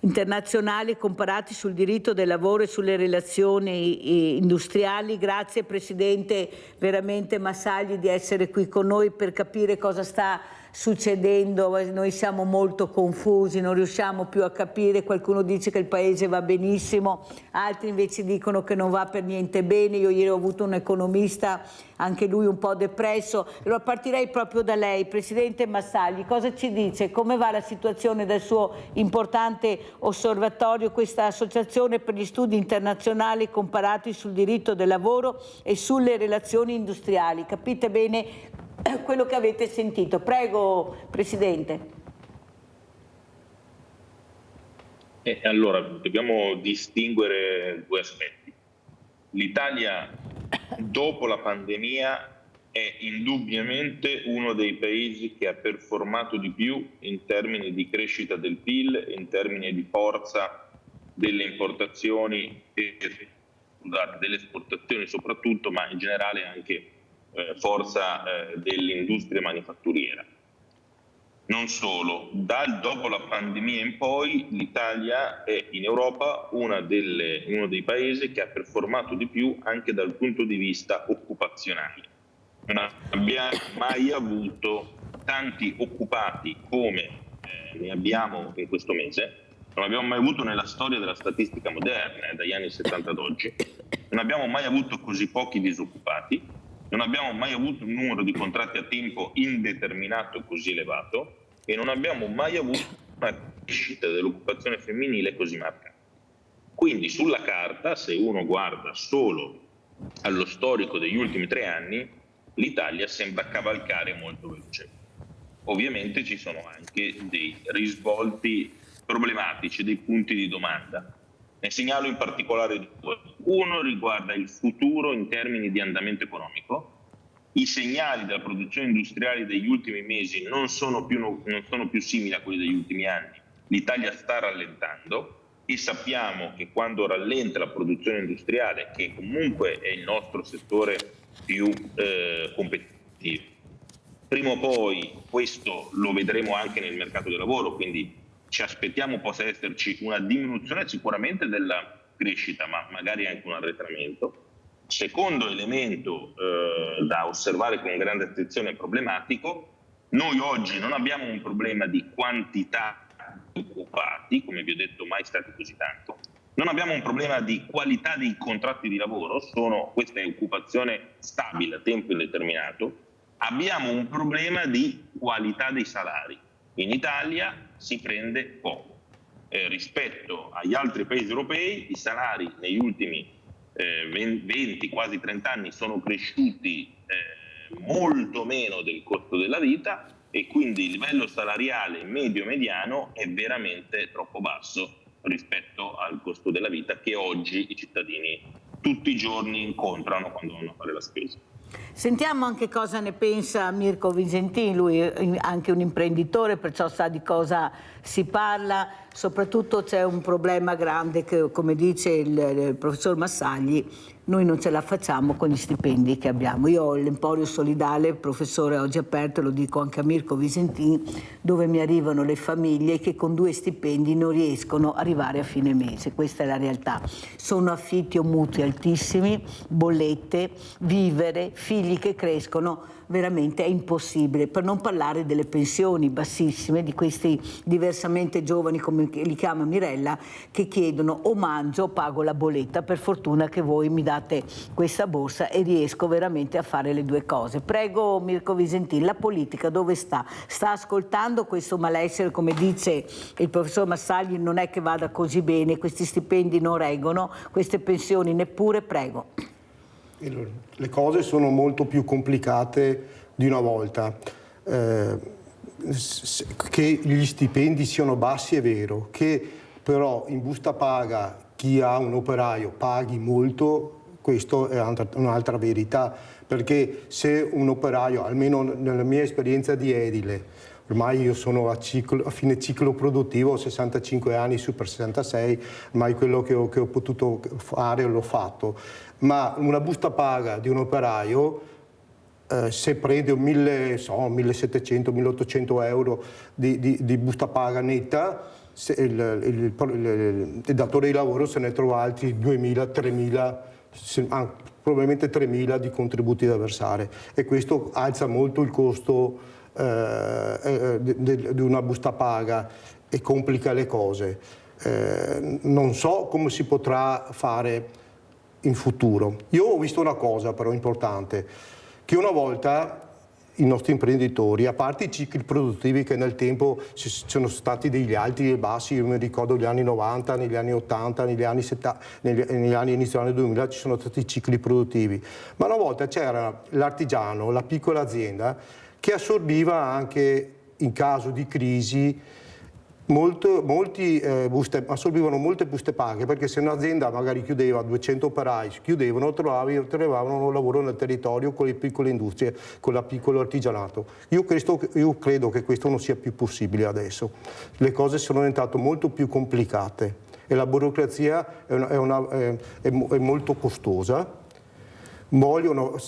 internazionali comparati sul diritto del lavoro e sulle relazioni industriali. Grazie presidente veramente Massagli di essere qui con noi per capire cosa sta succedendo. Noi siamo molto confusi, non riusciamo più a capire, qualcuno dice che il paese va benissimo, altri invece dicono che non va per niente bene. Io ieri ho avuto un economista, anche lui un po' depresso. Allora partirei proprio da lei, presidente Massagli, cosa ci dice? Come va la situazione dal suo importante osservatorio, questa associazione per gli studi internazionali comparati sul diritto del lavoro e sulle relazioni industriali? Capite bene quello che avete sentito. Prego, Presidente. Allora, dobbiamo distinguere 2 aspetti. L'Italia, dopo la pandemia, è indubbiamente uno dei paesi che ha performato di più in termini di crescita del PIL e in termini di forza delle importazioni e delle esportazioni soprattutto, ma in generale anche forza dell'industria manifatturiera. Non solo, dopo la pandemia in poi l'Italia è in Europa uno dei paesi che ha performato di più anche dal punto di vista occupazionale. Non abbiamo mai avuto tanti occupati come ne abbiamo in questo mese, non abbiamo mai avuto nella storia della statistica moderna, dagli anni 70 ad oggi, non abbiamo mai avuto così pochi disoccupati, non abbiamo mai avuto un numero di contratti a tempo indeterminato così elevato e non abbiamo mai avuto una crescita dell'occupazione femminile così marcata. Quindi sulla carta, se uno guarda solo allo storico degli ultimi 3 anni, l'Italia sembra cavalcare molto velocemente. Ovviamente ci sono anche dei risvolti problematici, dei punti di domanda. Ne segnalo in particolare 2. Uno riguarda il futuro in termini di andamento economico. I segnali della produzione industriale degli ultimi mesi non sono più simili a quelli degli ultimi anni. L'Italia sta rallentando e sappiamo che quando rallenta la produzione industriale, che comunque è il nostro settore più competitivo, prima o poi questo lo vedremo anche nel mercato del lavoro, quindi ci aspettiamo possa esserci una diminuzione sicuramente della crescita, ma magari anche un arretramento. Secondo elemento da osservare con grande attenzione problematico, noi oggi non abbiamo un problema di quantità di occupati, come vi ho detto mai stati così tanto, non abbiamo un problema di qualità dei contratti di lavoro, questa è occupazione stabile a tempo indeterminato, abbiamo un problema di qualità dei salari. In Italia si prende poco. Rispetto agli altri paesi europei i salari negli ultimi 20, quasi 30 anni sono cresciuti molto meno del costo della vita e quindi il livello salariale medio-mediano è veramente troppo basso rispetto al costo della vita che oggi i cittadini tutti i giorni incontrano quando vanno a fare la spesa. Sentiamo anche cosa ne pensa Mirko Visentin, lui è anche un imprenditore, perciò sa di cosa si parla. Soprattutto c'è un problema grande che, come dice il professor Massagli, noi non ce la facciamo con gli stipendi che abbiamo. Io ho l'Emporio Solidale, professore, oggi aperto, lo dico anche a Mirko Visentin, dove mi arrivano le famiglie che con 2 stipendi non riescono ad arrivare a fine mese. Questa è la realtà. Sono affitti o mutui altissimi, bollette, vivere, figli che crescono, veramente è impossibile, per non parlare delle pensioni bassissime di questi diversamente giovani, come li chiama Mirella, che chiedono o mangio o pago la bolletta. Per fortuna che voi mi date questa borsa e riesco veramente a fare le 2 cose. Prego Mirko Visentin, la politica dove sta? Sta ascoltando questo malessere, come dice il professor Massagli, non è che vada così bene, questi stipendi non reggono, queste pensioni neppure, prego. Le cose sono molto più complicate di una volta. Che gli stipendi siano bassi è vero, che però in busta paga chi ha un operaio paghi molto, questo è un'altra verità, perché se un operaio, almeno nella mia esperienza di edile, ormai io sono a fine ciclo produttivo, ho 65 anni su per 66, ormai quello che ho potuto fare l'ho fatto, ma una busta paga di un operaio, se prende 1.700-1.800 euro di busta paga netta, il datore di lavoro se ne trova altri 2.000-3.000, probabilmente 3.000 di contributi da versare, e questo alza molto il costo di una busta paga e complica le cose. Non so come si potrà fare in futuro. Io ho visto una cosa però importante, che una volta i nostri imprenditori, a parte i cicli produttivi che nel tempo ci sono stati degli alti e bassi, io mi ricordo gli anni 90, negli anni 80, negli anni 70, negli anni iniziali 2000 ci sono stati i cicli produttivi, ma una volta c'era l'artigiano, la piccola azienda che assorbiva anche in caso di crisi assorbivano molte buste paghe, perché se un'azienda magari chiudeva, 200 operai chiudevano, trovavano un lavoro nel territorio con le piccole industrie, con il piccolo artigianato. Io credo che questo non sia più possibile adesso. Le cose sono diventate molto più complicate e la burocrazia è molto costosa.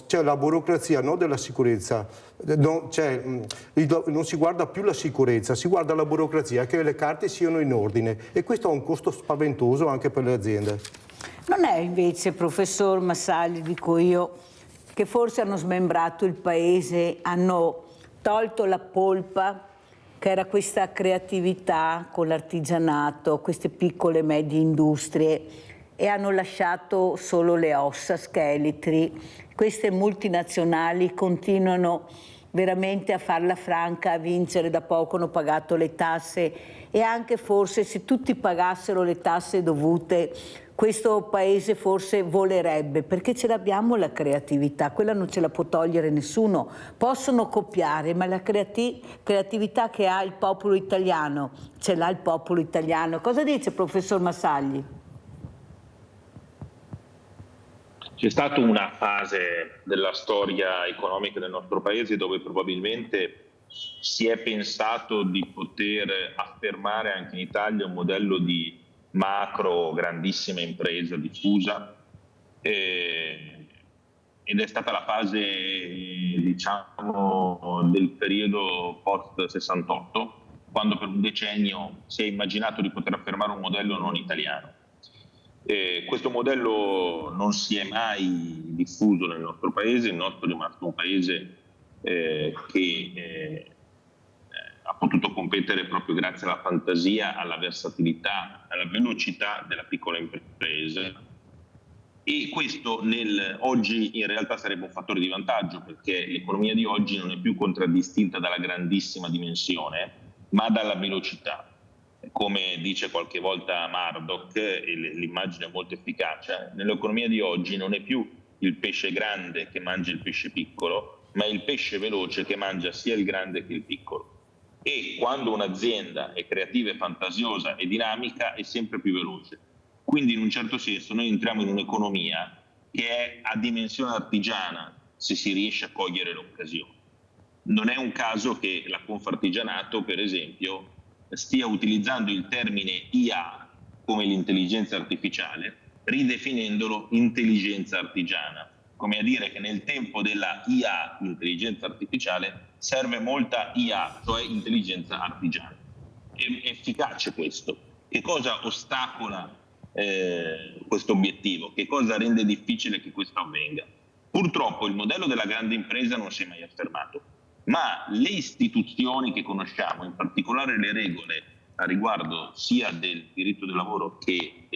C'è la burocrazia non della sicurezza, non si guarda più la sicurezza, si guarda la burocrazia, che le carte siano in ordine, e questo ha un costo spaventoso anche per le aziende. Non è invece, professor Massagli, dico io, che forse hanno smembrato il paese, hanno tolto la polpa che era questa creatività con l'artigianato, queste piccole e medie industrie, e hanno lasciato solo le ossa, scheletri. Queste multinazionali continuano veramente a farla franca, a vincere, da poco hanno pagato le tasse, e anche forse se tutti pagassero le tasse dovute questo paese forse volerebbe, perché ce l'abbiamo la creatività, quella non ce la può togliere nessuno. Possono copiare, ma la creatività che ha il popolo italiano ce l'ha il popolo italiano. Cosa dice professor Massagli? C'è stata una fase della storia economica del nostro paese dove probabilmente si è pensato di poter affermare anche in Italia un modello di macro grandissima impresa diffusa, ed è stata la fase, diciamo, del periodo post 68, quando per un decennio si è immaginato di poter affermare un modello non italiano. Questo modello non si è mai diffuso nel nostro paese, il nostro è rimasto un paese che ha potuto competere proprio grazie alla fantasia, alla versatilità, alla velocità della piccola impresa. E questo oggi in realtà sarebbe un fattore di vantaggio, perché l'economia di oggi non è più contraddistinta dalla grandissima dimensione, ma dalla velocità. Come dice qualche volta Murdoch, l'immagine è molto efficace, nell'economia di oggi non è più il pesce grande che mangia il pesce piccolo, ma il pesce veloce che mangia sia il grande che il piccolo. E quando un'azienda è creativa e fantasiosa e dinamica è sempre più veloce. Quindi in un certo senso noi entriamo in un'economia che è a dimensione artigiana, se si riesce a cogliere l'occasione. Non è un caso che la Confartigianato, per esempio, stia utilizzando il termine IA come l'intelligenza artificiale, ridefinendolo intelligenza artigiana, come a dire che nel tempo della IA, intelligenza artificiale, serve molta IA, cioè intelligenza artigiana. È efficace questo. Che cosa ostacola questo obiettivo? Che cosa rende difficile che questo avvenga? Purtroppo il modello della grande impresa non si è mai affermato, ma le istituzioni che conosciamo, in particolare le regole a riguardo sia del diritto del lavoro che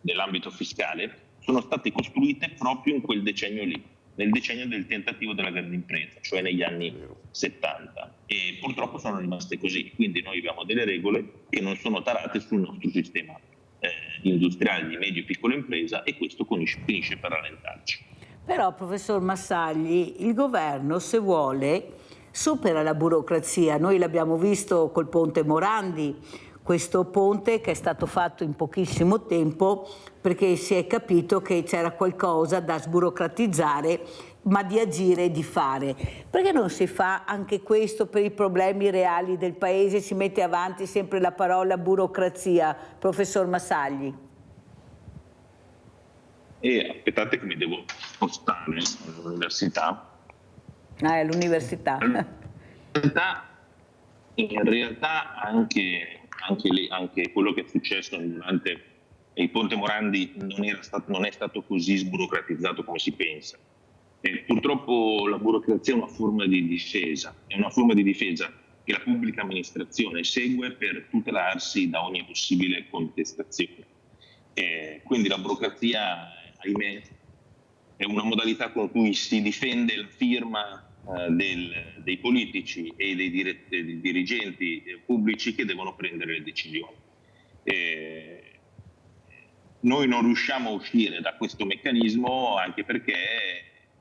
dell'ambito fiscale, sono state costruite proprio in quel decennio lì, nel decennio del tentativo della grande impresa, cioè negli anni 70, e purtroppo sono rimaste così. Quindi noi abbiamo delle regole che non sono tarate sul nostro sistema industriale di medio e piccola impresa, e questo finisce per rallentarci. Però, professor Massagli, il governo, se vuole, supera la burocrazia. Noi l'abbiamo visto col ponte Morandi, questo ponte che è stato fatto in pochissimo tempo perché si è capito che c'era qualcosa da sburocratizzare, ma di agire e di fare. Perché non si fa anche questo per i problemi reali del Paese? Si mette avanti sempre la parola burocrazia, professor Massagli? Aspettate che mi devo spostare all'università. All'università. In realtà anche quello che è successo durante il ponte Morandi non è stato così sburocratizzato come si pensa. Purtroppo la burocrazia è una forma di difesa, che la pubblica amministrazione segue per tutelarsi da ogni possibile contestazione. Quindi la burocrazia, ahimè, è una modalità con cui si difende la firma dei politici e dei dirigenti pubblici che devono prendere le decisioni. Noi non riusciamo a uscire da questo meccanismo, anche perché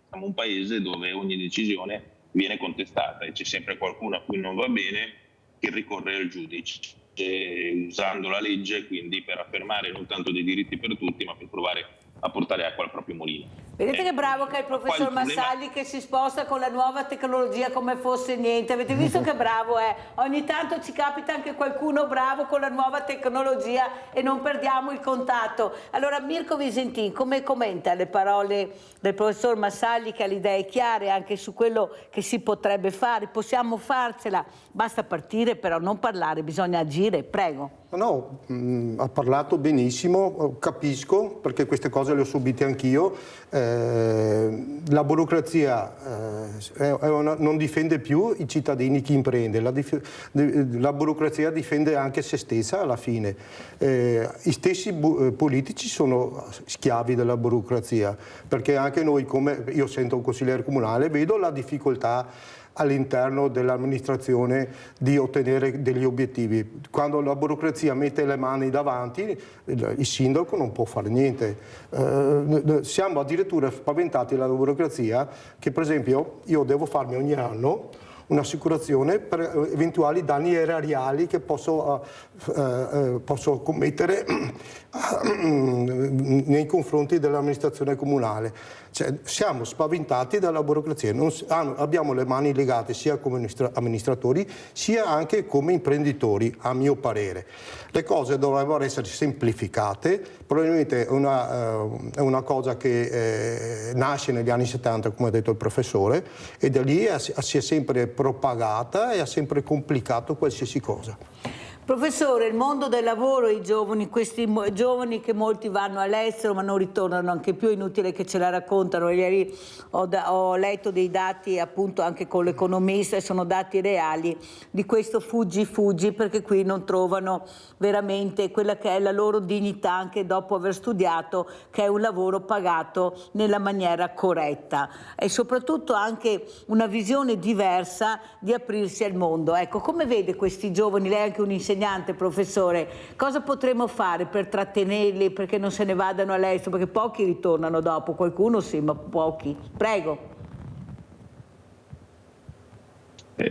siamo un paese dove ogni decisione viene contestata e c'è sempre qualcuno a cui non va bene che ricorre al giudice, usando la legge quindi per affermare non tanto dei diritti per tutti, ma per provare a portare acqua al proprio mulino. Vedete che bravo che è il professor Massagli, che si sposta con la nuova tecnologia come fosse niente. Avete visto che bravo è? Ogni tanto ci capita anche qualcuno bravo con la nuova tecnologia e non perdiamo il contatto. Allora Mirko Visentin, come commenta le parole del professor Massagli, che ha le idee chiare anche su quello che si potrebbe fare? Possiamo farcela, basta partire, però non parlare, bisogna agire. Prego. No, ha parlato benissimo, capisco, perché queste cose le ho subite anch'io. La burocrazia non difende più i cittadini, chi imprende, la burocrazia difende anche se stessa alla fine. I stessi politici sono schiavi della burocrazia, perché anche noi, come io sento un consigliere comunale, vedo la difficoltà all'interno dell'amministrazione di ottenere degli obiettivi. Quando la burocrazia mette le mani davanti, il sindaco non può fare niente. Siamo addirittura spaventati dalla burocrazia, che per esempio io devo farmi ogni anno un'assicurazione per eventuali danni erariali che posso commettere nei confronti dell'amministrazione comunale. Cioè, siamo spaventati dalla burocrazia, abbiamo le mani legate sia come amministratori sia anche come imprenditori, a mio parere. Le cose dovrebbero essere semplificate, probabilmente è una cosa che nasce negli anni 70, come ha detto il professore, e da lì si è sempre propagata e ha sempre complicato qualsiasi cosa. Professore, il mondo del lavoro, i giovani, questi giovani che molti vanno all'estero ma non ritornano anche più, è inutile che ce la raccontano. Ieri ho letto dei dati appunto anche con l'economista e sono dati reali di questo fuggi perché qui non trovano veramente quella che è la loro dignità anche dopo aver studiato, che è un lavoro pagato nella maniera corretta e soprattutto anche una visione diversa di aprirsi al mondo. Ecco, come vede questi giovani? Lei è anche un insegnante, professore, cosa potremmo fare per trattenerli, perché non se ne vadano all'estero? Perché pochi ritornano dopo, qualcuno sì, ma pochi. Prego.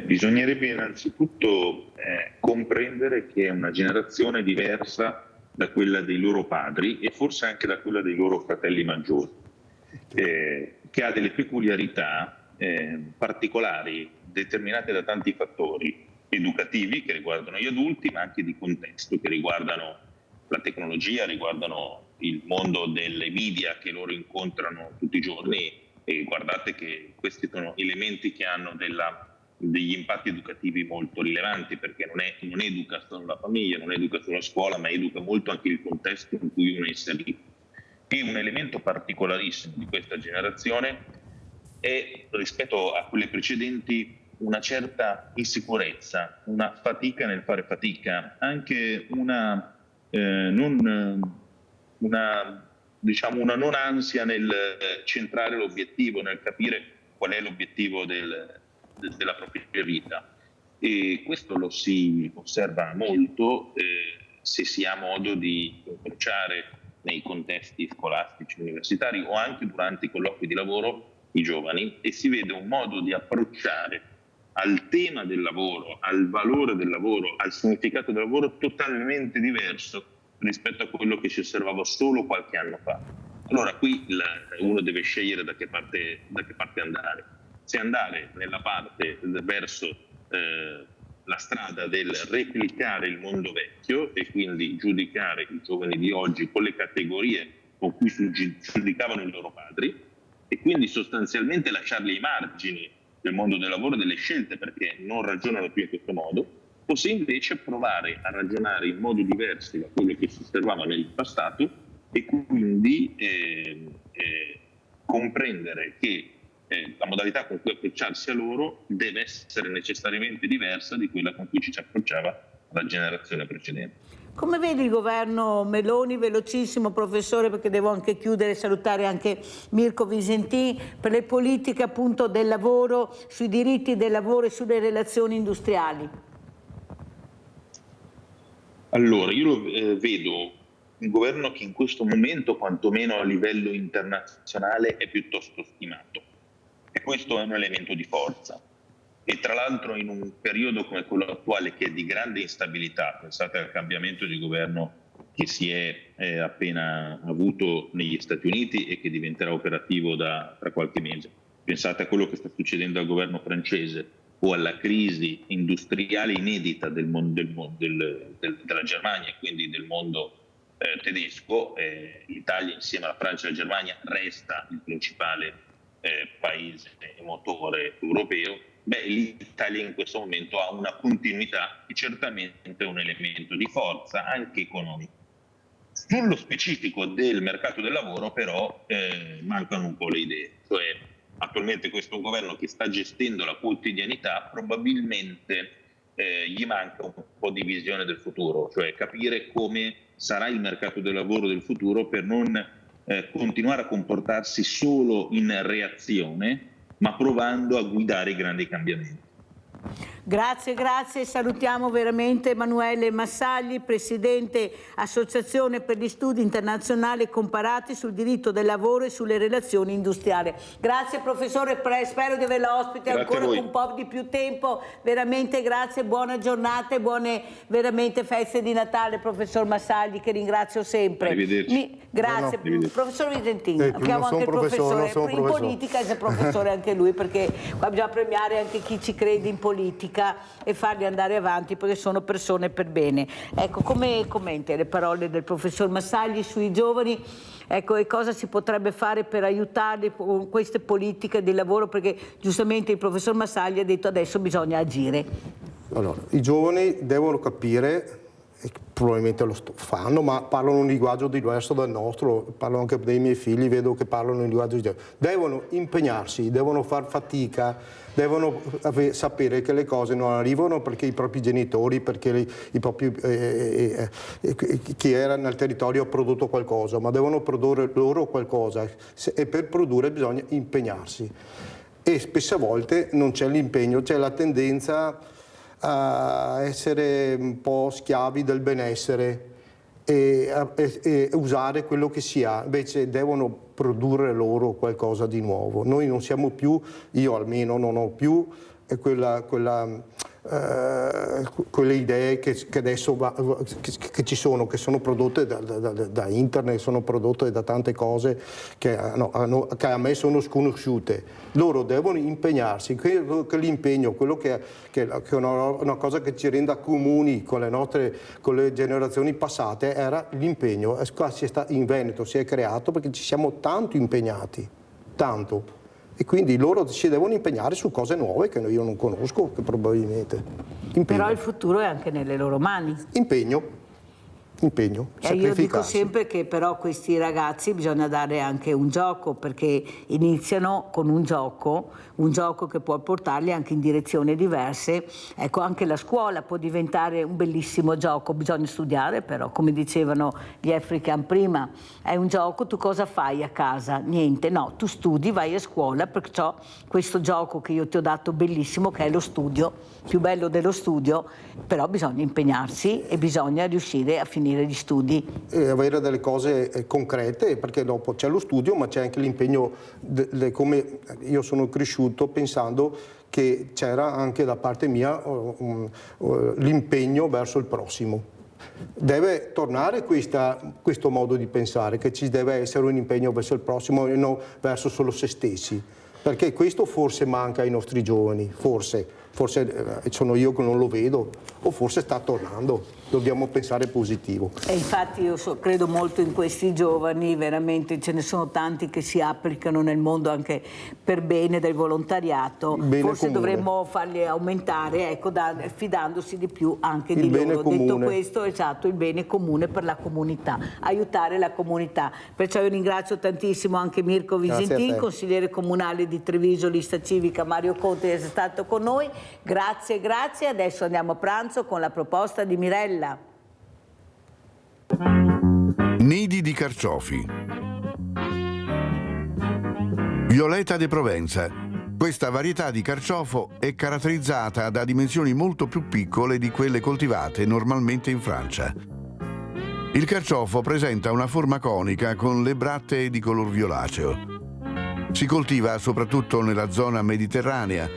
Bisognerebbe innanzitutto comprendere che è una generazione diversa da quella dei loro padri e forse anche da quella dei loro fratelli maggiori, che ha delle peculiarità particolari determinate da tanti fattori educativi che riguardano gli adulti, ma anche di contesto, che riguardano la tecnologia, riguardano il mondo delle media che loro incontrano tutti i giorni, e guardate che questi sono elementi che hanno degli impatti educativi molto rilevanti, perché non educa solo la famiglia, non educa solo la scuola, ma educa molto anche il contesto in cui uno è inserito. E un elemento particolarissimo di questa generazione è, rispetto a quelle precedenti, una certa insicurezza, una fatica nel fare fatica, anche una non ansia nel centrare l'obiettivo, nel capire qual è l'obiettivo della propria vita. E questo lo si osserva molto se si ha modo di incrociare nei contesti scolastici universitari o anche durante i colloqui di lavoro i giovani, e si vede un modo di approcciare al tema del lavoro, al valore del lavoro, al significato del lavoro totalmente diverso rispetto a quello che si osservava solo qualche anno fa. Allora qui uno deve scegliere da che parte andare. Se andare nella parte verso la strada del replicare il mondo vecchio e quindi giudicare i giovani di oggi con le categorie con cui giudicavano i loro padri, e quindi sostanzialmente lasciarli ai margini del mondo del lavoro, delle scelte, perché non ragionano più in questo modo, o se invece provare a ragionare in modi diversi da quello che si osservava nel passato e quindi comprendere che la modalità con cui approcciarsi a loro deve essere necessariamente diversa di quella con cui ci approcciava la generazione precedente. Come vedi il governo Meloni? Velocissimo, professore, perché devo anche chiudere e salutare anche Mirko Visentin, per le politiche appunto del lavoro, sui diritti del lavoro e sulle relazioni industriali. Allora, io vedo un governo che in questo momento, quantomeno a livello internazionale, è piuttosto stimato, e questo è un elemento di forza. E tra l'altro in un periodo come quello attuale, che è di grande instabilità, pensate al cambiamento di governo che si è appena avuto negli Stati Uniti e che diventerà operativo tra qualche mese, pensate a quello che sta succedendo al governo francese o alla crisi industriale inedita della Germania, quindi del mondo tedesco. L'Italia insieme alla Francia e alla Germania resta il principale paese e motore europeo. L'Italia in questo momento ha una continuità che certamente è un elemento di forza anche economico. Sullo specifico del mercato del lavoro però mancano un po' le idee, cioè attualmente questo è un governo che sta gestendo la quotidianità, probabilmente gli manca un po' di visione del futuro, cioè capire come sarà il mercato del lavoro del futuro per non continuare a comportarsi solo in reazione, ma provando a guidare i grandi cambiamenti. Grazie, salutiamo veramente Emanuele Massagli, Presidente Associazione per gli Studi Internazionali Comparati sul diritto del lavoro e sulle relazioni industriali. Grazie professore, spero di averla ospite ancora con un po' di più tempo, veramente grazie, buona giornata e buone veramente feste di Natale professor Massagli, che ringrazio sempre. Arrivederci. Grazie, professor Visentin, abbiamo anche il professore, in politica è professore anche lui, perché qua bisogna premiare anche chi ci crede in politica e farli andare avanti, perché sono persone per bene. Ecco, come commenta le parole del professor Massagli sui giovani? Ecco, e cosa si potrebbe fare per aiutarli con queste politiche del lavoro? Perché giustamente il professor Massagli ha detto adesso bisogna agire. Allora, i giovani devono capire probabilmente lo fanno, ma parlano un linguaggio diverso dal nostro, parlo anche dei miei figli, vedo che parlano un linguaggio diverso. Devono impegnarsi, devono far fatica, devono sapere che le cose non arrivano perché i propri genitori, perché chi era nel territorio ha prodotto qualcosa, ma devono produrre loro qualcosa e per produrre bisogna impegnarsi. E spesse volte non c'è l'impegno, c'è la tendenza a essere un po' schiavi del benessere e usare quello che si ha, invece devono produrre loro qualcosa di nuovo. Noi non siamo più, io almeno non ho più quelle idee che adesso che ci sono, che sono prodotte da internet, sono prodotte da tante cose che a me sono sconosciute. Loro devono impegnarsi, credo che l'impegno, quello che è una cosa che ci renda comuni con le generazioni passate, era l'impegno. In Veneto si è creato perché ci siamo tanto impegnati, tanto. E quindi loro si devono impegnare su cose nuove che io non conosco, che probabilmente. Impegno. Però il futuro è anche nelle loro mani. Impegno, io dico sempre che però questi ragazzi bisogna dare anche un gioco, perché iniziano con un gioco che può portarli anche in direzioni diverse. Ecco, anche la scuola può diventare un bellissimo gioco, bisogna studiare però, come dicevano gli African prima, è un gioco, tu cosa fai a casa? Niente, no, tu studi, vai a scuola, perciò questo gioco che io ti ho dato bellissimo, che è lo studio, più bello dello studio, però bisogna impegnarsi e bisogna riuscire a finire gli studi. E avere delle cose concrete, perché dopo c'è lo studio ma c'è anche l'impegno, come io sono cresciuto pensando che c'era anche da parte mia l'impegno verso il prossimo. Deve tornare questo modo di pensare, che ci deve essere un impegno verso il prossimo e non verso solo se stessi, perché questo forse manca ai nostri giovani, forse sono io che non lo vedo, o forse sta tornando. Dobbiamo pensare positivo. E infatti io credo molto in questi giovani, veramente ce ne sono tanti che si applicano nel mondo anche per bene del volontariato. Forse dovremmo farli aumentare, ecco, fidandosi di più anche di loro. Detto questo, esatto, il bene comune per la comunità, aiutare la comunità. Perciò io ringrazio tantissimo anche Mirko Visentin, consigliere comunale di Treviso, lista civica Mario Conte, di essere stato con noi. Grazie. Adesso andiamo a pranzo con la proposta di Mirella. Nidi di carciofi. Violeta de Provenza. Questa varietà di carciofo è caratterizzata da dimensioni molto più piccole di quelle coltivate normalmente in Francia. Il carciofo presenta una forma conica con le brattee di color violaceo. Si coltiva soprattutto nella zona mediterranea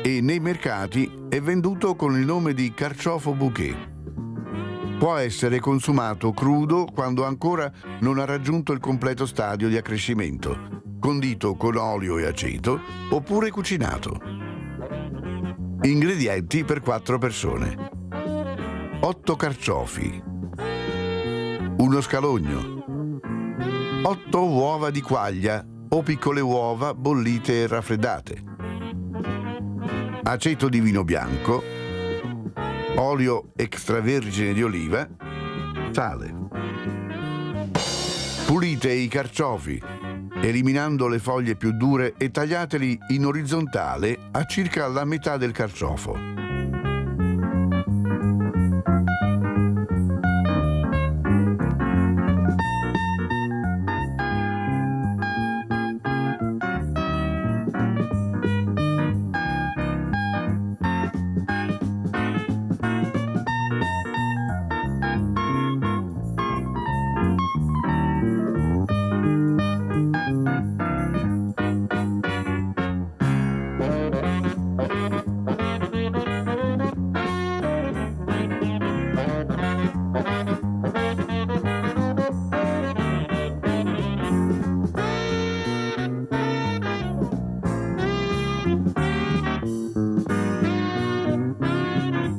e nei mercati è venduto con il nome di carciofo bouquet. Può essere consumato crudo quando ancora non ha raggiunto il completo stadio di accrescimento, condito con olio e aceto oppure cucinato. Ingredienti per 4 persone: 8 carciofi, uno scalogno, 8 uova di quaglia o piccole uova bollite e raffreddate, aceto di vino bianco, olio extravergine di oliva, sale. Pulite i carciofi, eliminando le foglie più dure e tagliateli in orizzontale a circa la metà del carciofo.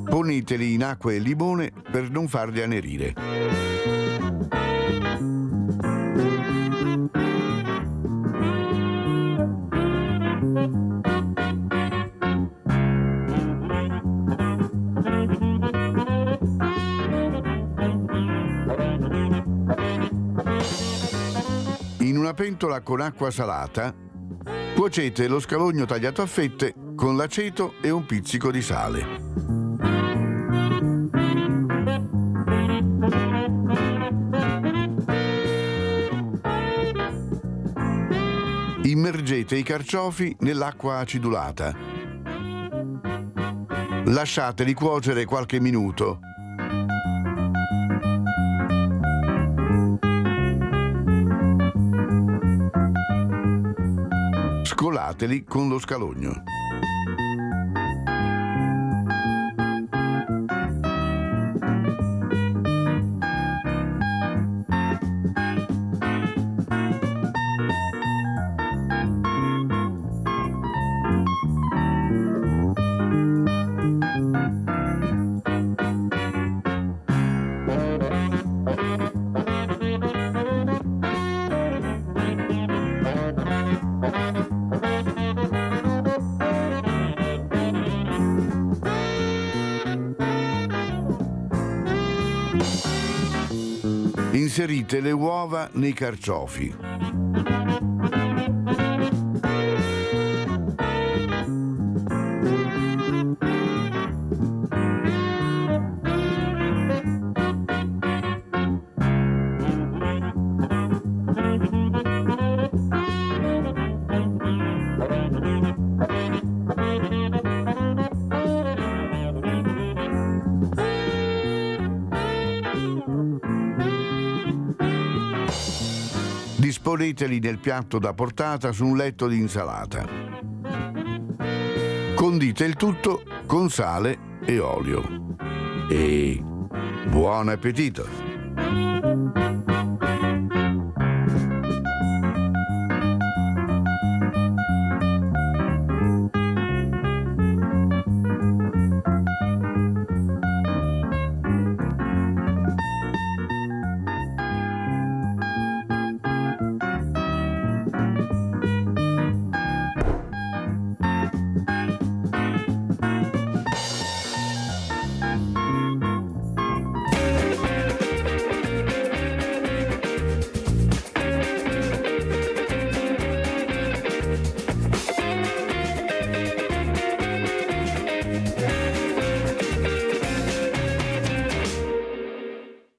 Poneteli in acqua e limone per non farli annerire. In una pentola con acqua salata cuocete lo scalogno tagliato a fette con l'aceto e un pizzico di sale. Immergete i carciofi nell'acqua acidulata. Lasciateli cuocere qualche minuto. Scolateli con lo scalogno. Inserite le uova nei carciofi. Disponeteli nel piatto da portata su un letto di insalata. Condite il tutto con sale e olio. E buon appetito!